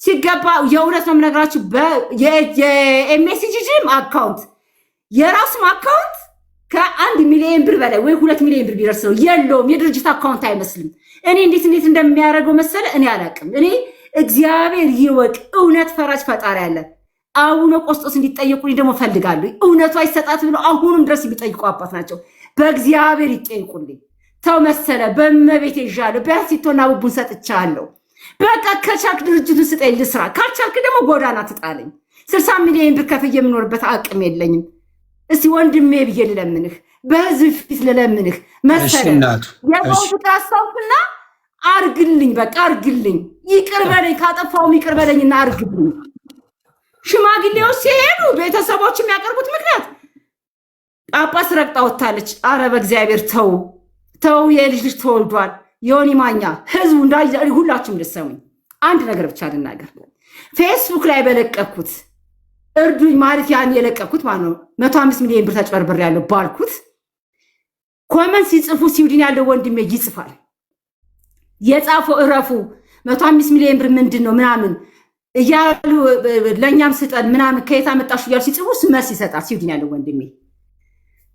ሲገባ የእውነት ነው የምነግራችሁ የኤምኤስጂም አካውንት የራሱም አካውንት ከ1 ሚሊዮን ብር በላይ ወይ 2 ሚሊዮን ብር ቢደርስ ነው የለውም። የድርጅት አካውንት አይመስልም። እኔ እንዴት እንደሚያደርገው መሰለ እኔ አላውቅም። እኔ እግዚአብሔር ይወቅ። እውነት ፈራጅ ፈጣሪ አለ። አቡነ ቆስጦስ እንዲጠየቁልኝ ደግሞ ፈልጋለሁ። እውነቱ አይሰጣት ብሎ አሁንም ድረስ የሚጠይቁ አባት ናቸው። በእግዚአብሔር ይጠይቁልኝ። ተው መሰለ በመቤት ይዣለሁ። ቢያንስ ሲቶና ቡቡን ሰጥቻለሁ። በቃ ከቻልክ ድርጅቱን ስጠኝ ልስራ። ካልቻልክ ደግሞ ጎዳና ትጣለኝ። 60 ሚሊዮን ብር ከፍዬ የምኖርበት አቅም የለኝም። እስቲ ወንድሜ ብዬ ልለምንህ፣ በህዝብ ፊት ልለምንህ መሰለ የሞቱት አስታውቅና አርግልኝ። በቃ አርግልኝ። ይቅር በለኝ። ካጠፋውም ይቅር በለኝና አርግልኝ። ሽማግሌዎች ሲሄዱ ቤተሰቦች የሚያቀርቡት ምክንያት ጳጳስ ረግጣ ወጥታለች። አረ በእግዚአብሔር ተው ተው፣ የልጅ ልጅ ተወልዷል። ዮኒ ማኛ ህዝቡ ሁላችሁም ልትሰሙኝ አንድ ነገር ብቻ ልናገር። ፌስቡክ ላይ በለቀኩት እርዱኝ ማለት ያን የለቀኩት ማለት ነው 105 ሚሊዮን ብር ተጭበርብር ያለው ባልኩት ኮመንት ሲጽፉ ስዊድን ያለው ወንድሜ ይጽፋል። የጻፈው እረፉ 105 ሚሊዮን ብር ምንድን ነው ምናምን እያሉ ለኛም ስጠን ምናምን ከየት አመጣሽ እያሉ ሲጽፉ መልስ ይሰጣል ስዊድን ያለው ወንድሜ።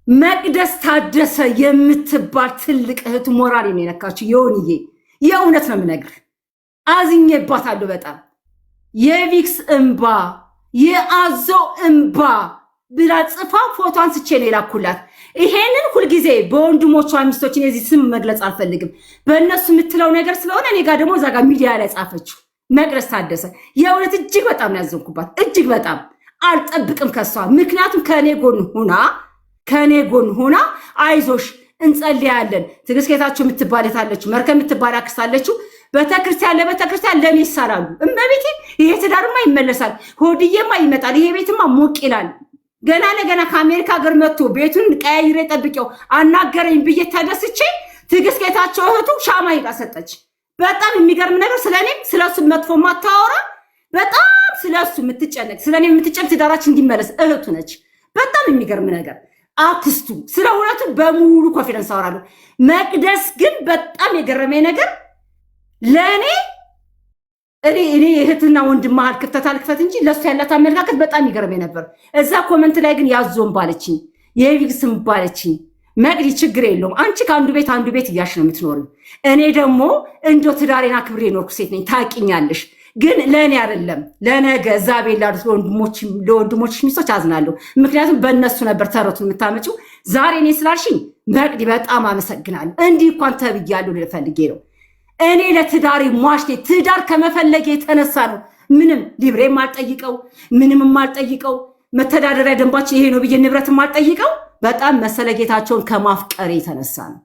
መቅደስ ታደሰ የምትባል ትልቅ እህቱ ሞራል የሚነካችሁ የሆንዬ የእውነት ነው የምነግርህ። አዝኜባታለሁ በጣም የቪክስ እንባ የአዞ እንባ ብላ ጽፋ ፎቶ አንስቼ ነው የላኩላት። ይሄንን ሁልጊዜ በወንድሞቿ ሚስቶችን የዚህ ስም መግለጽ አልፈልግም። በእነሱ የምትለው ነገር ስለሆነ እኔ ጋር ደግሞ እዛ ጋር ሚዲያ ላይ ጻፈችው። መቅደስ ታደሰ የእውነት እጅግ በጣም ነው ያዘንኩባት። እጅግ በጣም አልጠብቅም ከሷ። ምክንያቱም ከኔ ጎን ሆና አይዞሽ እንጸልያለን። ትግስት ጌታቸው የምትባል የታለችው መርከብ የምትባል አክስት አለችው። ቤተክርስቲያን ለቤተክርስቲያን ለኔ ይሳላሉ። እመቤቴ ይሄ ትዳርማ ይመለሳል፣ ሆድዬማ ይመጣል፣ ይሄ ቤትማ ሞቅ ይላል። ገና ለገና ከአሜሪካ ሀገር መጥቶ ቤቱን ቀያይሬ ጠብቄው አናገረኝ ብዬ ተደስቼ ትዕግስት ጌታቸው እህቱ ሻማ ሄዳ ሰጠች። በጣም የሚገርም ነገር ስለኔም ስለሱ መጥፎ ማታወራ በጣም ስለሱ የምትጨነቅ ስለኔ የምትጨነቅ ትዳራችን እንዲመለስ እህቱ ነች። በጣም የሚገርም ነገር አክስቱ ስለ እውነቱ በሙሉ ኮንፊደንስ አወራለሁ። መቅደስ ግን በጣም የገረመኝ ነገር ለኔ እኔ እህትና ወንድም መሀል ክፍተት አልክፈት እንጂ ለሱ ያላት አመለካከት በጣም ይገርመኝ ነበር። እዛ ኮመንት ላይ ግን ያዞን ባለችኝ የቪክስም ባለችኝ መቅዲ ችግር የለውም አንቺ ከአንዱ ቤት አንዱ ቤት እያልሽ ነው የምትኖሪው። እኔ ደግሞ እንደው ትዳሬና ክብሬ ኖርኩ ሴት ነኝ ታውቂኛለሽ። ግን ለእኔ አይደለም ለነገ እዛ ቤት ላሉት ለወንድሞች ሚስቶች አዝናለሁ። ምክንያቱም በእነሱ ነበር ተረቱን የምታመጪው። ዛሬ እኔ ስላልሽኝ መቅዲ በጣም አመሰግናለሁ። እንዲህ እንኳን ተብያለሁ ልፈልጌ ነው። እኔ ለትዳሬ ሟሽ ነኝ። ትዳር ከመፈለጌ የተነሳ ነው ምንም ሊብሬ ማልጠይቀው ምንም ማልጠይቀው መተዳደሪያ ደንባችን ይሄ ነው ብዬ ንብረት ማልጠይቀው በጣም መሰለ ጌታቸውን ከማፍቀር የተነሳ ነው።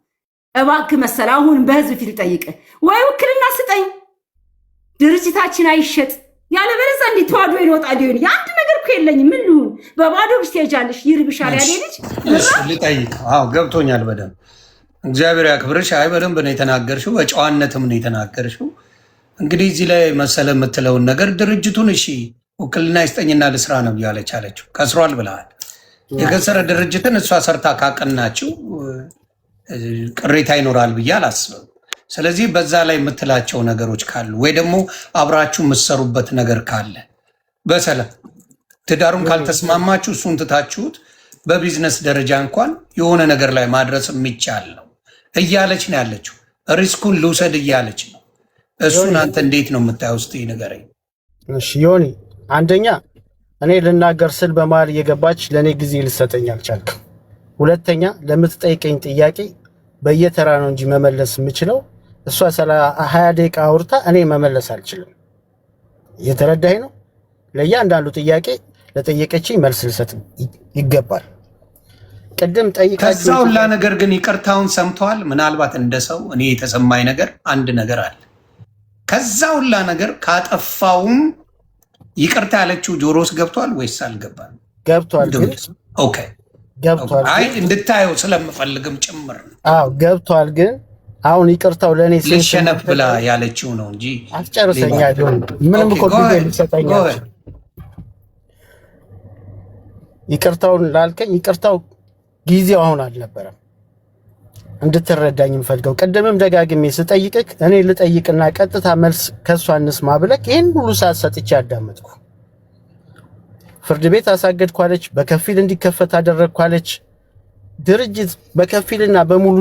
እባክህ መሰለ አሁን በህዝብ ፊት ጠይቅ ወይ ውክልና ስጠኝ፣ ድርጅታችን አይሸጥ ያለበለዚያ እንዴት ተዋዶ ይወጣ ዲሆን ያንድ ነገር እኮ የለኝም። ምን ልሁን በባዶ ግስ ትሄጃለሽ ይርብሻል ያለ ልጅ ልጠይቅ። አዎ ገብቶኛል በደንብ እግዚአብሔር ያክብርሽ። አይ በደንብ ነው የተናገርሽው፣ በጨዋነትም ነው የተናገርሽው። እንግዲህ እዚህ ላይ መሰለ የምትለውን ነገር ድርጅቱን እሺ ውክልና ይስጠኝና ልስራ ነው ያለች አለችው። ከስሯል ብለሃል። የከሰረ ድርጅትን እሷ ሰርታ ካቀናችው ቅሬታ ይኖራል ብዬ አላስብም። ስለዚህ በዛ ላይ የምትላቸው ነገሮች ካሉ ወይ ደግሞ አብራችሁ የምትሰሩበት ነገር ካለ በሰላም ትዳሩን ካልተስማማችሁ እሱን ትታችሁት በቢዝነስ ደረጃ እንኳን የሆነ ነገር ላይ ማድረስ የሚቻል ነው እያለች ነው ያለችው። ሪስኩን ልውሰድ እያለች ነው። እሱን አንተ እንዴት ነው የምታየው? እስኪ ንገረኝ። እሺ ዮኒ፣ አንደኛ እኔ ልናገር ስል በመሀል እየገባች ለእኔ ጊዜ ልሰጠኝ አልቻልክም። ሁለተኛ ለምትጠይቀኝ ጥያቄ በየተራ ነው እንጂ መመለስ የምችለው እሷ 20 ደቂቃ አውርታ እኔ መመለስ አልችልም። እየተረዳኸኝ ነው? ለእያንዳንዱ ጥያቄ ለጠየቀችኝ መልስ ልሰጥ ይገባል። ቅድም ጠይቃችሁ ከዛ ሁላ ነገር ግን ይቅርታውን ሰምተዋል። ምናልባት እንደ ሰው እኔ የተሰማኝ ነገር አንድ ነገር አለ። ከዛ ሁላ ነገር ካጠፋውም ይቅርታ ያለችው ጆሮስ ገብቷል ወይስ አልገባም? ገብቷል። ግን ኦኬ ገብቷል። አይ እንድታየው ስለምፈልግም ጭምር ነው። አዎ ገብቷል። ግን አሁን ይቅርታው ለኔ ልሸነፍ ብላ ያለችው ነው እንጂ አስጨርሰኛ ጆን ምንም እኮ ጊዜ ልሰጠኛል። ይቅርታውን ላልከኝ ይቅርታው ጊዜው አሁን አልነበረም። እንድትረዳኝ የምፈልገው ቅድምም ደጋግሜ ስጠይቅክ እኔ ልጠይቅና ቀጥታ መልስ ከሷ እንስማ ብለክ ይሄን ሁሉ ሰዓት ሰጥቼ አዳመጥኩ። ፍርድ ቤት አሳገድኳለች፣ በከፊል እንዲከፈት አደረግኳለች። ድርጅት በከፊልና በሙሉ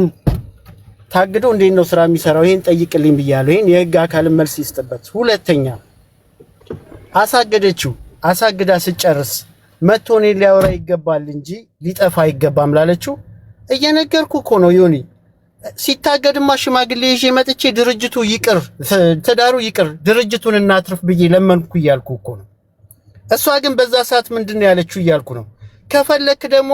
ታግዶ እንዴት ነው ስራ የሚሰራው? ይሄን ጠይቅልኝ ብያለሁ። ይሄን የህግ አካልን መልስ ይስጥበት። ሁለተኛ አሳገደችው። አሳግዳ ስጨርስ መጥቶ እኔን ሊያወራ ይገባል እንጂ ሊጠፋ አይገባም ላለችው እየነገርኩ እኮ ነው ዮኒ። ሲታገድማ ሽማግሌ ይዤ መጥቼ ድርጅቱ ይቅር፣ ትዳሩ ይቅር፣ ድርጅቱን እናትርፍ ብዬ ለመንኩ እያልኩ እኮ ነው። እሷ ግን በዛ ሰዓት ምንድነው ያለችው እያልኩ ነው። ከፈለክ ደግሞ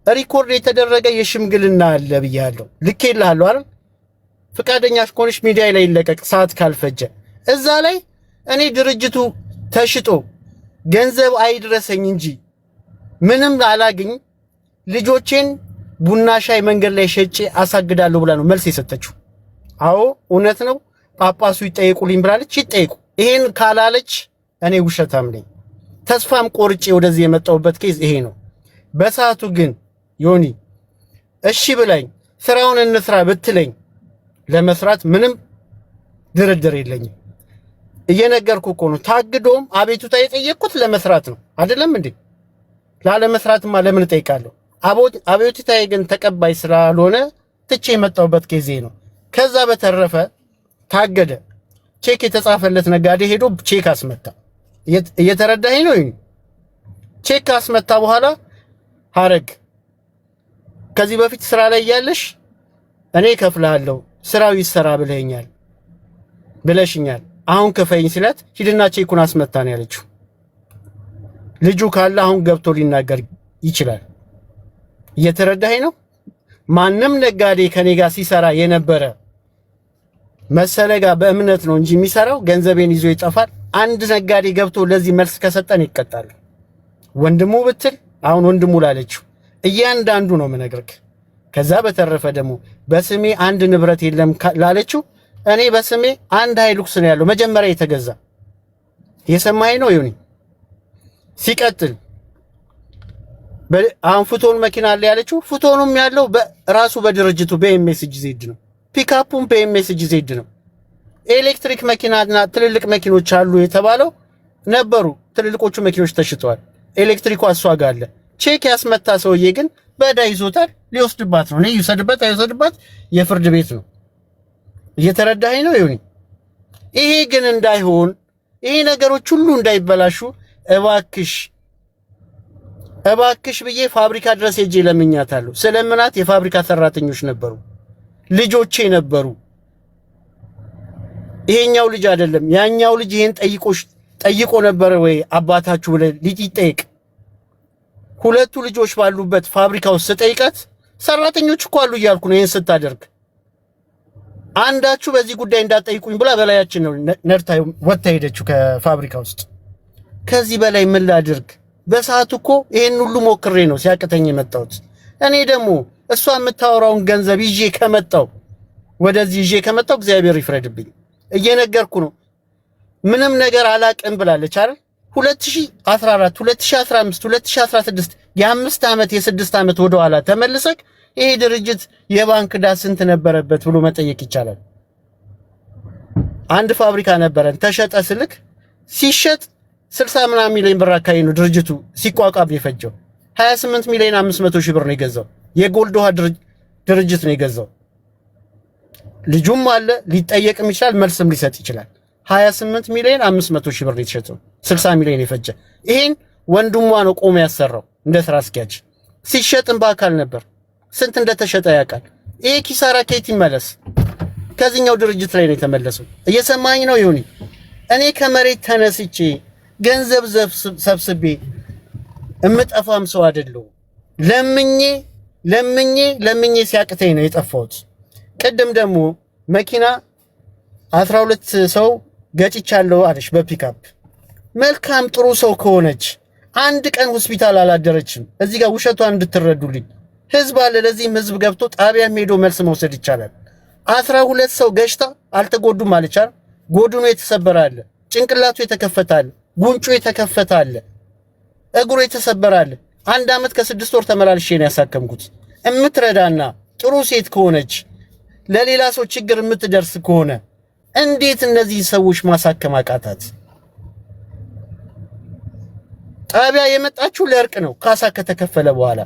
ሪኮርድ የተደረገ የሽምግልና አለ ብያለሁ፣ ልኬልሃለሁ አይደል? ፍቃደኛ ከሆነሽ ሚዲያ ላይ ይለቀቅ፣ ሰዓት ካልፈጀ። እዛ ላይ እኔ ድርጅቱ ተሽጦ ገንዘብ አይድረሰኝ እንጂ ምንም አላግኝ ልጆቼን ቡና ሻይ መንገድ ላይ ሸጬ አሳግዳለሁ ብላ ነው መልስ የሰጠችው። አዎ እውነት ነው። ጳጳሱ ይጠይቁልኝ ብላለች፣ ይጠይቁ። ይሄን ካላለች እኔ ውሸታም ነኝ። ተስፋም ቆርጬ ወደዚህ የመጣሁበት ኬዝ ይሄ ነው። በሰዓቱ ግን ዮኒ እሺ ብላኝ ስራውን እንስራ ብትለኝ ለመስራት ምንም ድርድር የለኝም። እየነገርኩ እኮ ነው። ታግዶም አቤቱታ የጠየቅኩት ለመስራት ነው አይደለም እንዴ? ላለመስራትማ ለምን እጠይቃለሁ? አቤቱታዬ ግን ተቀባይ ስላልሆነ ትቼ የመጣሁበት ጊዜ ነው። ከዛ በተረፈ ታገደ። ቼክ የተጻፈለት ነጋዴ ሄዶ ቼክ አስመታ። እየተረዳኸኝ ነው? ቼክ አስመታ በኋላ ሀረግ ከዚህ በፊት ስራ ላይ ያለሽ እኔ ከፍላለሁ ስራው ይሰራ ብለሽኛል። አሁን ከፈይኝ ሲላት ሂድና ቼኩን አስመታ ነው ያለችው። ልጁ ካለ አሁን ገብቶ ሊናገር ይችላል። እየተረዳኸኝ ነው? ማንም ነጋዴ ከኔ ጋር ሲሰራ የነበረ መሰለ ጋር በእምነት ነው እንጂ የሚሰራው ገንዘቤን ይዞ ይጠፋል። አንድ ነጋዴ ገብቶ ለዚህ መልስ ከሰጠን ይቀጣል። ወንድሙ ብትል አሁን ወንድሙ ላለችው እያንዳንዱ ነው የምነግርህ። ከዛ በተረፈ ደግሞ በስሜ አንድ ንብረት የለም ላለችው እኔ በስሜ አንድ ሃይሉክስ ነው ያለው መጀመሪያ የተገዛ የሰማይ ነው ይሁን። ሲቀጥል አሁን ፉቶን መኪና አለ ያለችው ፉቶኑም ያለው በራሱ በድርጅቱ በኤምኤስጂ ዜድ ነው። ፒካፑም በኤምኤስጂ ዜድ ነው። ኤሌክትሪክ መኪናና ትልልቅ መኪኖች አሉ የተባለው ነበሩ። ትልልቆቹ መኪኖች ተሽጠዋል። ኤሌክትሪኩ እሷ ጋር አለ። ቼክ ያስመታ ሰውዬ ግን በዳ ይዞታል። ሊወስድባት ነው። እኔ ይወሰድበት አይወሰድባት የፍርድ ቤት ነው። እየተረዳኸኝ ነው ይሁን። ይሄ ግን እንዳይሆን ይሄ ነገሮች ሁሉ እንዳይበላሹ እባክሽ ብዬ ፋብሪካ ድረስ ሄጄ ለምኛታለሁ። ስለምናት የፋብሪካ ሰራተኞች ነበሩ፣ ልጆቼ ነበሩ። ይሄኛው ልጅ አይደለም ያኛው ልጅ ይሄን ጠይቆ ነበር ወይ አባታችሁ ብለህ ይጠይቅ። ሁለቱ ልጆች ባሉበት ፋብሪካ ውስጥ ስጠይቃት ሰራተኞች እኮ አሉ እያልኩ ነው። ይሄን ስታደርግ አንዳችሁ በዚህ ጉዳይ እንዳትጠይቁኝ ብላ በላያችን ነው ነርታ ወጣ ሄደችው ከፋብሪካ ውስጥ። ከዚህ በላይ ምን ላድርግ? በሰዓቱ እኮ ይሄን ሁሉ ሞክሬ ነው ሲያቅተኝ የመጣሁት። እኔ ደግሞ እሷ የምታወራውን ገንዘብ ይዤ ከመጣው ወደዚህ ይዤ ከመጣው እግዚአብሔር ይፍረድብኝ። እየነገርኩ ነው። ምንም ነገር አላቅም ብላለች አይደል? 2014 2015 2016 የ5 ዓመት የ6 ዓመት ወደ ኋላ ተመልሰክ ይሄ ድርጅት የባንክ ዕዳ ስንት ነበረበት ብሎ መጠየቅ ይቻላል። አንድ ፋብሪካ ነበረን ተሸጠ ስልክ ሲሸጥ 60 ምናምን ሚሊዮን ብር አካባቢ ነው ድርጅቱ ሲቋቋም የፈጀው። 28 ሚሊዮን 500 ሺህ ብር ነው የገዛው። የጎልድ ውሃ ድርጅት ነው የገዛው። ልጁም አለ ሊጠየቅም ይችላል፣ መልስም ሊሰጥ ይችላል። 28 ሚሊዮን 500 ሺህ ብር ነው የተሸጠው፣ 60 ሚሊዮን የፈጀ። ይሄን ወንድሟ ነው ቆሞ ያሰራው እንደ ስራ አስኪያጅ። ሲሸጥም በአካል ነበር፣ ስንት እንደተሸጠ ያውቃል። ይሄ ኪሳራ ከየት ይመለስ? ከዚህኛው ድርጅት ላይ ነው የተመለሰው። እየሰማኝ ነው ይሁን። እኔ ከመሬት ተነስቼ ገንዘብ ሰብስቤ እምጠፋም ሰው አይደለሁ። ለምኜ ሲያቅተኝ ነው የጠፋሁት። ቅድም ደግሞ መኪና 12 ሰው ገጭቻለሁ አለሽ በፒካፕ። መልካም ጥሩ ሰው ከሆነች አንድ ቀን ሆስፒታል አላደረችም። እዚህ ጋር ውሸቷን እንድትረዱልኝ። ህዝብ አለ፣ ለዚህም ህዝብ ገብቶ ጣቢያም ሄዶ መልስ መውሰድ ይቻላል። 12 ሰው ገጭታ አልተጎዱም አለቻል። ጎድኑ የተሰበረ አለ፣ ጭንቅላቱ የተከፈተ አለ፣ ጉንጩ የተከፈተ አለ፣ እግሩ የተሰበረ አለ። 1 ዓመት ከ6 ወር ተመላልሼ ነው ያሳከምኩት። እምትረዳና ጥሩ ሴት ከሆነች ለሌላ ሰው ችግር የምትደርስ ከሆነ እንዴት እነዚህ ሰዎች ማሳከም አቃታት? ጣቢያ የመጣችው ለእርቅ ነው። ካሳ ከተከፈለ በኋላ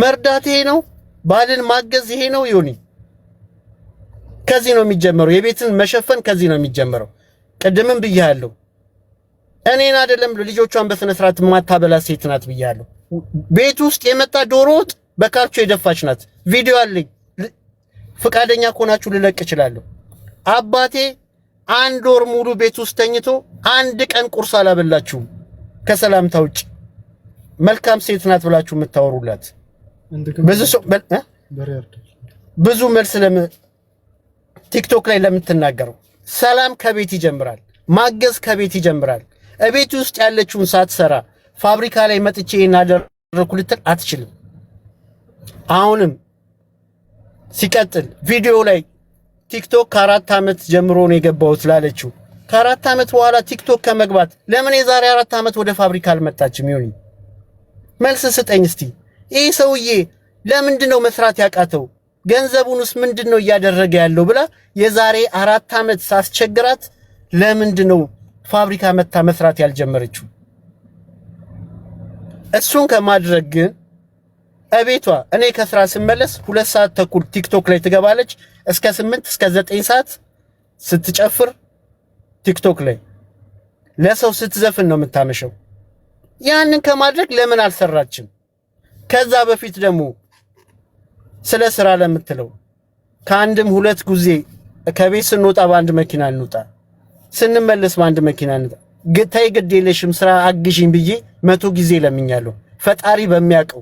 መርዳት ይሄ ነው። ባልን ማገዝ ይሄ ነው። ይሁን ከዚህ ነው የሚጀመረው። የቤትን መሸፈን ከዚህ ነው የሚጀመረው። ቅድምም ብያለሁ። እኔን አይደለም ልጆቿን በስነ ስርዓት ማታበላ ሴት ናት ብያለሁ። ቤት ውስጥ የመጣ ዶሮ ወጥ በካርቾ የደፋች ናት። ቪዲዮ አለኝ። ፍቃደኛ ከሆናችሁ ልለቅ እችላለሁ። አባቴ 1 ወር ሙሉ ቤት ውስጥ ተኝቶ 1 ቀን ቁርስ አላበላችሁም ከሰላምታ ውጭ። መልካም ሴት ናት ብላችሁ የምታወሩላት ብዙ መልስ ቲክቶክ ላይ ለምትናገረው ሰላም ከቤት ይጀምራል። ማገዝ ከቤት ይጀምራል። እቤት ውስጥ ያለችውን ሳትሰራ ፋብሪካ ላይ መጥቼ እናደርኩ ልትል አትችልም። አሁንም ሲቀጥል ቪዲዮ ላይ ቲክቶክ ከ4 ዓመት ጀምሮ ነው የገባሁት ላለችው ከ4 ዓመት በኋላ ቲክቶክ ከመግባት ለምን የዛሬ 4 ዓመት ወደ ፋብሪካ አልመጣችም? ይሁን መልስ ስጠኝ እስቲ። ይሄ ሰውዬ ለምንድነው መስራት ያቃተው? ገንዘቡንስ ምንድነው እያደረገ ያለው ብላ የዛሬ 4 ዓመት ሳስቸግራት ለምንድነው ፋብሪካ መታ መስራት ያልጀመረችው? እሱን ከማድረግ ግን እቤቷ እኔ ከስራ ስመለስ 2 ሰዓት ተኩል ቲክቶክ ላይ ትገባለች። እስከ 8 እስከ 9 ሰዓት ስትጨፍር ቲክቶክ ላይ ለሰው ስትዘፍን ነው የምታመሸው። ያንን ከማድረግ ለምን አልሰራችም? ከዛ በፊት ደግሞ ስለ ስራ ለምትለው ከአንድም 2 ጊዜ ከቤት ስንወጣ በአንድ መኪና እንውጣ፣ ስንመለስ በአንድ መኪና እንውጣ። ግታይ ግድ የለሽም ስራ አግዢኝ ብዬ 100 ጊዜ ለምኛለሁ። ፈጣሪ በሚያውቀው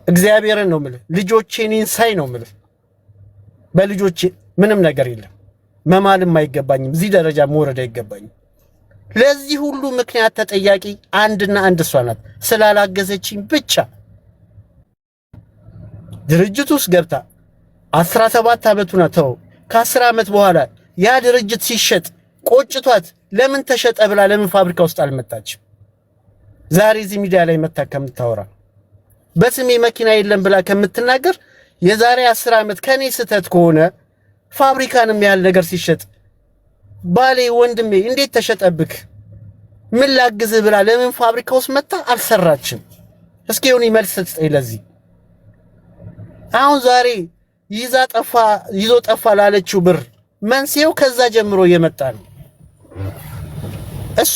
እግዚአብሔርን ነው የምልህ። ልጆቼን ሳይ ነው የምልህ። በልጆቼ ምንም ነገር የለም። መማልም አይገባኝም። እዚህ ደረጃ መውረድ አይገባኝም። ለዚህ ሁሉ ምክንያት ተጠያቂ አንድና አንድ እሷ ናት፣ ስላላገዘችኝ ብቻ። ድርጅት ውስጥ ገብታ 17 ዓመቱ ነው። ከ10 ዓመት በኋላ ያ ድርጅት ሲሸጥ ቆጭቷት ለምን ተሸጠ ብላ ለምን ፋብሪካ ውስጥ አልመጣችም? ዛሬ እዚህ ሚዲያ ላይ መታ ከምታወራ በስሜ መኪና የለም ብላ ከምትናገር የዛሬ 10 ዓመት ከኔ ስተት ከሆነ ፋብሪካንም ያህል ነገር ሲሸጥ ባሌ ወንድሜ እንዴት ተሸጠብክ ምን ላግዝህ ብላ ለምን ፋብሪካ ውስጥ መጣ አልሰራችም? እስኪ ሆነ መልስ ስጠኝ ለዚህ። አሁን ዛሬ ይዞ ጠፋ ላለችው ብር መንስኤው ከዛ ጀምሮ የመጣ ነው። እሷ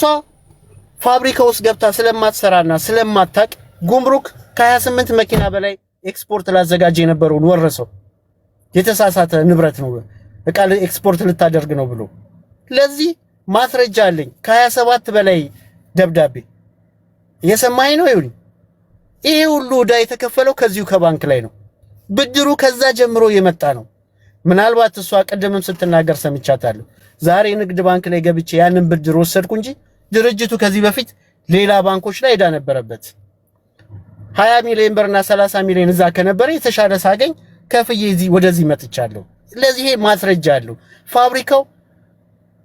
ፋብሪካ ውስጥ ገብታ ስለማትሰራና ስለማታቅ ጉምሩክ ከ28 መኪና በላይ ኤክስፖርት ላዘጋጀ የነበረውን ወረሰው። የተሳሳተ ንብረት ነው እቃ ኤክስፖርት ልታደርግ ነው ብሎ ለዚህ ማስረጃ አለኝ። ከ27 በላይ ደብዳቤ እየሰማኸኝ ነው? ይሁን ይሄ ሁሉ ዕዳ የተከፈለው ከዚሁ ከባንክ ላይ ነው። ብድሩ ከዛ ጀምሮ የመጣ ነው። ምናልባት እሷ ቀደምም ስትናገር ሰምቻታለሁ። ዛሬ ንግድ ባንክ ላይ ገብቼ ያንን ብድር ወሰድኩ እንጂ ድርጅቱ ከዚህ በፊት ሌላ ባንኮች ላይ ዕዳ ነበረበት። 20 ሚሊዮን ብርና 30 ሚሊዮን እዛ ከነበረ የተሻለ ሳገኝ ከፍዬ ወደዚህ መጥቻለሁ። ለዚህ ማስረጃ አለው። ፋብሪካው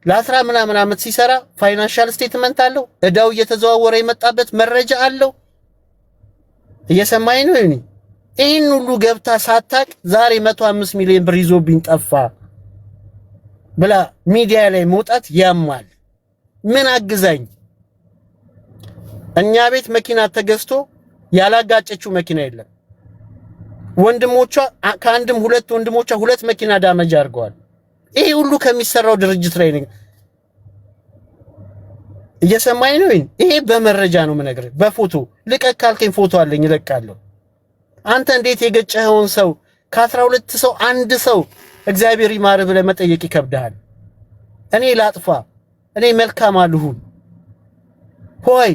ለ10 ምናምን ዓመት ሲሰራ ፋይናንሻል ስቴትመንት አለው። ዕዳው እየተዘዋወረ የመጣበት መረጃ አለው። እየሰማኝ ነው? ይሄን ሁሉ ገብታ ሳታቅ ዛሬ 105 ሚሊዮን ብር ይዞብኝ ጠፋ ብላ ሚዲያ ላይ መውጣት ያማል። ምን አግዛኝ? እኛ ቤት መኪና ተገዝቶ ያላጋጨችው መኪና የለም። ወንድሞቿ ከአንድም ሁለት ወንድሞቿ ሁለት መኪና ዳመጅ አድርገዋል። ይሄ ሁሉ ከሚሰራው ድርጅት ላይ ነው። እየሰማኝ ነው? ይሄ በመረጃ ነው የምነግርህ። በፎቶ ልቀቅ ካልከኝ ፎቶ አለኝ እለቃለሁ። አንተ እንዴት የገጨኸውን ሰው ከ12 ሰው አንድ ሰው እግዚአብሔር ይማር ብለህ መጠየቅ ይከብዳል። እኔ ላጥፋ፣ እኔ መልካም አልሁን ሆይ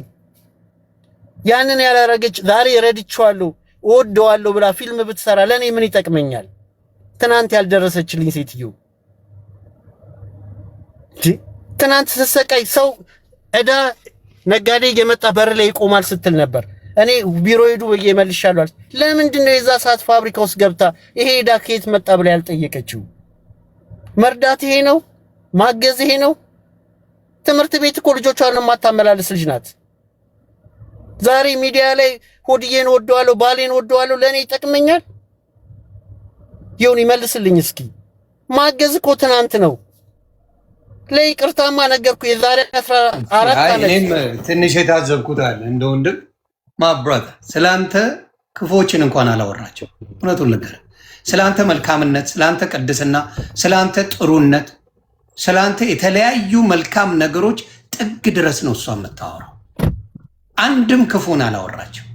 ያንን ያላረገች ዛሬ ረድቼዋለሁ እወደዋለሁ ብላ ፊልም ብትሰራ ለኔ ምን ይጠቅመኛል? ትናንት ያልደረሰችልኝ ሴትዮ ትናንት ተሰቃይ ሰው ዕዳ ነጋዴ የመጣ በር ላይ ይቆማል ስትል ነበር። እኔ ቢሮ ሄዱ በየመልሻለሁ። ለምንድን ነው የዛ ሰዓት ፋብሪካ ውስጥ ገብታ ይሄ ዕዳ ከየት መጣ ብላ ያልጠየቀችው? መርዳት ይሄ ነው? ማገዝ ይሄ ነው? ትምህርት ቤት እኮ ልጆቿን የማታመላልስ ልጅ ናት። ዛሬ ሚዲያ ላይ ሆድዬን ወደዋለሁ ባሌን ወደዋለሁ ለኔ ይጠቅመኛል? ይሁን ይመልስልኝ እስኪ። ማገዝ እኮ ትናንት ነው። ለይቅርታማ ነገርኩ የዛሬ 14 ዓመት። እኔም ትንሽ የታዘብኩት አለ እንደ ወንድም ማብራት ስላንተ ክፎችን እንኳን አላወራቸው። እውነቱን ልንገርህ፣ ስላንተ መልካምነት፣ ስላንተ ቅድስና፣ ስላንተ ጥሩነት፣ ስላንተ የተለያዩ መልካም ነገሮች ጥግ ድረስ ነው እሷ የምታወራው። አንድም ክፉን አላወራቸው።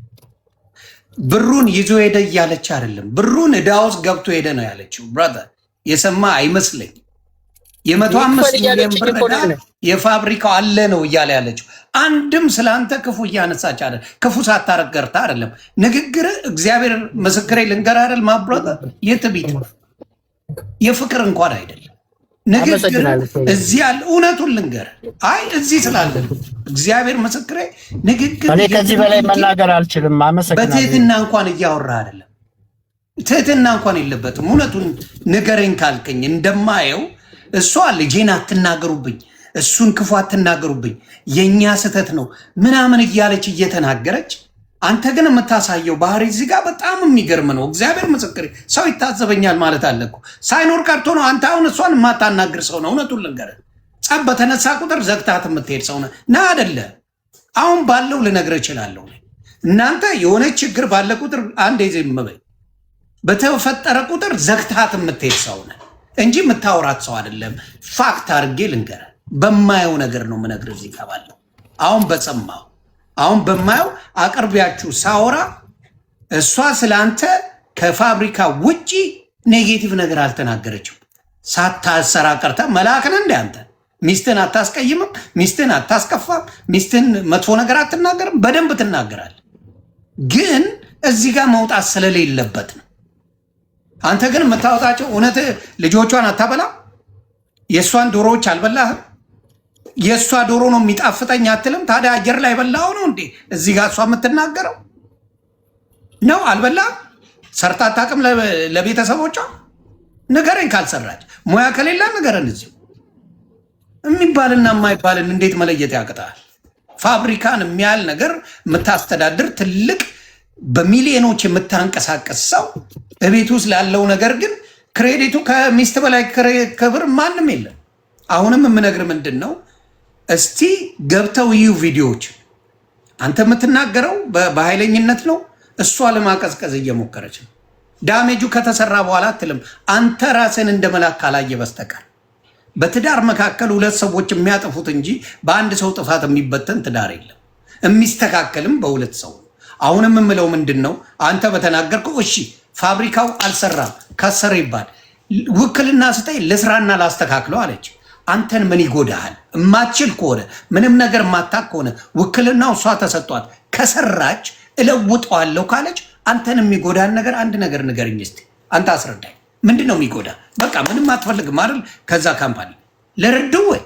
ብሩን ይዞ ሄደ እያለች አይደለም፣ ብሩን ዕዳ ውስጥ ገብቶ ሄደ ነው ያለችው። ብራዘር የሰማ አይመስለኝ። የ105 ሚሊዮን ብር ዕዳ የፋብሪካው አለ ነው እያለ ያለችው። አንድም ስላንተ ክፉ እያነሳች አይደል፣ ክፉ ሳታረግ ገርታ አይደለም። ንግግር እግዚአብሔር ምስክሬ ልንገር አይደል ማብራታ የትቢት የፍቅር እንኳን አይደለም ንግግር እዚህ ያለ እውነቱን ልንገር። አይ እዚህ ስላለ እግዚአብሔር ምስክሬ ንግግር እኔ ከዚህ በላይ መናገር አልችልም። አመሰግናለሁ። በትህትና እንኳን እያወራ አይደለም፣ ትህትና እንኳን የለበትም። እውነቱን ንገረኝ ካልከኝ እንደማየው እሷ ልጄን አትናገሩብኝ፣ እሱን ክፉ አትናገሩብኝ፣ የኛ ስህተት ነው ምናምን እያለች እየተናገረች፣ አንተ ግን የምታሳየው ባህሪ እዚህ ጋር በጣም የሚገርም ነው። እግዚአብሔር ምስክሬ ሰው ይታዘበኛል ማለት አለ እኮ ሳይኖር ቀርቶ ነው። አንተ አሁን እሷን የማታናግር ሰው ነው። እውነቱን ልንገርህ፣ ጸብ በተነሳ ቁጥር ዘግታት የምትሄድ ሰው ነህ ና አይደለ? አሁን ባለው ልነግርህ እችላለሁ። እናንተ የሆነ ችግር ባለ ቁጥር አንዴ ዝም በይ፣ በተፈጠረ ቁጥር ዘግታት የምትሄድ ሰው ነህ እንጂ የምታወራት ሰው አይደለም። ፋክት አድርጌ ልንገርህ፣ በማየው ነገር ነው የምነግርህ። እዚህ ከባለው አሁን በማየው አቅርቢያችሁ ሳወራ እሷ ስለአንተ ከፋብሪካ ውጪ ኔጌቲቭ ነገር አልተናገረችም። ሳታሰራ ቀርታ መልአክ ነህ እንደ አንተ ሚስትን አታስቀይምም፣ ሚስትን አታስከፋም፣ ሚስትን መጥፎ ነገር አትናገርም። በደንብ ትናገራለህ፣ ግን እዚህ ጋር መውጣት ስለሌለበት ነው። አንተ ግን የምታወጣቸው እውነት ልጆቿን አታበላም። የእሷን ዶሮዎች አልበላህም። የእሷ ዶሮ ነው የሚጣፍጠኝ አትልም። ታዲያ አየር ላይ በላው ነው እንዴ እዚህ ጋር እሷ የምትናገረው ነው? አልበላህም። ሰርታ አታውቅም ለቤተሰቦቿ? ንገረኝ። ካልሰራች ሙያ ከሌላ ንገረን። እዚሁ የሚባልና የማይባልን እንዴት መለየት ያቅታል? ፋብሪካን የሚያህል ነገር የምታስተዳድር ትልቅ በሚሊዮኖች የምታንቀሳቀስ ሰው በቤት ውስጥ ላለው ነገር ግን ክሬዲቱ ከሚስት በላይ ክብር ማንም የለም። አሁንም የምነግር ምንድን ነው፣ እስቲ ገብተው ይዩ ቪዲዮዎች። አንተ የምትናገረው በኃይለኝነት ነው፣ እሷ ለማቀዝቀዝ እየሞከረች ነው። ዳሜጁ ከተሰራ በኋላ አትልም። አንተ ራስን እንደ መላክ ካላየ በስተቀር በትዳር መካከል ሁለት ሰዎች የሚያጠፉት እንጂ በአንድ ሰው ጥፋት የሚበተን ትዳር የለም። የሚስተካከልም በሁለት ሰው። አሁንም የምለው ምንድን ነው፣ አንተ በተናገርከው እሺ ፋብሪካው አልሰራም ከሰረ ይባል፣ ውክልና ስጠኝ ልስራና ላስተካክለው አለች። አንተን ምን ይጎዳሃል? እማችል ከሆነ ምንም ነገር ማታቅ ከሆነ ውክልናው እሷ ተሰጧት ከሰራች እለውጠዋለሁ ካለች አንተን የሚጎዳን ነገር አንድ ነገር ንገረኝ እስቲ። አንተ አስረዳኝ። ምንድን ነው የሚጎዳ? በቃ ምንም አትፈልግም አይደል? ከዛ ካምፓኒ ለርድው ወይ